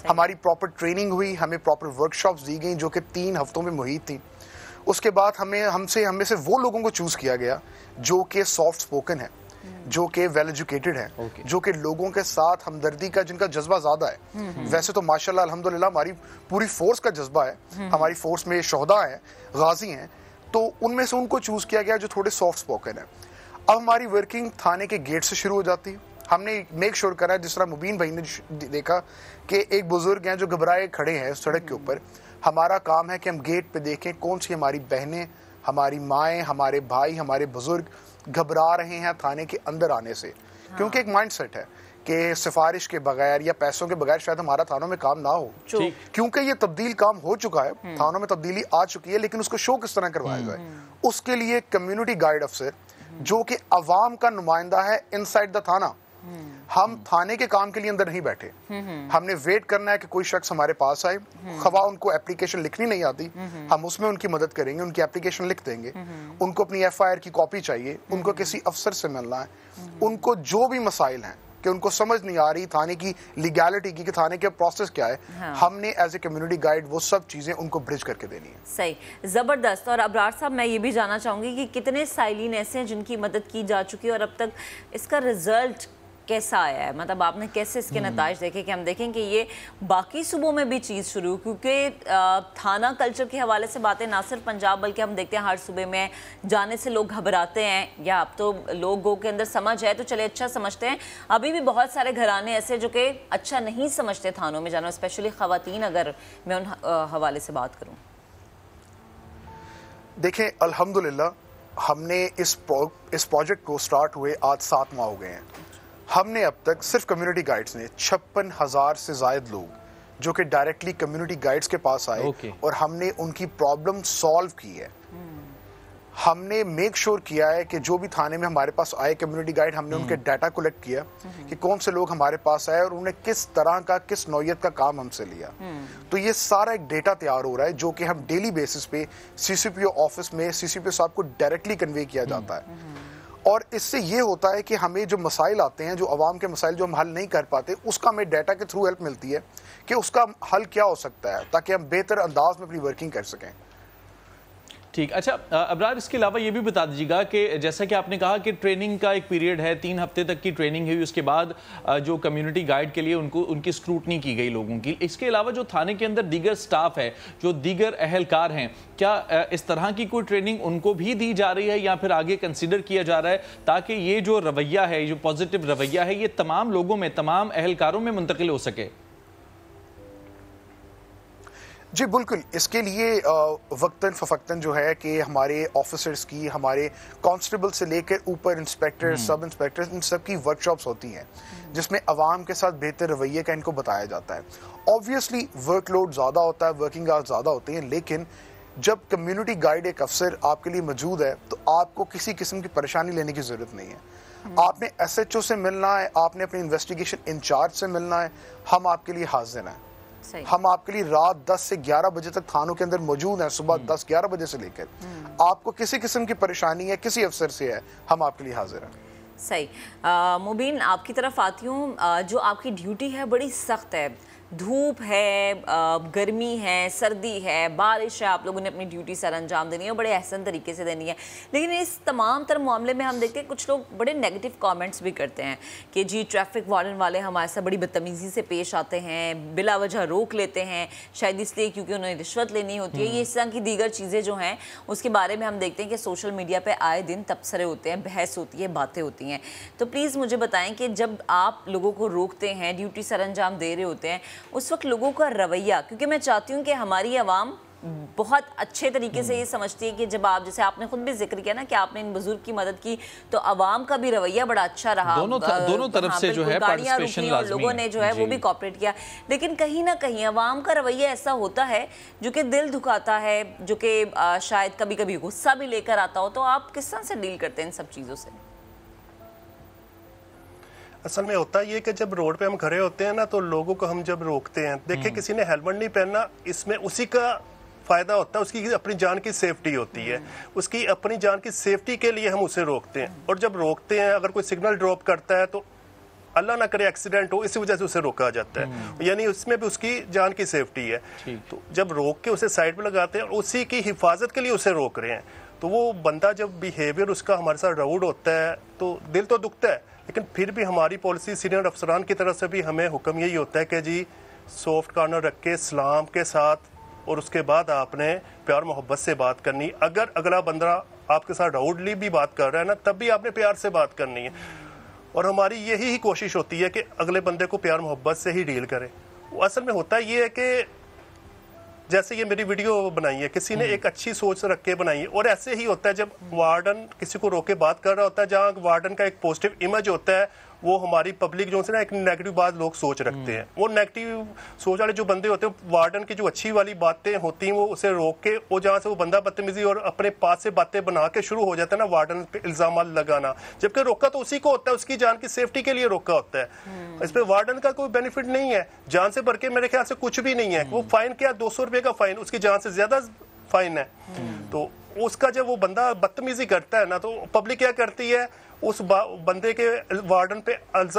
हमारी प्रॉपर ट्रेनिंग हुई, हमें प्रॉपर वर्कशॉप्स दी गई जो कि 3 हफ्तों में मुहित थी। उसके बाद हमें से वो लोगों को चूज किया गया जो कि सॉफ्ट स्पोकन है, जो कि वेल एजुकेटेड है, जो कि लोगों के साथ हमदर्दी का जिनका जज्बा ज्यादा है। वैसे तो माशाल्लाह अल्हम्दुलिल्लाह हमारी पूरी फोर्स का जज्बा है, हमारी फोर्स में शोहदा हैं, गाजी हैं, तो उनमें से उनको चूज किया गया जो थोड़े सॉफ्ट स्पोकन है। अब हमारी वर्किंग थाने के गेट से शुरू हो जाती है। हमने मेक श्योर करा है, जिस तरह मुबीन भाई ने देखा कि एक बुजुर्ग हैं जो घबराए खड़े हैं सड़क के ऊपर, हमारा काम है कि हम गेट पे देखें कौन सी हमारी बहनें, हमारी माएँ, हमारे भाई, हमारे बुजुर्ग घबरा रहे हैं थाने के अंदर आने से। क्योंकि एक माइंडसेट है कि सिफारिश के बगैर या पैसों के बगैर शायद हमारा थानों में काम ना हो, क्योंकि ये तब्दील काम हो चुका है, थानों में तब्दीली आ चुकी है, लेकिन उसको शो किस तरह करवाया जाए, उसके लिए कम्युनिटी गाइड अफसर जो कि अवाम का नुमाइंदा है इनसाइड द थाना। हम थाने के काम के लिए अंदर नहीं बैठे, हमने वेट करना है कि कोई शख्स हमारे पास आए, खवा उनको एप्लीकेशन लिखनी नहीं आती, हम उसमें उनकी मदद करेंगे, उनकी एप्लीकेशन लिख देंगे, उनको अपनी FIR की कॉपी चाहिए, उनको किसी अफसर से मिलना है, उनको जो भी मसाइल हैं कि उनको समझ नहीं आ रही थाने की लीगैलिटी की, कि थाने के प्रोसेस क्या है, हमने एज ए कम्युनिटी गाइड वो सब चीजें उनको ब्रिज करके देनी है। सही, जबरदस्त। और अबरार साहब मैं ये भी जानना चाहूंगी कि कितने साइलिन ऐसे हैं जिनकी मदद की जा चुकी है और अब तक इसका रिजल्ट कैसा आया है, मतलब आपने कैसे इसके नताइज देखे कि हम देखें कि ये बाकी सूबों में भी चीज़ शुरू, क्योंकि थाना कल्चर के हवाले से बातें ना सिर्फ पंजाब बल्कि हम देखते हैं हर सूबे में जाने से लोग घबराते हैं, या अब तो लोगों के अंदर समझ है तो चले अच्छा समझते हैं। अभी भी बहुत सारे घराने ऐसे जो कि अच्छा नहीं समझते थानों में जाना, स्पेशली ख़वातीन, अगर मैं उन हवाले से बात करूँ। देखें, अल्हम्दुलिल्लाह हमने इस प्रोजेक्ट को स्टार्ट हुए आज 7 माह हो गए हैं। हमने अब तक सिर्फ कम्युनिटी गाइड्स ने 56,000 से ज़ायद लोग जो कि डायरेक्टली कम्युनिटी गाइड्स के पास आए और हमने उनकी प्रॉब्लम सॉल्व की है। हमने मेक श्योर किया है कि जो भी थाने में हमारे पास आए कम्युनिटी गाइड, हमने उनके डाटा कलेक्ट किया कि कौन से लोग हमारे पास आए और उन्हें किस तरह का, किस नौयत का काम हमसे लिया। तो ये सारा एक डेटा तैयार हो रहा है जो कि हम डेली बेसिस पे सीसीपीओ ऑफिस में सीसीपीओ साहब को डायरेक्टली कन्वे किया जाता है। और इससे ये होता है कि हमें जो मसाइल आते हैं, जो अवाम के मसाइल जो हम हल नहीं कर पाते, उसका हमें डाटा के थ्रू हेल्प मिलती है कि उसका हल क्या हो सकता है, ताकि हम बेहतर अंदाज में अपनी वर्किंग कर सकें। ठीक, अच्छा अबरार, इसके अलावा ये भी बता दीजिएगा कि जैसा कि आपने कहा कि ट्रेनिंग का एक पीरियड है, 3 हफ्ते तक की ट्रेनिंग हुई, उसके बाद जो कम्युनिटी गाइड के लिए उनकी स्क्रूटनी की गई लोगों की। इसके अलावा जो थाने के अंदर दीगर स्टाफ है, जो दीगर अहलकार हैं, क्या इस तरह की कोई ट्रेनिंग उनको भी दी जा रही है या फिर आगे कंसिडर किया जा रहा है, ताकि ये जो रवैया है, जो पॉजिटिव रवैया है, ये तमाम लोगों में, तमाम अहलकारों में मुंतकिल हो सके? जी बिल्कुल, इसके लिए वक्तन फ़वक्तन जो है कि हमारे ऑफिसर्स की, हमारे कांस्टेबल से लेकर ऊपर इंस्पेक्टर, सब इंस्पेक्टर, इन सब की वर्कशॉप्स होती हैं जिसमें अवाम के साथ बेहतर रवैये का इनको बताया जाता है। ऑब्वियसली वर्कलोड ज़्यादा होता है, वर्किंग आवर्स ज़्यादा होते हैं, लेकिन जब कम्युनिटी गाइड एक अफसर आपके लिए मौजूद है तो आपको किसी किस्म की परेशानी लेने की ज़रूरत नहीं है। आपने SHO से मिलना है, आपने अपने इन्वेस्टिगेशन इंचार्ज से मिलना है, हम आपके लिए हाजिर हैं। हम आपके लिए रात 10 से 11 बजे तक थानों के अंदर मौजूद हैं, सुबह 10-11 बजे से लेकर। आपको किसी किस्म की परेशानी है, किसी अफसर से है, हम आपके लिए हाजिर हैं। सही। मुबीन, आपकी तरफ आती हूँ। जो आपकी ड्यूटी है बड़ी सख्त है, धूप है, गर्मी है, सर्दी है, बारिश है, आप लोगों ने अपनी ड्यूटी सर अंजाम देनी है और बड़े एहसन तरीके से देनी है। लेकिन इस तमाम तरह मामले में हम देखते हैं कुछ लोग बड़े नेगेटिव कमेंट्स भी करते हैं कि जी ट्रैफिक वार्डन वाले हमारे साथ बड़ी बदतमीज़ी से पेश आते हैं, बिला वजह रोक लेते हैं, शायद इसलिए क्योंकि उन्हें रिश्वत लेनी होती है। ये इस तरह की दीगर चीज़ें जो हैं उसके बारे में हम देखते हैं कि सोशल मीडिया पर आए दिन तबसरे होते हैं, बहस होती है, बातें होती हैं। तो प्लीज़ मुझे बताएं कि जब आप लोगों को रोकते हैं, ड्यूटी सर अंजाम दे रहे होते हैं, उस वक्त लोगों का रवैया, क्योंकि मैं चाहती हूँ कि हमारी आवाम बहुत अच्छे तरीके से ये समझती है कि जब आप, जैसे आपने खुद भी जिक्र किया ना कि आपने इन बुजुर्ग की मदद की, तो आवाम का भी रवैया बड़ा अच्छा रहा, दोनों तरफ से जो है पार्टिसिपेशन लाज़मी, और लोगों ने जो है वो भी कॉपरेट किया। लेकिन कहीं ना कहीं आवाम का रवैया ऐसा होता है जो कि दिल दुखाता है, जो कि शायद कभी कभी गुस्सा भी लेकर आता हो। तो आप किस तरह से डील करते हैं इन सब चीज़ों से? असल में होता ये कि जब रोड पे हम खड़े होते हैं ना, तो लोगों को हम जब रोकते हैं, देखिए किसी ने हेलमेट नहीं पहनना, इसमें उसी का फायदा होता है, उसकी अपनी जान की सेफ्टी होती है, उसकी अपनी जान की सेफ्टी के लिए हम उसे रोकते हैं। और जब रोकते हैं, अगर कोई सिग्नल ड्रॉप करता है तो अल्लाह ना करे एक्सीडेंट हो, इसी वजह से उसे रोका जाता है, यानी उसमें भी उसकी जान की सेफ्टी है। तो जब रोक के उसे साइड पे लगाते हैं और उसी की हिफाजत के लिए उसे रोक रहे हैं, तो वो बंदा जब बिहेवियर उसका हमारे साथ राउड होता है तो दिल तो दुखता है, लेकिन फिर भी हमारी पॉलिसी सीनियर अफसरान की तरफ से भी हमें हुक्म यही होता है कि जी सॉफ्ट कॉर्नर रख के सलाम के साथ, और उसके बाद आपने प्यार मोहब्बत से बात करनी। अगर अगला बंदा आपके साथ राउडली भी बात कर रहा है ना, तब भी आपने प्यार से बात करनी है। और हमारी यही ही कोशिश होती है कि अगले बंदे को प्यार मोहब्बत से ही डील करें। वो असल में होता ये है कि जैसे ये मेरी वीडियो बनाई है, किसी ने एक अच्छी सोच रख के बनाई है, और ऐसे ही होता है जब वार्डन किसी को रोक के बात कर रहा होता है, जहाँ वार्डन का एक पॉजिटिव इमेज होता है, वो हमारी पब्लिक जो है ना एक नेगेटिव बात लोग सोच रखते हैं। वो नेगेटिव सोच वाले जो बंदे होते हैं, वार्डन की जो अच्छी वाली बातें होती हैं वो उसे रोक के, वो जहाँ से वो बंदा बदतमीजी और अपने पास से बातें बना के शुरू हो जाता है ना वार्डन पे इल्जाम लगाना, जबकि रोका तो उसी को होता है, उसकी जान की सेफ्टी के लिए रोका होता है। इस पर वार्डन का कोई बेनिफिट नहीं है, जान से बढ़ के मेरे ख्याल से कुछ भी नहीं है। वो फाइन क्या, 200 रुपये का फाइन, उसकी जान से ज्यादा फाइन है। तो उसका जब वो बंदा बदतमीजी करता है ना, तो पब्लिक क्या करती है, उस बंदे के वार्डन पे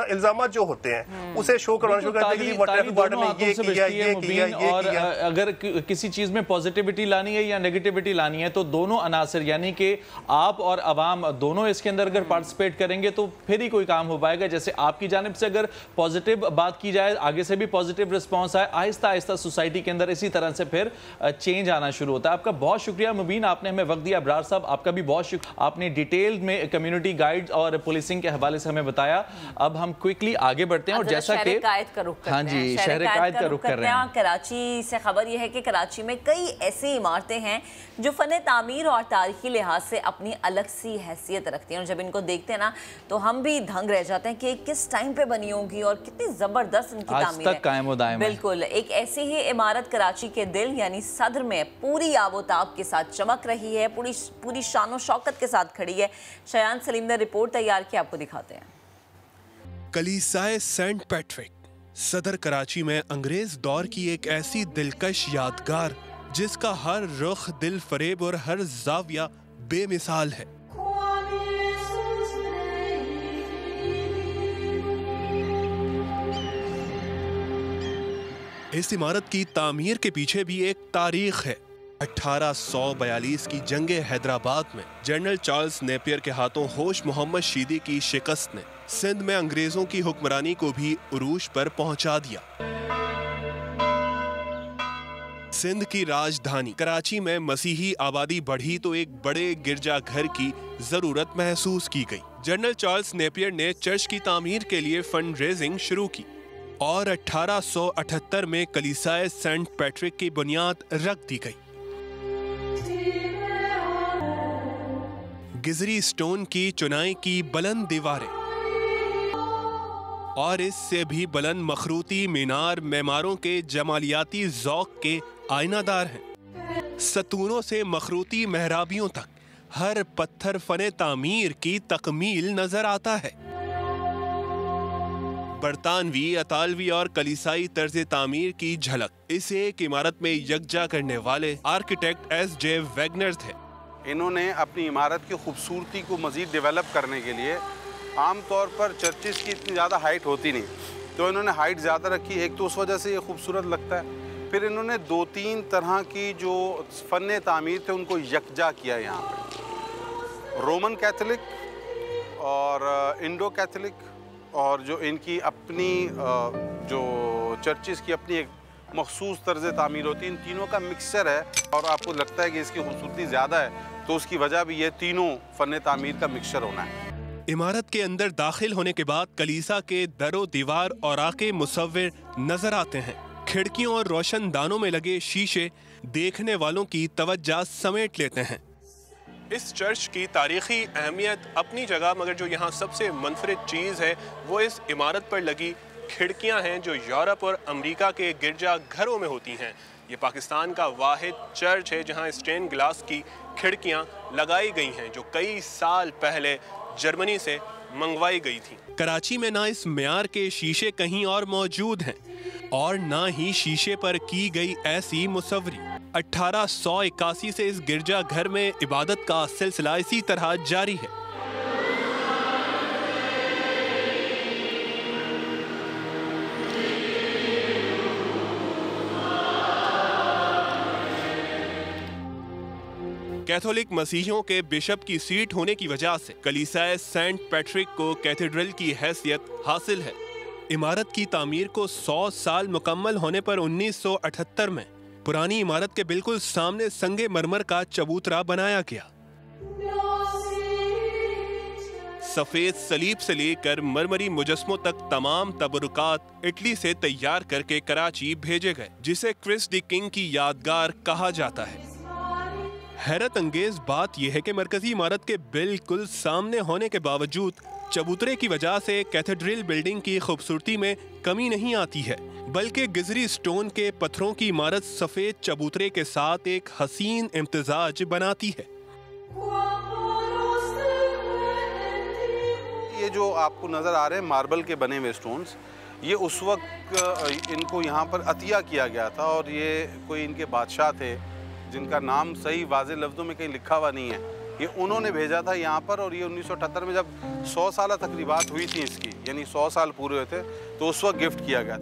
इल्जाम जो होते हैं उसे शो करवाना शुरू करते हैं कि वार्डन ने ये किया, ये किया, ये और किया। अगर किसी चीज में पॉजिटिविटी लानी है या नेगेटिविटी लानी है तो दोनों अनासर यानी कि आप और अवाम दोनों इसके अंदर अगर पार्टिसिपेट करेंगे तो फिर ही कोई काम हो पाएगा। जैसे आपकी जानिब से अगर पॉजिटिव बात की जाए, आगे से भी पॉजिटिव रिस्पॉन्स आए, आहिस्ता आहिस्ता सोसाइटी के अंदर इसी तरह से फिर चेंज आना शुरू होता है। आपका बहुत शुक्रिया मुबीन, आपने हमें वक्त दिया। अबरार साहब आपका भी बहुत शुक्रिया, आपने डिटेल में कम्युनिटी गाइड और पुलिसिंग के हवाले से हमें बताया। अब हम क्विकली आगे बढ़ते हैं और जैसा कि हाँ जी शहर कायद का रुख कर रहे हैं। कराची से खबर यह है कि कराची में कई ऐसी इमारतें हैं जो फन तामीर और तारीखी लिहाज से अपनी अलग सी हैसियत रखती हैं और जब इनको देखते हैं ना तो हम भी दंग रह जाते हैं कि किस टाइम पे बनी होंगी और कितनी जबरदस्त इनकी तामीर है। कायम दायम बिल्कुल एक ऐसी ही इमारत कराची के दिल यानी सदर में पूरी आबोताब के साथ चमक रही है, पूरी शान और शौकत के साथ खड़ी है। शयान सलीम ने रिपोर्ट तैयार की, आपको दिखाते हैं। कलीसाए सेंट पैट्रिक सदर कराची में अंग्रेज दौर की एक ऐसी दिलकश यादगार जिसका हर रुख दिल फरेब और हर जाविया बेमिसाल है। इस इमारत की तामीर के पीछे भी एक तारीख है। 1842 की जंग हैदराबाद में जनरल चार्ल्स नेपियर के हाथों होश मोहम्मद शीदी की शिकस्त ने सिंध में अंग्रेजों की हुक्मरानी को भी उरूज पर पहुंचा दिया। सिंध की राजधानी कराची में मसीही आबादी बढ़ी तो एक बड़े गिरजाघर की जरूरत महसूस की गई। जनरल चार्ल्स नेपियर ने चर्च की तामीर के लिए फंड रेजिंग शुरू की और 1878 में कलीसाए सेंट पैट्रिक की बुनियाद रख दी गई। गिजरी स्टोन की चुनाई की बुलंद दीवारें और इससे भी बुलंद मखरूती मीनार मेमारों के जमालियाती ज़ौक़ के आईनादार हैं। सतूनों से मखरूती मेहराबियों तक हर पत्थर फने तामीर की तकमील नजर आता है। बरतानवी, अतालवी और कलीसाई तर्ज तामीर की झलक इस एक इमारत में यकजा करने वाले आर्किटेक्ट S.J. वैगनर थे। इन्होंने अपनी इमारत की खूबसूरती को मज़ीद डेवलप करने के लिए आमतौर पर चर्चिस की इतनी ज़्यादा हाइट होती नहीं, तो इन्होंने हाइट ज़्यादा रखी। एक तो उस वजह से ये खूबसूरत लगता है, फिर इन्होंने 2-3 तरह की जो फ़न तामीर थे उनको यकजा किया यहाँ पे। रोमन कैथोलिक और इंडो कैथोलिक और जो इनकी अपनी जो चर्चिस की अपनी एक मखसूस तर्ज तामीर होती है, इन तीनों का मिक्सचर है। और आपको लगता है कि इसकी खूबसूरती ज़्यादा है तो उसकी वजह भी ये तीनों फ़न तामीर का मिक्सचर होना है। इमारत के अंदर दाखिल होने के बाद कलीसा के दरो दीवार और आके मुसव्विर नजर आते हैं। खिड़कियों और रोशनदानों में लगे शीशे देखने वालों की तवज्जो समेट लेते हैं। इस चर्च की तारीखी अहमियत अपनी जगह, मगर जो यहाँ सबसे मुनफरिद चीज़ है वो इस इमारत पर लगी खिड़कियाँ हैं जो यूरोप और अमेरिका के गिरजा घरों में होती हैं। ये पाकिस्तान का वाहिद चर्च है जहाँ स्टेन ग्लास की खिड़कियाँ लगाई गई हैं जो कई साल पहले जर्मनी से मंगवाई गई थी। कराची में ना इस म्यार के शीशे कहीं और मौजूद हैं और ना ही शीशे पर की गई ऐसी मुसव्वरी। 1881 से इस गिरजा घर में इबादत का सिलसिला इसी तरह जारी है। कैथोलिक मसीहियों के बिशप की सीट होने की वजह से कलीसाए सेंट पैट्रिक को कैथेड्रल की हैसियत हासिल है। इमारत की तामीर को 100 साल मुकम्मल होने पर 1978 में पुरानी इमारत के बिल्कुल सामने संगे मरमर का चबूतरा बनाया गया। सफेद सलीब से लेकर मरमरी मुजस्मों तक तमाम तबरुकात इटली से तैयार करके कराची भेजे गए, जिसे क्रिस द किंग की यादगार कहा जाता है। हैरत अंगेज बात यह है कि मरकजी इमारत के बिल्कुल सामने होने के बावजूद चबूतरे की वजह से कैथेड्रल बिल्डिंग की खूबसूरती में कमी नहीं आती है, बल्कि गिजरी स्टोन के पत्थरों की इमारत सफेद चबूतरे के साथ एक हसीन इम्तिजाज बनाती है। ये जो आपको नजर आ रहे हैं मार्बल के बने हुए स्टोन्स, ये उस वक्त इनको यहाँ पर अतिया किया गया था और ये कोई इनके बादशाह थे जिनका नाम सही वाज़े लफ्ज़ों में कहीं लिखा हुआ नहीं है, ये उन्होंने भेजा था यहाँ पर, और ये 1978 में जब 100 साल तकरीबात हुई थी इसकी, यानी 100 साल पूरे हुए थे, तो उस वक्त गिफ्ट किया गया।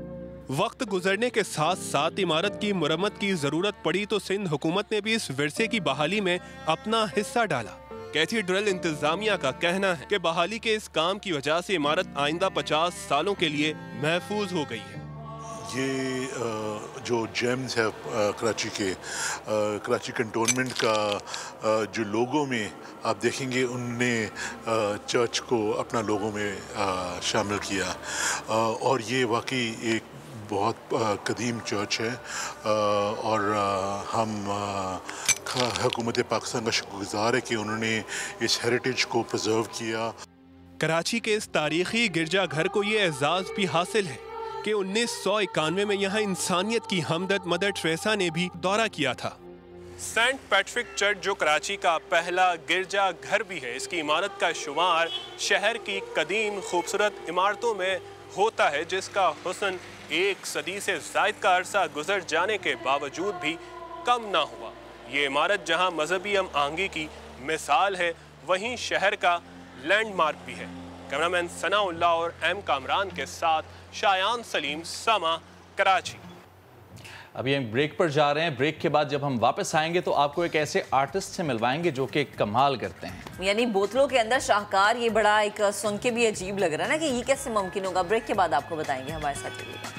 वक्त गुजरने के साथ साथ इमारत की मुरम्मत की जरूरत पड़ी तो सिंध हुकूमत ने भी इस विरसे की बहाली में अपना हिस्सा डाला। कैथीड्रल इंतजामिया का कहना है कि बहाली के इस काम की वजह से इमारत आइंदा 50 सालों के लिए महफूज हो गई है। ये जो जेम्स है कराची के, कराची कंटोनमेंट का जो लोगों में आप देखेंगे उनने चर्च को अपना लोगों में शामिल किया, और ये वाकई एक बहुत कदीम चर्च है, और हम हुकूमत पाकिस्तान का शुक्रगुजार है कि उन्होंने इस हेरिटेज को प्रिजर्व किया। कराची के इस तारीखी गिरजाघर को ये एजाज़ भी हासिल है कि 1991 में यहाँ इंसानियत की हमदर्द मदर टेरेसा ने भी दौरा किया था। सेंट पैट्रिक चर्च जो कराची का पहला गिरजा घर भी है, इसकी इमारत का शुमार शहर की कदीम खूबसूरत इमारतों में होता है, जिसका हुस्न 1 सदी से ज़ायद का अरसा गुजर जाने के बावजूद भी कम ना हुआ। ये इमारत जहाँ मजहबी हम आहंगी की मिसाल है, वहीं शहर का लैंडमार्क भी है। कैमरामैन सनाउल्लाह और एम कामरान के साथ शायान सलीम, समा, कराची। अभी हम ब्रेक पर जा रहे हैं। ब्रेक के बाद जब हम वापस आएंगे तो आपको एक ऐसे आर्टिस्ट से मिलवाएंगे जो कि कमाल करते हैं, यानी बोतलों के अंदर शाहकार। ये बड़ा एक सुन के भी अजीब लग रहा है ना कि ये कैसे मुमकिन होगा। ब्रेक के बाद आपको बताएंगे, हमारे साथ चलिएगा।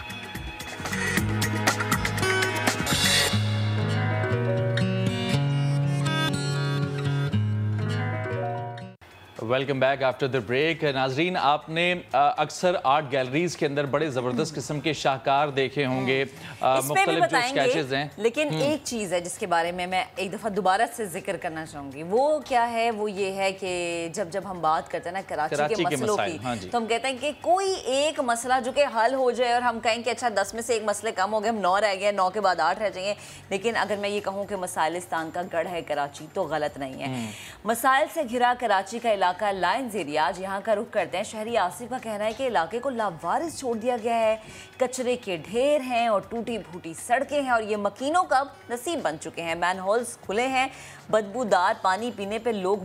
Welcome back after the break. नाजरीन, आपने अक्सर आर्ट गैलरीज के अंदर बड़े ज़बरदस्त किस्म के शाहकार देखे होंगे, मुख्तलिफ जो स्केचेस हैं, लेकिन एक चीज़ है जिसके बारे में मैं एक दफ़ा दोबारा से जिक्र करना चाहूँगी। वो क्या है? वो ये है कि जब जब हम बात करते हैं ना कराची के मसलों की, हाँ, तो हम कहते हैं कि कोई एक मसला जो कि हल हो जाए और हम कहें कि अच्छा 10 में से एक मसले कम हो गए, हम 9 रह गए, 9 के बाद 8 रह जाएंगे। लेकिन अगर मैं ये कहूँ कि मसाइलिस्तान का गढ़ है कराची, तो गलत नहीं है। मसाइल से घिरा कराची का इलाका लायंस एरिया, आज यहाँ का रुख करते हैं। शहरी आसिफ का कहना है कि इलाके को लावारिस छोड़ दिया गया है, कचरे के ढेर हैं और टूटी फूटी सड़कें हैं, और ये मकीनों का नसीब बन चुके हैं। मैनहोल्स खुले हैं, बदबूदार पानी पीने पे लोग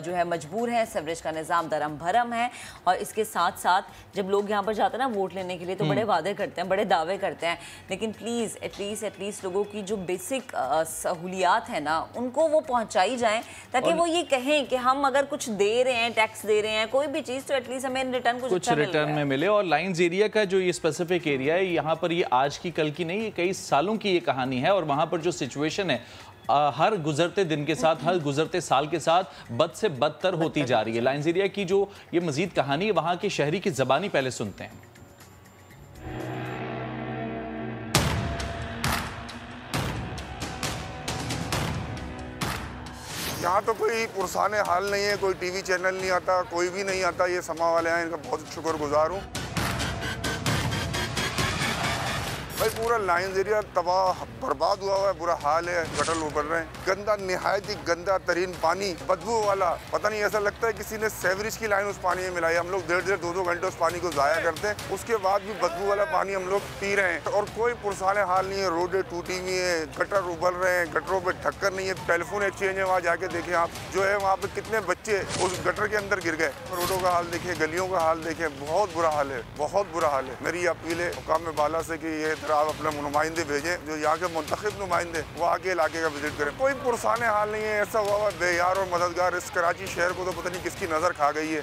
जो है मजबूर हैं, सीवरेज का निज़ाम दरम भरम है। और इसके साथ साथ जब लोग यहाँ पर जाते हैं ना वोट लेने के लिए, तो बड़े वादे करते हैं, बड़े दावे करते हैं, लेकिन प्लीज़ एटलीस्ट लोगों की जो बेसिक सहूलियात है ना, उनको वो पहुँचाई जाएँ, ताकि वो ये कहें कि हम अगर कुछ दे रहे हैं, टैक्स दे रहे हैं, कोई भी चीज़, तो एटलीस्ट हमें रिटर्न कुछ रिटर्न में मिले। और लायंस एरिया का जो ये स्पेसिफिक एरिया है, यहाँ पर ये आज की कल की नहीं, ये कई सालों की ये कहानी है। और वहाँ पर जो सिचुएशन है हर गुजरते दिन के साथ, हर गुजरते साल के साथ बद से बदतर होती जा रही है। लायंस एरिया की जो ये मजीद कहानी है, वहाँ के शहरी की ज़बानी पहले सुनते हैं। यहाँ तो कोई पुरसान हाल नहीं है, कोई टीवी चैनल नहीं आता, कोई भी नहीं आता। ये समा वाले हैं, इनका बहुत शुक्रगुजार हूँ। भाई पूरा लायंस एरिया तबाह बर्बाद हुआ हुआ है, बुरा हाल है, गटर उबर रहे हैं, गंदा, निहायत ही गंदा तरीन पानी, बदबू वाला। पता नहीं, ऐसा लगता है किसी ने सेवरेज की लाइन उस पानी में मिलाई। हम लोग 1.5 2 घंटे उस पानी को ज़ाया करते हैं, उसके बाद भी बदबू वाला पानी हम लोग पी रहे हैं, और कोई पुरसाने हाल नहीं है। रोडें टूटी हुई हैं, गटर उबल रहे हैं, गटरों पर ढक्कन नहीं है, टेलीफोन एक्सचेंज है, वहाँ जाके देखें आप, जो है वहाँ पे कितने बच्चे उस गटर के अंदर गिर गए। रोडों का हाल देखिए, गलियों का हाल देखिए, बहुत बुरा हाल है, बहुत बुरा हाल है। मेरी अपील है हुकाम बाला से कि ये आप अपने नुमाइंदे भेजें, जो यहाँ के मुंतखब नुमाइंदे, वो आके इलाके का विजिट करें। कोई पुरसाने हाल नहीं है। ऐसा हुआ बेयार और मददगार इस कराची शहर को तो पता नहीं किसकी नज़र खा गई है।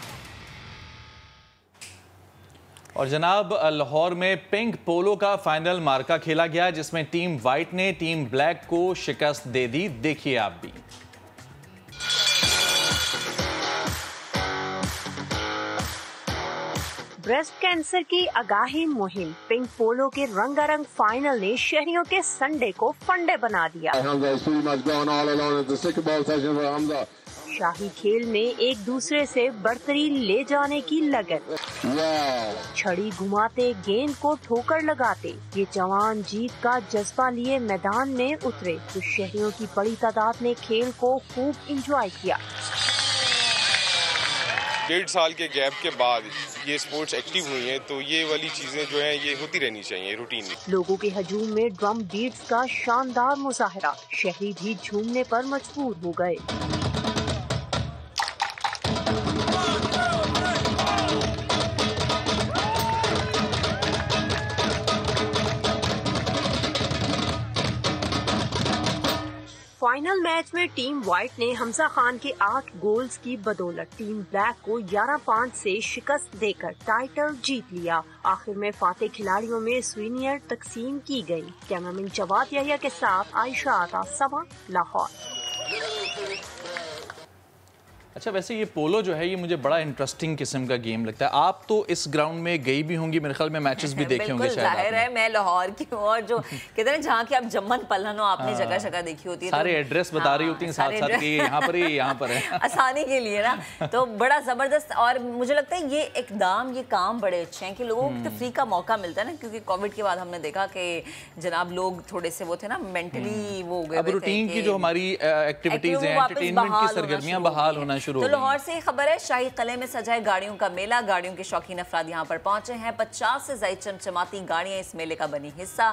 और जनाब, लाहौर में पिंक पोलो का फाइनल मार्का खेला गया, जिसमें टीम वाइट ने टीम ब्लैक को शिकस्त दे दी। देखिए आप भी। ब्रेस्ट कैंसर की आगाही मुहिम, पिंक पोलो के रंगारंग फाइनल ने शहरियों के संडे को फंडे बना दिया। शाही खेल में एक दूसरे से बर्तरी ले जाने की लगन, छड़ी घुमाते, गेंद को ठोकर लगाते, ये जवान जीत का जज्बा लिए मैदान में उतरे, तो शहरियों की बड़ी तादाद ने खेल को खूब एंजॉय किया। 1.5 साल के गैप के बाद ये स्पोर्ट्स एक्टिव हुई हैं, तो ये वाली चीजें जो हैं ये होती रहनी चाहिए रूटीन में। लोगों के हजूम में ड्रम बीट्स का शानदार मुजाहरा, शहरी भी झूमने पर मजबूर हो गए। फाइनल मैच में टीम व्हाइट ने हमजा खान के 8 गोल्स की बदौलत टीम ब्लैक को 11-5 से शिकस्त देकर टाइटल जीत लिया। आखिर में फातेह खिलाड़ियों में सीनियर तकसीम की गई। कैमरामैन जवाद यहिया के साथ आयशा आता समा, लाहौर। अच्छा, वैसे ये पोलो जो है ये मुझे बड़ा इंटरेस्टिंग किस्म का गेम लगता है। आप तो इस ग्राउंड में गई भी होंगी, मेरे ख्याल में मैचेस भी देखे होंगे शायद। जाहिर है, मैं लाहौर की हूँ और जो कहते हैं जहाँ की आप जम्मन पलहन हो, आपने जगह जगह देखी होती है, सारे एड्रेस बता रही होती हैं साथ साथ कि यहाँ पर है, यहाँ पर है आसानी के लिए ना। तो बड़ा जबरदस्त, और मुझे लगता है ये इकदाम, ये काम बड़े अच्छे हैं कि लोगों को तफरीह का मौका मिलता है ना, क्योंकि कोविड के बाद हमने देखा कि जनाब लोग थोड़े से वो थे ना, मेंटली वो हो गए। अब रूटीन की जो हमारी एक्टिविटीज हैं, एंटरटेनमेंट की सरगर्मियां बहाल होना शुरू हो गई। तो लाहौर से खबर है, शाही किले में सजाए गाड़ियों का मेला, गाड़ियों के शौकीन अफराद यहाँ पर पहुंचे हैं। 50 से ज्यादा चमचमाती गाड़ियां इस मेले का बनी हिस्सा।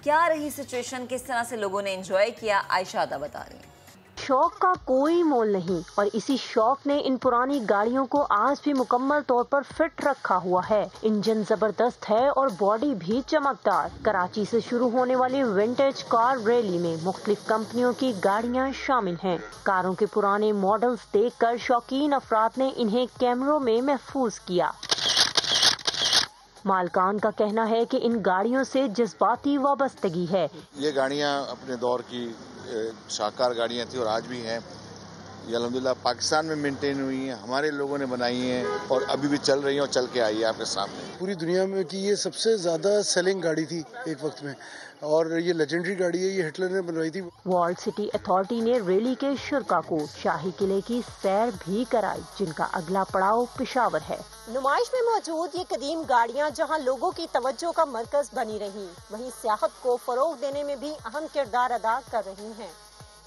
क्या रही सिचुएशन, किस तरह से लोगों ने एंजॉय किया, आयशा आदा बता रही है। शौक का कोई मोल नहीं और इसी शौक ने इन पुरानी गाड़ियों को आज भी मुकम्मल तौर पर फिट रखा हुआ है। इंजन जबरदस्त है और बॉडी भी चमकदार। कराची से शुरू होने वाली विंटेज कार रैली में मुख्तलिफ कंपनियों की गाड़ियां शामिल हैं। कारों के पुराने मॉडल्स देखकर शौकीन अफराद ने इन्हें कैमरों में महफूज किया। मालकान का कहना है कि इन गाड़ियों से जज्बाती वाबस्तगी है। ये गाड़ियाँ अपने दौर की शाहकार गाड़ियाँ थी और आज भी हैं। ये अल्हम्दुलिल्लाह पाकिस्तान में मेंटेन हुई हैं, हमारे लोगों ने बनाई हैं और अभी भी चल रही हैं और चल के आई है आपके सामने। पूरी दुनिया में की ये सबसे ज़्यादा सेलिंग गाड़ी थी एक वक्त में और ये लेजेंडरी गाड़ी है, ये हिटलर ने बनवाई थी। वर्ल्ड सिटी अथॉरिटी ने रैली के शुरका को शाही किले की सैर भी कराई, जिनका अगला पड़ाव पेशावर है। नुमाइश में मौजूद ये कदीम गाड़ियां जहां लोगों की तवज्जो का मरकज बनी रही, वहीं सियाहत को फरोग देने में भी अहम किरदार अदा कर रही हैं।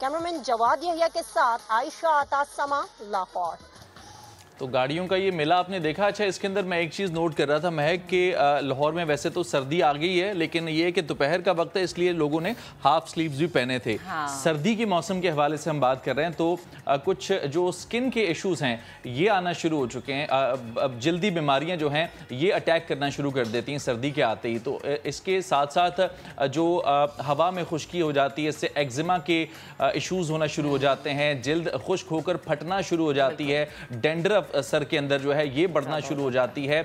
कैमरामैन जवाद यहिया के साथ आयशा आता समा, लाहौर। तो गाड़ियों का ये मेला आपने देखा। अच्छा, इसके अंदर मैं एक चीज़ नोट कर रहा था महक कि लाहौर में वैसे तो सर्दी आ गई है, लेकिन ये है कि दोपहर का वक्त है, इसलिए लोगों ने हाफ स्लीव्स भी पहने थे। हाँ। सर्दी के मौसम के हवाले से हम बात कर रहे हैं, तो कुछ जो स्किन के इश्यूज़ हैं ये आना शुरू हो चुके हैं। अब जल्दी बीमारियाँ जो हैं ये अटैक करना शुरू कर देती हैं सर्दी के आते ही। तो इसके साथ साथ जो हवा में खुश्की हो जाती है, इससे एक्जिमा के इश्यूज़ होना शुरू हो जाते हैं, जल्द खुश्क होकर फटना शुरू हो जाती है, डेंड्रफ सर के अंदर जो है ये बढ़ना शुरू हो जाती है।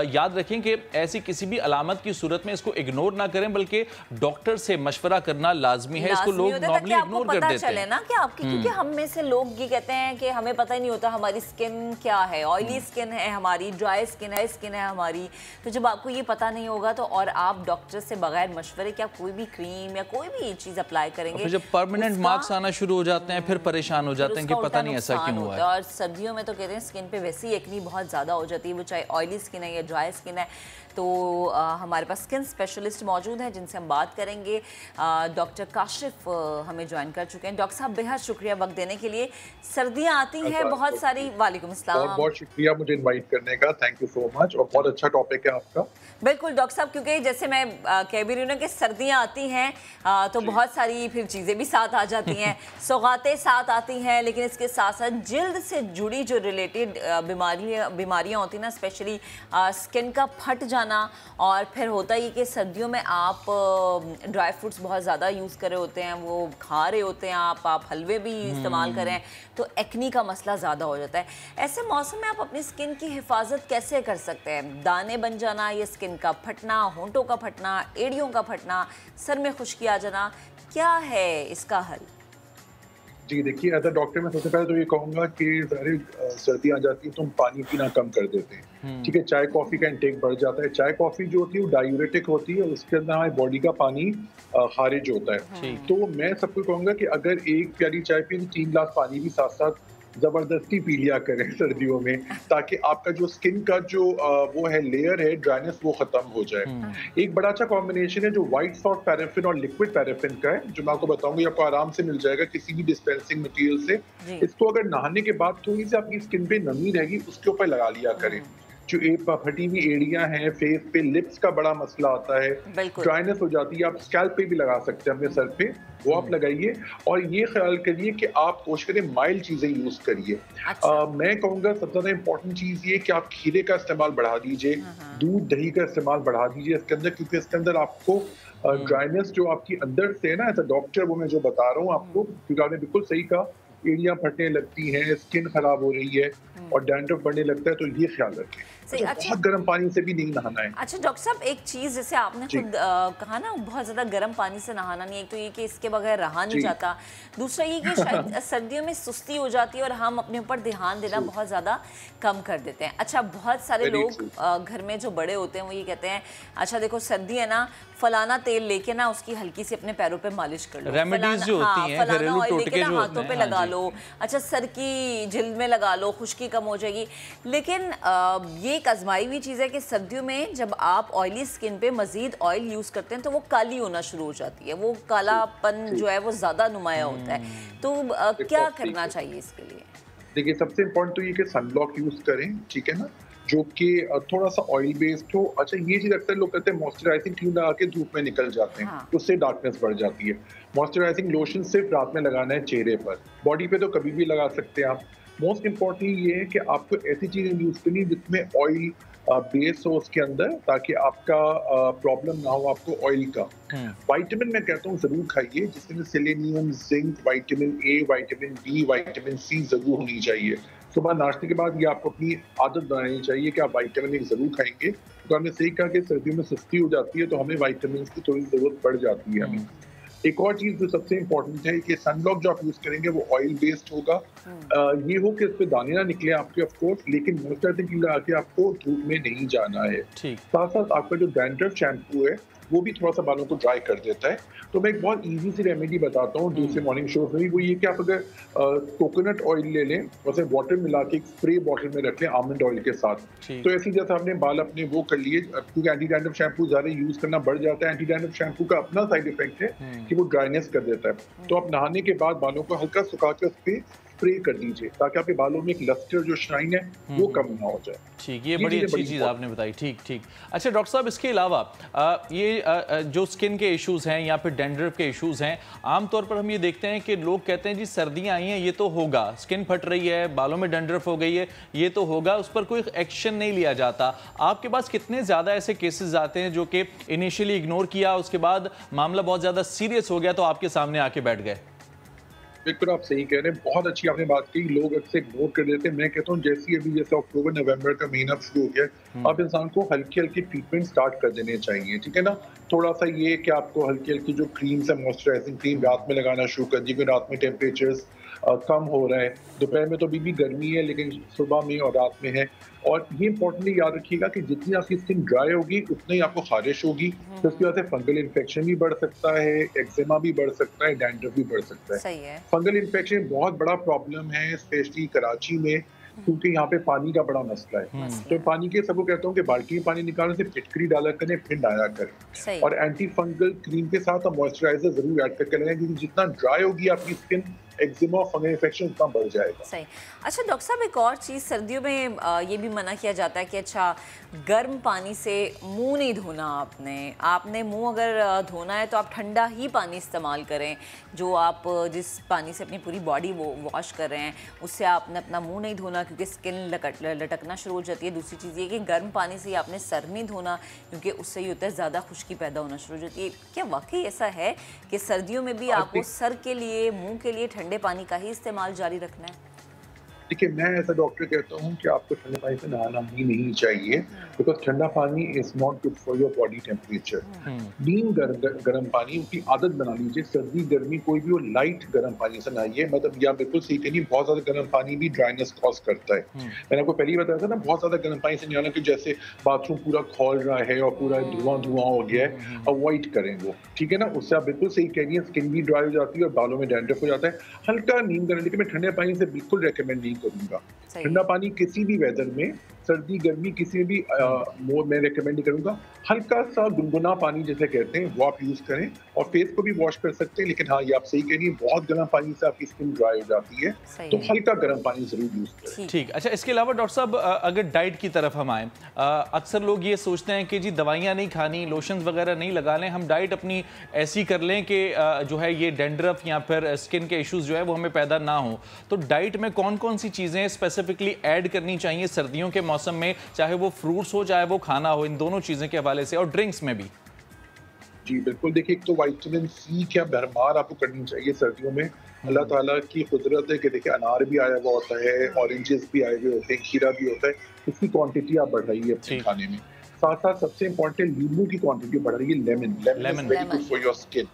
याद रखें कि ऐसी किसी भी अलामत की सूरत में इसको इग्नोर ना करें, बल्कि डॉक्टर से मशवरा करना लाजमी है। इसको लोग नॉर्मली इग्नोर कर देते हैं ना कि आपकी, क्योंकि हम में से लोग ये कहते हैं कि हमें पता ही नहीं होता हमारी स्किन क्या है, ऑयली स्किन है हमारी, ड्राई स्किन है हमारी। तो जब आपको ये पता नहीं होगा तो और आप डॉक्टर से बगैर मशवरे के आप कोई भी क्रीम या कोई भी चीज अप्लाई करेंगे, जब परमानेंट मार्क्स आना शुरू हो जाते हैं फिर परेशान हो जाते हैं कि पता नहीं ऐसा क्यों हुआ है। और सर्दियों में तो कहते हैं स्किन पे वैसे ही एक्नी बहुत ज़्यादा हो जाती है, वो चाहे ऑयली स्किन है या ड्राई स्किन है। तो हमारे पास स्किन स्पेशलिस्ट मौजूद हैं जिनसे हम बात करेंगे। डॉक्टर काशिफ हमें ज्वाइन कर चुके हैं। डॉक्टर साहब बेहद शुक्रिया वक्त देने के लिए। सर्दियाँ आती हैं बहुत सारी। वालेकुम अस्सलाम। बहुत शुक्रिया मुझे इनवाइट करने का, थैंक यू सो मच, और बहुत अच्छा टॉपिक है आपका। बिल्कुल डॉक्टर साहब, क्योंकि जैसे मैं कह भी रही हूँ कि सर्दियाँ आती हैं तो बहुत सारी फिर चीज़ें भी साथ आ जाती हैं, सौगातें साथ आती हैं, लेकिन इसके साथ साथ जल्द से जुड़ी जो रिलेटेड बीमारियाँ होती हैं ना, स्पेशली स्किन का फट जाना, और फिर होता ही कि सर्दियों में आप ड्राई फ्रूट्स बहुत ज़्यादा यूज़ कर रहे होते हैं, वो खा रहे होते हैं आप हलवे भी इस्तेमाल करें, तो एक्नी का मसला ज़्यादा हो जाता है। ऐसे मौसम में आप अपनी स्किन की हिफाजत कैसे कर सकते हैं? दाने बन जाना, ये स्किन का फटना, होंठों का फटना, एड़ियों का फटना, सर में खुश्की आ जाना, क्या है इसका हल? जी देखिए, एज अ डॉक्टर मैं सबसे पहले तो ये कहूँगा कि सर्दी आ जाती है तो हम पानी पीना कम कर देते हैं। ठीक है, चाय कॉफ़ी का इंटेक बढ़ जाता है। चाय कॉफ़ी जो होती है वो डायूरेटिक होती है, उसके अंदर हमारी बॉडी का पानी खारिज होता है। तो मैं सबको कहूँगा कि अगर एक प्याली चाय पिए 3 गिलास पानी भी साथ साथ जबरदस्ती पी लिया करें सर्दियों में, ताकि आपका जो स्किन का जो वो है लेयर है ड्राइनेस, वो खत्म हो जाए। एक बड़ा अच्छा कॉम्बिनेशन है जो व्हाइट सॉल्ट पैराफिन और लिक्विड पैराफिन का है, जो मैं आपको बताऊंगी, आपको आराम से मिल जाएगा किसी भी डिस्पेंसिंग मटेरियल से। इसको अगर नहाने के बाद थोड़ी सी आपकी स्किन पे नमी रहेगी उसके ऊपर लगा लिया करें। जो फटी हुई एड़ियां हैं फेस पे, लिप्स का बड़ा मसला आता है, ड्राइनेस हो जाती है, आप स्कैल्प पे भी लगा सकते हैं अपने सर पे, वो आप लगाइए। और ये ख्याल करिए कि आप कोशिश करें माइल्ड चीजें यूज करिए। मैं कहूँगा सबसे ज्यादा इंपॉर्टेंट चीज ये कि आप खीरे का इस्तेमाल बढ़ा दीजिए, दूध दही का इस्तेमाल बढ़ा दीजिए इसके अंदर, क्योंकि इसके अंदर आपको ड्राइनेस जो आपकी अंदर से है ना, एज अ डॉक्टर वो मैं जो बता रहा हूँ आपको, क्योंकि आपने बिल्कुल सही कहा, एड़ियाँ फटने लगती हैं, स्किन खराब हो रही है और डैंड्रफ बढ़ने लगता है, तो ये ख्याल रखें। अच्छा, बहुत गर्म पानी से भी नहीं नहाना है। अच्छा डॉक्टर साहब, एक चीज जैसे आपने खुद कहा ना, बहुत ज्यादा गर्म पानी से नहाना नहीं। एक तो ये कि इसके बगैर रहा नहीं जाता, दूसरा ये कि शायद सर्दियों में सुस्ती हो जाती है और हम अपने ऊपर ध्यान देना बहुत ज्यादा कम कर देते हैं। अच्छा, बहुत सारे लोग घर में जो बड़े होते हैं वो ये कहते हैं, अच्छा देखो सर्दी है ना, फलाना तेल लेके ना उसकी हल्की सी अपने पैरों पे मालिश कर लो, रेमेडीज जो होती हैं, घरेलू टोटके जो हाथों पे लगा लो, अच्छा सर की जिल्द में लगा लो, खुश्की कम हो जाएगी। लेकिन ये एक आजमाई हुई चीज़ है कि सर्दियों में जब आप ऑयली स्किन पे मजीद ऑयल यूज़ करते हैं तो वो काली होना शुरू हो जाती है, वो कालापन जो है वो ज़्यादा नुमाया होता है। तो क्या करना चाहिए इसके लिए? देखिए, सबसे इम्पोर्टेंट तो ये कि सनब्लॉक यूज़ करें, ठीक है ना, जो कि थोड़ा सा ऑयल बेस्ड हो। अच्छा, ये चीज़ अक्सर लोग कहते हैं मॉइस्चराइजिंग क्रीम लगा के धूप में निकल जाते हैं, हाँ। उससे डार्कनेस बढ़ जाती है। मॉइस्चराइजिंग लोशन सिर्फ रात में लगाना है चेहरे पर, बॉडी पे तो कभी भी लगा सकते हैं आप। मोस्ट इम्पॉर्टेंट ये है कि आपको ऐसी चीज़ें यूज़ करनी जिसमें ऑयल बेस हो उसके अंदर, ताकि आपका प्रॉब्लम ना हो आपको ऑयल का। विटामिन मैं कहता हूँ ज़रूर खाइए, जिसमें selenium, zinc, vitamin A, vitamin D, vitamin C ज़रूर होनी चाहिए। सुबह नाश्ते के बाद ये आपको अपनी आदत बनानी चाहिए कि आप विटामिन ए ज़रूर खाएंगे। तो हमने सही कहा कि सर्दियों में सुस्ती हो जाती है तो हमें विटामिन की थोड़ी ज़रूरत पड़ जाती है हमें। एक और चीज़ जो सबसे इम्पोर्टेंट है कि सनब्लॉक जो आप यूज़ करेंगे वो ऑयल बेस्ड होगा। ये हो कि इस पे दाने ना निकले आपके, ऑफ कोर्स, लेकिन मॉइस्चराइजिंग क्रीम लगा के आपको धूप में नहीं जाना है। साथ साथ आपका जो डैंड्रफ शैम्पू है वो भी थोड़ा सा बालों को ड्राई कर देता है। तो मैं एक बहुत इजी सी रेमेडी बताता हूँ दूसरे मॉर्निंग शो में, वो ये कि आप अगर कोकोनट ऑयल ले लें, उसे वाटर मिला के एक स्प्रे बॉटल में रख लें आमंड ऑयल के साथ। तो ऐसे जैसे हमने बाल अपने वो कर लिए, क्योंकि एंटी डैंड्रफ शैम्पू ज़्यादा यूज़ करना बढ़ जाता है। एंटी डैंड्रफ शैम्पू का अपना साइड इफेक्ट है कि वो ड्राइनेस कर देता है। तो आप नहाने के बाद बालों को हल्का सुखा के उस पर स्प्रे कर दीजिए, ताकि आपके बालों में एक लस्टर जो शाइन है वो कम ना हो जाए। ठीक, ये बड़ी अच्छी चीज़ आपने बताई। ठीक ठीक। अच्छा डॉक्टर साहब, इसके अलावा ये जो स्किन के इश्यूज़ हैं या फिर डैंड्रफ के इश्यूज़ हैं, आमतौर पर हम ये देखते हैं कि लोग कहते हैं जी सर्दियाँ आई हैं, ये तो होगा, स्किन फट रही है, बालों में डैंड्रफ हो गई है, ये तो होगा, उस पर कोई एक्शन नहीं लिया जाता। आपके पास कितने ज़्यादा ऐसे केसेस आते हैं जो कि इनिशियली इग्नोर किया, उसके बाद मामला बहुत ज़्यादा सीरियस हो गया तो आपके सामने आके बैठ गए? बिल्कुल आप सही कह रहे हैं, बहुत अच्छी आपने बात की। लोग अक्सर इग्नोर कर देते हैं। मैं कहता हूँ जैसे अक्टूबर नवंबर का महीना शुरू हो गया, आप इंसान को हल्की हल्की ट्रीटमेंट स्टार्ट कर देने चाहिए, ठीक है ना। थोड़ा सा ये कि आपको हल्की हल्की जो क्रीम्स है, मॉइस्चराइजिंग क्रीम रात में लगाना शुरू कर दीजिए। रात में टेम्परेचर्स कम हो रहा है, दोपहर में तो अभी भी गर्मी है लेकिन सुबह में और रात में है। और ये इंपॉर्टेंटली याद रखिएगा कि जितनी आपकी स्किन ड्राई होगी उतनी आपको खारिश होगी, तो उसकी वजह से फंगल इन्फेक्शन भी बढ़ सकता है, एक्जिमा भी बढ़ सकता है, डैंड्रफ भी बढ़ सकता है। सही है। फंगल इन्फेक्शन बहुत बड़ा प्रॉब्लम है, स्पेशली कराची में, क्योंकि यहाँ पे पानी का बड़ा मसला है। तो पानी के सबको कहता हूँ कि बाल्टी में पानी निकालने से फिटकरी डाला करें, फिर डाया करें, और एंटी फंगल क्रीम के साथ आप मॉइस्चराइजर जरूर ऐड करके लगाएं, क्योंकि जितना ड्राई होगी आपकी स्किन, एक्जिमा और फंगल इन्फेक्शन उतना बढ़ जाएगा। सही। अच्छा डॉक्टर साहब, एक और चीज़, सर्दियों में ये भी मना किया जाता है कि अच्छा गर्म पानी से मुंह नहीं धोना। आपने मुंह अगर धोना है तो आप ठंडा ही पानी इस्तेमाल करें। जो आप जिस पानी से अपनी पूरी बॉडी वो वॉश कर रहे हैं उससे आपने अपना मुंह नहीं धोना, क्योंकि स्किन लटकना शुरू हो जाती है। दूसरी चीज़ ये कि गर्म पानी से आपने सर नहीं धोना, क्योंकि उससे ये होता है ज़्यादा खुश्की पैदा होना शुरू हो जाती है। क्या वाकई ऐसा है कि सर्दियों में भी आपको सर के लिए, मुँह के लिए ठंडे पानी का ही इस्तेमाल जारी रखना है? देखिए, मैं एज अ डॉक्टर कहता हूँ कि आपको ठंडे पानी से नहाना ही नहीं चाहिए, बिकॉज ठंडा पानी is not good for your body temperature. नीम गर्म पानी की आदत बना लीजिए। सर्दी गर्मी कोई भी हो, लाइट गर्म पानी से नहाइए। मतलब या बिल्कुल सही कहीं, बहुत ज्यादा गर्म पानी भी ड्राइनेस कॉज करता है। मैंने आपको पहले ही बताया था ना, बहुत ज्यादा गर्म पानी से नहाना, कि जैसे बाथरूम पूरा खोल रहा है और पूरा धुआं हो गया है, अवॉइड करें वो, ठीक है ना। उससे आप बिल्कुल सही कह रही है, स्किन भी ड्राई हो जाती है और बालों में डैंड्रफ हो जाता है। हल्का नीम गर्म, लेकिन मैं ठंडे पानी से बिल्कुल रेकमेंड नहीं करूंगा। ठंडा पानी किसी भी वेदर में, सर्दी गर्मी किसी में भी मैं रेकमेंड नहीं करूंगा। हल्का सा गुनगुना पानी जिसे कहते हैं वो आप यूज करें, और फेस को भी वॉश कर सकते हैं। लेकिन हाँ, ये आप सही कह रही है, बहुत गर्म पानी से आपकी स्किन ड्राई हो जाती है, तो हल्का गर्म पानी जरूर यूज करें। ठीक। अच्छा, इसके अलावा डॉक्टर साहब, अगर डाइट की तरफ हम आए, अक्सर लोग ये सोचते हैं कि जी दवाइयाँ नहीं खानी, लोशन वगैरह नहीं लगा लें, हम डाइट अपनी ऐसी कर लें कि जो है ये डैंड्रफ या फिर स्किन के इश्यूज जो है वो हमें पैदा ना हो। तो डाइट में कौन कौन सी चीज़ें स्पेसिफिकली ऐड करनी चाहिए सर्दियों के मौसम में, चाहे वो फ्रूट्स हो चाहे वो खाना हो, इन दोनों चीज़ों के हवाले से, और ड्रिंक्स में भी? जी बिल्कुल, देखिए एक तो विटामिन सी की भरमार आपको करनी चाहिए सर्दियों में। अल्लाह ताला की कुदरत है कि देखिए अनार भी आया हुआ होता है, ऑरेंजेस भी आए हुए होते हैं, खीरा भी होता है, इसकी क्वांटिटी आप बढ़ाइए अपने खाने में। साथ साथ सबसे इम्पोर्टेंट लींबू की क्वांटिटी बढ़ाइए। Lemon is very good for your skin,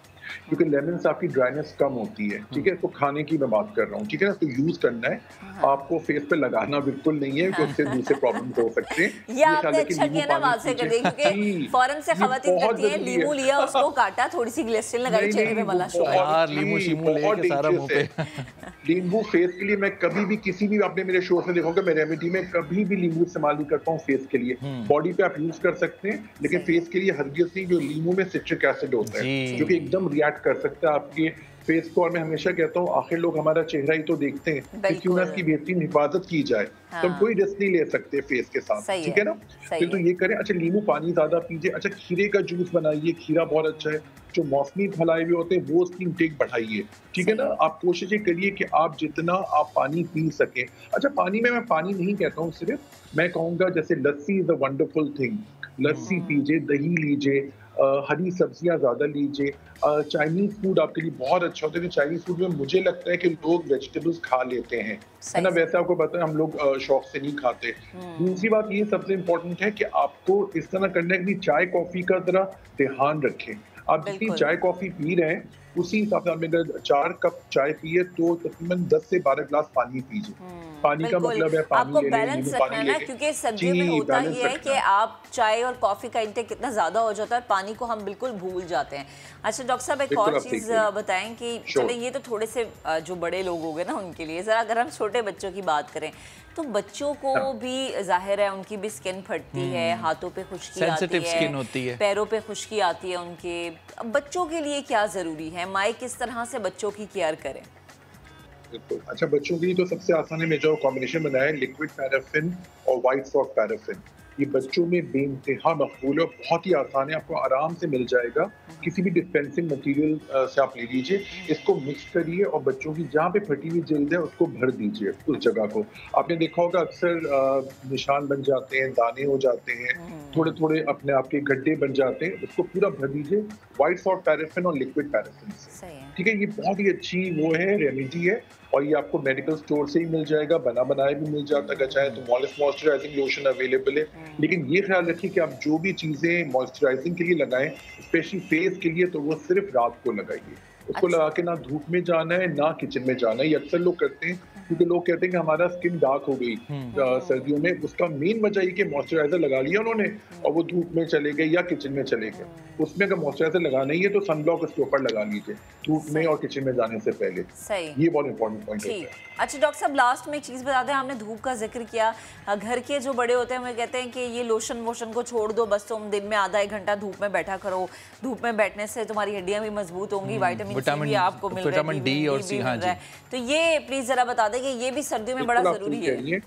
क्योंकि लेमन से आपकी ड्राइनेस कम होती है, ठीक है। तो खाने की मैं बात कर रहा हूँ, ठीक है ना। तो यूज करना है, आपको फेस पे लगाना बिल्कुल नहीं है, क्योंकि उससे दूसरे प्रॉब्लम हो सकते हैं। ये आपने अच्छा किया ना बात से कर दिया, क्योंकि फौरन से खवातीन करती हैं, लींबू लिया, उसको काटा, थोड़ी सी ग्लिसरीन लगाई, चेहरे पे मला शुरू यार लींबू शीमू लेके सारा मुंह पे। लींबू फेस के लिए मैं कभी भी किसी भी आपने मेरे शो में देखोगे मैं रेमेडी में कभी भी लींबू इस्तेमाल नहीं करता हूँ फेस के लिए। बॉडी पे आप यूज कर सकते हैं, लेकिन फेस के लिए हरगिज़ नहीं। जो लींबू में सिट्रिक एसिड होता है जो कि एकदम रिएक्ट कर सकता है आपके फेस को। और मैं हमेशा कहता हूँ आखिर लोग हमारा चेहरा ही तो देखते हैं, कि क्यों ना इसकी बेहतरीन हिफाजत की जाए। तो हम कोई रिस्क नहीं ले सकते फेस के साथ, ठीक है ना। फिर तो ये करें। अच्छा, नींबू पानी ज्यादा पीजिए। अच्छा, खीरे का जूस बनाइए, खीरा बहुत अच्छा है। जो मौसमी फल आए हुए होते हैं वो उसकी इंटेक बढ़ाइए, ठीक है ना। आप कोशिश करिए कि आप जितना आप पानी पी सकें। अच्छा, पानी में मैं पानी नहीं कहता हूँ सिर्फ, मैं कहूँगा जैसे लस्सी इज अ वंडरफुल थिंग। लस्सी पीजिए, दही लीजिए, हरी सब्जियां ज्यादा लीजिए। चाइनीज फूड आपके लिए बहुत अच्छा होता है। चाइनीज फूड में मुझे लगता है कि लोग वेजिटेबल्स खा लेते हैं, है ना। वैसे आपको पता है हम लोग शौक से नहीं खाते। दूसरी बात ये सबसे इम्पोर्टेंट है कि आपको इस तरह करना है कि चाय कॉफी का जरा ध्यान रखें। आप जितनी चाय कॉफी पी रहे हैं उसी हिसाब से, आपने अगर 4 कप चाय पिए तो तकरीबन 10 से 12 गिलास पानी पीजिए। पानी का मतलब है पानी आपको बैलेंस रखना है ना, क्योंकि सर्दियों में होता ही है कि आप चाय और कॉफी का इंटेक कितना ज्यादा हो जाता है, पानी को हम बिल्कुल भूल जाते हैं। अच्छा डॉक्टर साहब, एक और चीज बताएं कि चले ये तो थोड़े से जो बड़े लोग हो गए ना उनके लिए, जरा अगर हम छोटे बच्चों की बात करें तो बच्चों को भी जाहिर है उनकी भी स्किन फटती है, हाथों पे खुश्की आती है, पैरों पे खुश्की आती है उनके। बच्चों के लिए क्या जरूरी है, माँ किस तरह से बच्चों की केयर करें? बिल्कुल। अच्छा, बच्चों के लिए तो सबसे आसान है, मैं जो कॉम्बिनेशन बनाया है लिक्विड पैराफिन और व्हाइट सॉल्ट पैराफिन। ये बच्चों में बेइंतहा मकबूल है, बहुत ही आसान है, आपको आराम से मिल जाएगा। किसी भी डिस्पेंसिंग मटेरियल से आप ले लीजिए, इसको मिक्स करिए और बच्चों की जहाँ पे फटी हुई जल्द है उसको भर दीजिए। उस जगह को आपने देखा होगा अक्सर निशान बन जाते हैं, दाने हो जाते हैं, थोड़े थोड़े अपने आप के गड्ढे बन जाते हैं, उसको पूरा भर दीजिए व्हाइट सॉल्ट पैराफिन और लिक्विड पैराफिन से, ठीक है। ये बहुत ही अच्छी वो है, रेमेडी है, और ये आपको मेडिकल स्टोर से ही मिल जाएगा, बना बनाया भी मिल जाता है। चाहे तो मॉइस्चराइजिंग लोशन अवेलेबल है, लेकिन ये ख्याल रखिए कि आप जो भी चीज़ें मॉइस्चराइजिंग के लिए लगाएं, स्पेशली फेस के लिए, तो वो सिर्फ रात को लगाइए। उसको लगा के ना धूप में जाना है ना किचन में जाना है। ये अक्सर लोग करते हैं, क्योंकि लोग कहते हैं कि हमारा स्किन डार्क हो गई सर्दियों में। उसका मेन वजह ये कि मॉइस्चराइजर लगा लिया उन्होंने और वो धूप में चले गए या किचन में चले गए। उसमें अगर मॉइस्चराइजर लगाना ही है तो सनब्लॉक उसके ऊपर लगा लीजिए धूप में और किचन में जाने से पहले। ये बहुत इंपॉर्टेंट पॉइंट है। अच्छा डॉक्टर साहब, लास्ट में एक चीज़ बता दें, आपने धूप का जिक्र किया। घर के जो बड़े होते हैं वो कहते हैं कि ये लोशन वोशन को छोड़ दो, बस तुम दिन में आधा 1 घंटा धूप में बैठा करो। धूप में बैठने से तुम्हारी हड्डियां भी मजबूत होंगी, विटामिन सी भी आपको मिल रहा है, विटामिन डी और सी। हाँ जी, तो ये प्लीज जरा बता दें कि ये भी सर्दियों में बड़ा जरूरी है।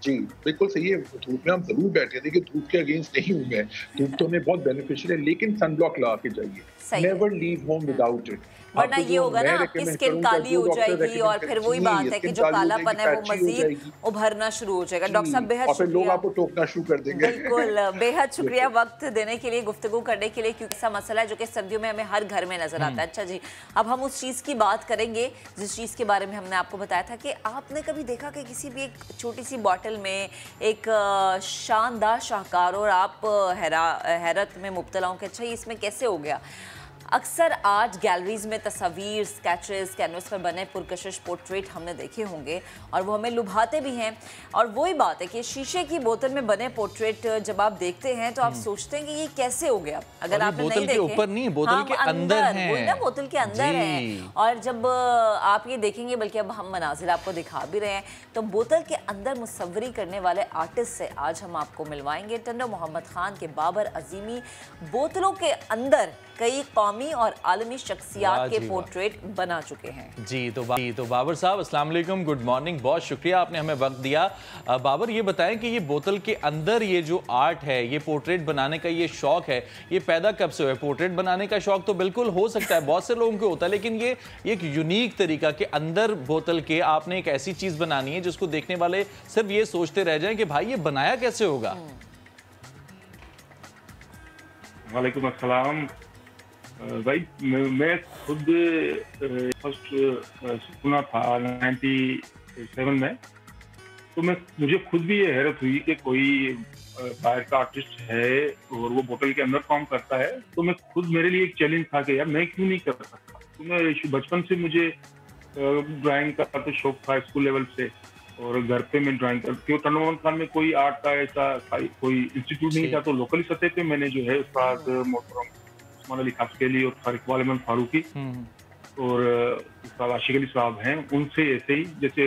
जी बिल्कुल सही है। धूप में हम जरूर बैठे, देखिए धूप के अगेंस्ट नहीं हूँ मैं, धूप तो हमें बहुत बेनिफिशियल है, लेकिन सनब्लॉक लगा के जाइए। Never leave home without it, वरना ये होगा ना आपकी स्किन काली हो जाएगी और फिर वही बात है कि जो कालापन है वो मजीद उभरना शुरू हो जाएगा। डॉक्टर साहब बेहद शुक्रिया, लोग आपको टोकना शुरू कर देंगे। बिल्कुल, बेहद शुक्रिया वक्त देने के लिए, गुफ्तगू करने के लिए, क्योंकि ऐसा मसला है जो कि सर्दियों में हमें हर घर में नजर आता है। अच्छा जी, अब हम उस चीज़ की बात करेंगे जिस चीज़ के बारे में हमने आपको बताया था कि आपने कभी देखा कि किसी भी एक छोटी सी बॉटल में एक शानदार शाहकार और आप हैरत में मुब्तला हों कि अच्छा ये इसमें कैसे हो गया। अक्सर आज गैलरीज में तस्वीर, स्केचेस, कैनवस पर बने पुरकशिश पोर्ट्रेट हमने देखे होंगे और वो हमें लुभाते भी हैं। और वही बात है कि शीशे की बोतल में बने पोर्ट्रेट जब आप देखते हैं तो आप सोचते हैं कि ये कैसे हो गया। अगर आपने नहीं देखे, ऊपर नहीं, बोतल के अंदर है, वही ना, बोतल के अंदर है। और जब आप ये देखेंगे, बल्कि अब हम मनाजिर आपको दिखा भी रहे हैं, तो बोतल के अंदर मुसव्वरी करने वाले आर्टिस्ट से आज हम आपको मिलवाएंगे। टंडो मोहम्मद खान के बाबर अजीमी बोतलों के अंदर कई कौमी और आलमी शख्सियात के पोर्ट्रेट बना चुके हैं। जी तो बाबर साहब अस्सलाम वालेकुम, गुड मॉर्निंग, बहुत शुक्रिया आपने हमें वक्त दिया। बाबर ये बताएं कि ये बोतल के अंदर ये जो आर्ट है, ये पोर्ट्रेट बनाने का ये शौक है, ये पैदा कब से हुआ? पोर्ट्रेट बनाने का शौक तो बिल्कुल हो सकता है, बहुत से लोगों को होता है, लेकिन ये एक यूनिक तरीका के अंदर बोतल के आपने एक ऐसी चीज बनानी है जिसको देखने वाले सिर्फ ये सोचते रह जाएं कि भाई ये बनाया कैसे होगा। वालेकुम अस्सलाम। भाई मैं खुद फर्स्ट सुना था 97 में, तो मुझे खुद भी ये हैरत हुई कि कोई बाहर का आर्टिस्ट है और वो बोतल के अंदर काम करता है। तो मैं खुद, मेरे लिए एक चैलेंज था कि यार मैं क्यों नहीं कर सकता। तो मैं बचपन से मुझे ड्राइंग का तो शौक था स्कूल लेवल से, और घर पे मैं ड्राइंग करती हूँ। टनोवन खान में कोई आर्ट का ऐसा कोई इंस्टीट्यूट नहीं था, तो लोकली सतह पे मैंने जो है उस्ताद मोहतरम उस्मान अली खासकेली और तारिक वालिमन फारूकी और उस्ताद आशिक अली साहब हैं, उनसे ऐसे ही जैसे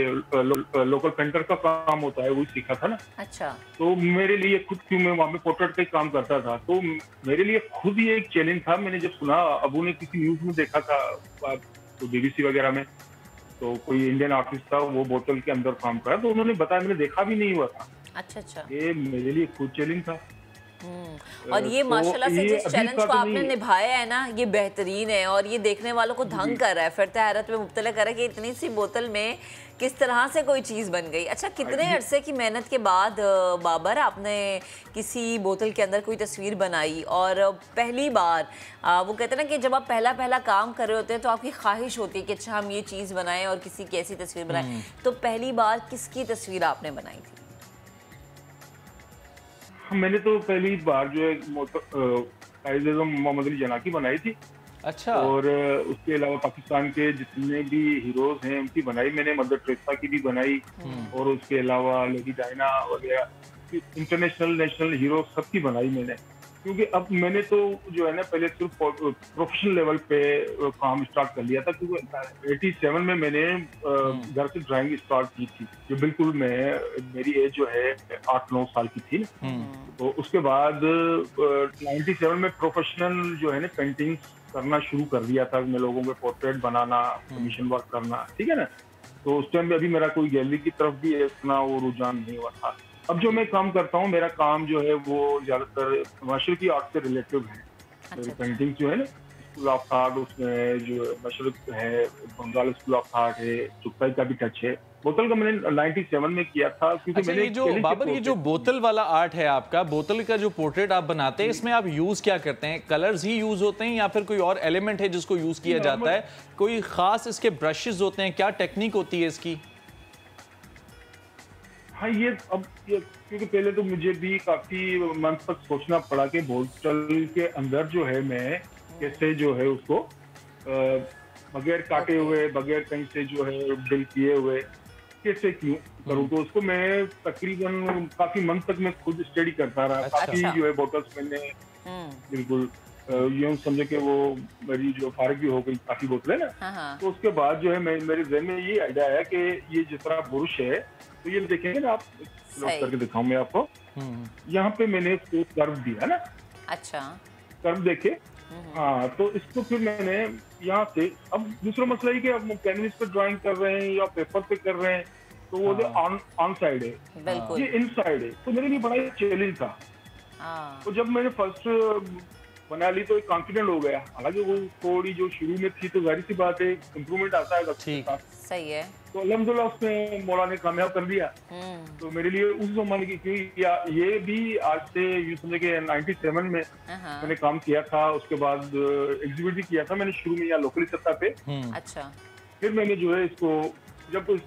लोकल पेंटर का काम होता है वही सीखा था ना। अच्छा। तो मेरे लिए खुद, क्यों मैं वहाँ पे पोर्ट्रेट का काम करता था, तो मेरे लिए खुद ये एक चैलेंज था। मैंने जब सुना, अबू ने किसी न्यूज में देखा था तो BBC वगैरह में, तो कोई इंडियन आर्टिस्ट था वो बोतल के अंदर काम कर रहा, तो उन्होंने बताया, मैंने देखा भी नहीं हुआ था। अच्छा। ये मेरे लिए खुद चैलेंज था। और ये माशाल्लाह से जिस चैलेंज को आपने नहीं... निभाया है ना, ये बेहतरीन है और ये देखने वालों को दंग कर रहा है, फिर हैरत में मुब्तला कर रहा है कि इतनी सी बोतल में किस तरह से कोई चीज़ बन गई। अच्छा, कितने अरसे की मेहनत के बाद बाबर आपने किसी बोतल के अंदर कोई तस्वीर बनाई? और पहली बार वो कहते हैं ना कि जब आप पहला काम कर रहे होते हैं तो आपकी ख्वाहिश होती है कि अच्छा हम ये चीज़ बनाएं और किसी की ऐसी तस्वीर बनाएं, तो पहली बार किसकी तस्वीर आपने बनाई थी? मैंने तो पहली बार जो है मोहम्मद अली जना की बनाई थी। अच्छा। और उसके अलावा पाकिस्तान के जितने भी हीरोज हैं उनकी बनाई मैंने, मदर टेरेसा की भी बनाई, और उसके अलावा लेडी डायना वगैरह इंटरनेशनल नेशनल हीरो सबकी बनाई मैंने। क्योंकि अब मैंने तो जो है ना पहले सिर्फ प्रोफेशनल लेवल पे काम स्टार्ट कर लिया था, क्योंकि 87 में मैंने घर से ड्राइंग स्टार्ट की थी, जो बिल्कुल मेरी एज जो है 8-9 साल की थी। तो उसके बाद 97 में प्रोफेशनल जो है ना पेंटिंग करना शुरू कर दिया था मैं, लोगों के पोर्ट्रेट बनाना, कमीशन वर्क करना, ठीक है ना। तो उस टाइम में अभी मेरा कोई गैलरी की तरफ भी इतना वो रुझान नहीं हुआ था। अब जो मैं काम करता हूँ, मेरा काम जो है वो ज्यादातर माशरकी आर्ट से रिलेटिव है। मेरी पेंटिंग जो है ना, स्कूल ऑफ आर्ट, उसमें जो मशरक है, बंगाल स्कूल ऑफ आर्ट है, चुगताई का भी टच है। बोतल का मैंने 97 में किया था, क्योंकि अच्छा, मैंने ये जो बाबर, ये जो बोतल वाला आर्ट है आपका, बोतल का जो पोर्ट्रेट आप बनाते हैं, इसमें आप यूज क्या करते हैं? कलर्स ही यूज होते हैं या फिर कोई और एलिमेंट है जिसको यूज किया जाता है? कोई खास इसके ब्रशेस होते हैं? क्या टेक्निक होती है इसकी? हाँ, ये क्योंकि पहले तो मुझे भी काफी मंथ तक सोचना पड़ा कि बोतल के अंदर जो है मैं कैसे जो है उसको बगैर काटे हुए, बगैर कहीं से जो है बिल किए हुए कैसे क्यों करूँ। तो उसको मैं तकरीबन काफी मंथ तक मैं खुद स्टडी करता रहा। काफी जो है बोतल्स मैंने बिल्कुल यूं समझे कि वो मेरी जो फारिग भी हो गई काफी बोतलें ना। तो उसके बाद जो है मेरे जहन में ये आइडिया आया कि ये जिस तरह बुरुश है, तो ये देखेंगे ना आप, करके दिखाऊं मैं आपको। यहाँ पे मैंने इसको कर्व दिया ना। अच्छा। कर्व देखे, हाँ, तो इसको फिर मैंने यहाँ से, अब दूसरा मसला ये कि अब कैनवस पे ड्राइंग कर रहे हैं या पेपर पे कर रहे हैं, तो वो ऑन साइड है, ये इन साइड है, तो मेरे लिए बड़ा चैलेंज था। तो जब मैंने फर्स्ट बना ली तो एक कॉन्फिडेंट हो गया। हालांकि वो थोड़ी जो शुरू में थी तो जाहिर सी बात है इम्प्रूवमेंट आता है। ठीक, सही है। तो अल्हम्दुलिल्लाह उसने मौला ने कामयाब कर दिया। तो मेरे लिए उस जमाने की, क्योंकि ये भी आज से यूँ समझे कि 97 में मैंने काम किया था। उसके बाद एग्जीबिट भी किया था मैंने शुरू में यहाँ लोकली सत्ता पे। अच्छा। फिर मैंने जो है इसको जब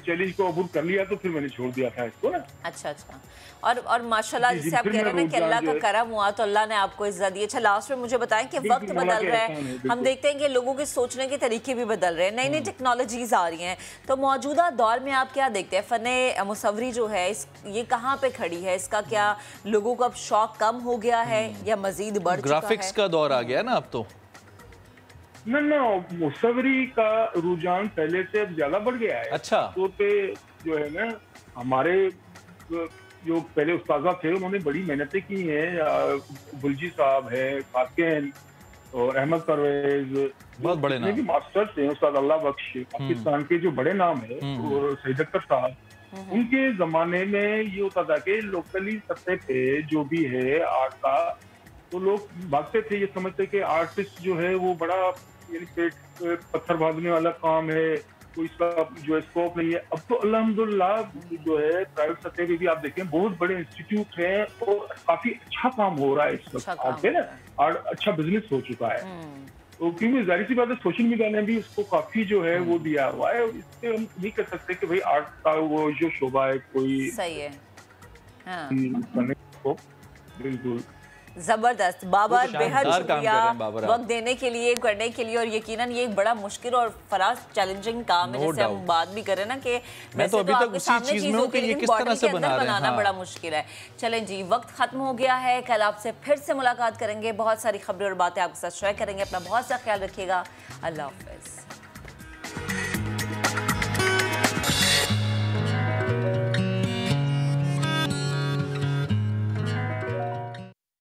चैलेंज को अबूर कर लिया तो फिर मैंने छोड़ दिया था इसको ना। अच्छा। और माशाल्लाह जिसे आप कह रहे हैं ना कि अल्लाह का करम हुआ तो अल्लाह ने आपको इज्जत दी। अच्छा, लास्ट में मुझे बताएं कि वक्त बदल रहा है, हम देखते हैं कि लोगों के सोचने के तरीके भी बदल रहे हैं, नई नई टेक्नोलॉजीज आ रही हैं, तो मौजूदा दौर में आप क्या देखते हैं? फ़न मुसव्वरी जो है ये कहाँ पे खड़ी है? इसका क्या लोगों को अब शौक कम हो गया है या मजीद बढ़ चुका है? ग्राफिक्स का दौर आ गया ना अब तो। ना, मुसव्वरी का रुझान पहले से अब ज्यादा बढ़ गया है। अच्छा। तो पे जो है ना, हमारे जो पहले उस्ताद थे उन्होंने बड़ी मेहनतें की हैं। बुलजी साहब है, काकेन और अहमद परवेज, बहुत बड़े नाम, मास्टर्स हैं। उस्ताद अल्लाह बख्श, पाकिस्तान के जो बड़े नाम है, और सईद अख्तर साहब, उनके जमाने में ये होता था कि लोकली सतह पे जो भी है आर्ट का, तो लोग भागते थे ये समझते कि आर्टिस्ट जो है वो बड़ा पेट पत्थर भागने वाला काम है, कोई इसका जो है स्कोप नहीं है। अब तो अल्हम्दुलिल्लाह जो है प्राइवेट सतह पे भी आप देखें बहुत बड़े इंस्टीट्यूट हैं और काफी अच्छा काम हो रहा है इस वक्त आर्ट पे ना, और अच्छा बिजनेस हो चुका है। क्योंकि जाहिर सी बात है सोशल मीडिया ने भी उसको काफी जो है वो दिया हुआ है। इससे हम नहीं कर सकते कि भाई आर्ट का वो जो शोभा है कोई सही है। हाँ। बिल्कुल जबरदस्त बाबर, बेहद शुक्रिया वक्त देने के लिए, करने के लिए। और यकीनन ये एक बड़ा मुश्किल और फराज चैलेंजिंग काम है, जैसे हम बात भी करें ना कि मैं तो अभी तक उसी चीज में हूं कि ये किस तरह से बनाना बड़ा मुश्किल है। चलें जी, वक्त खत्म हो गया है। कल आपसे फिर से मुलाकात करेंगे, बहुत सारी खबरें और बातें आपके साथ शेयर करेंगे। अपना बहुत सा ख्याल रखिएगा। अल्लाह हाफिज।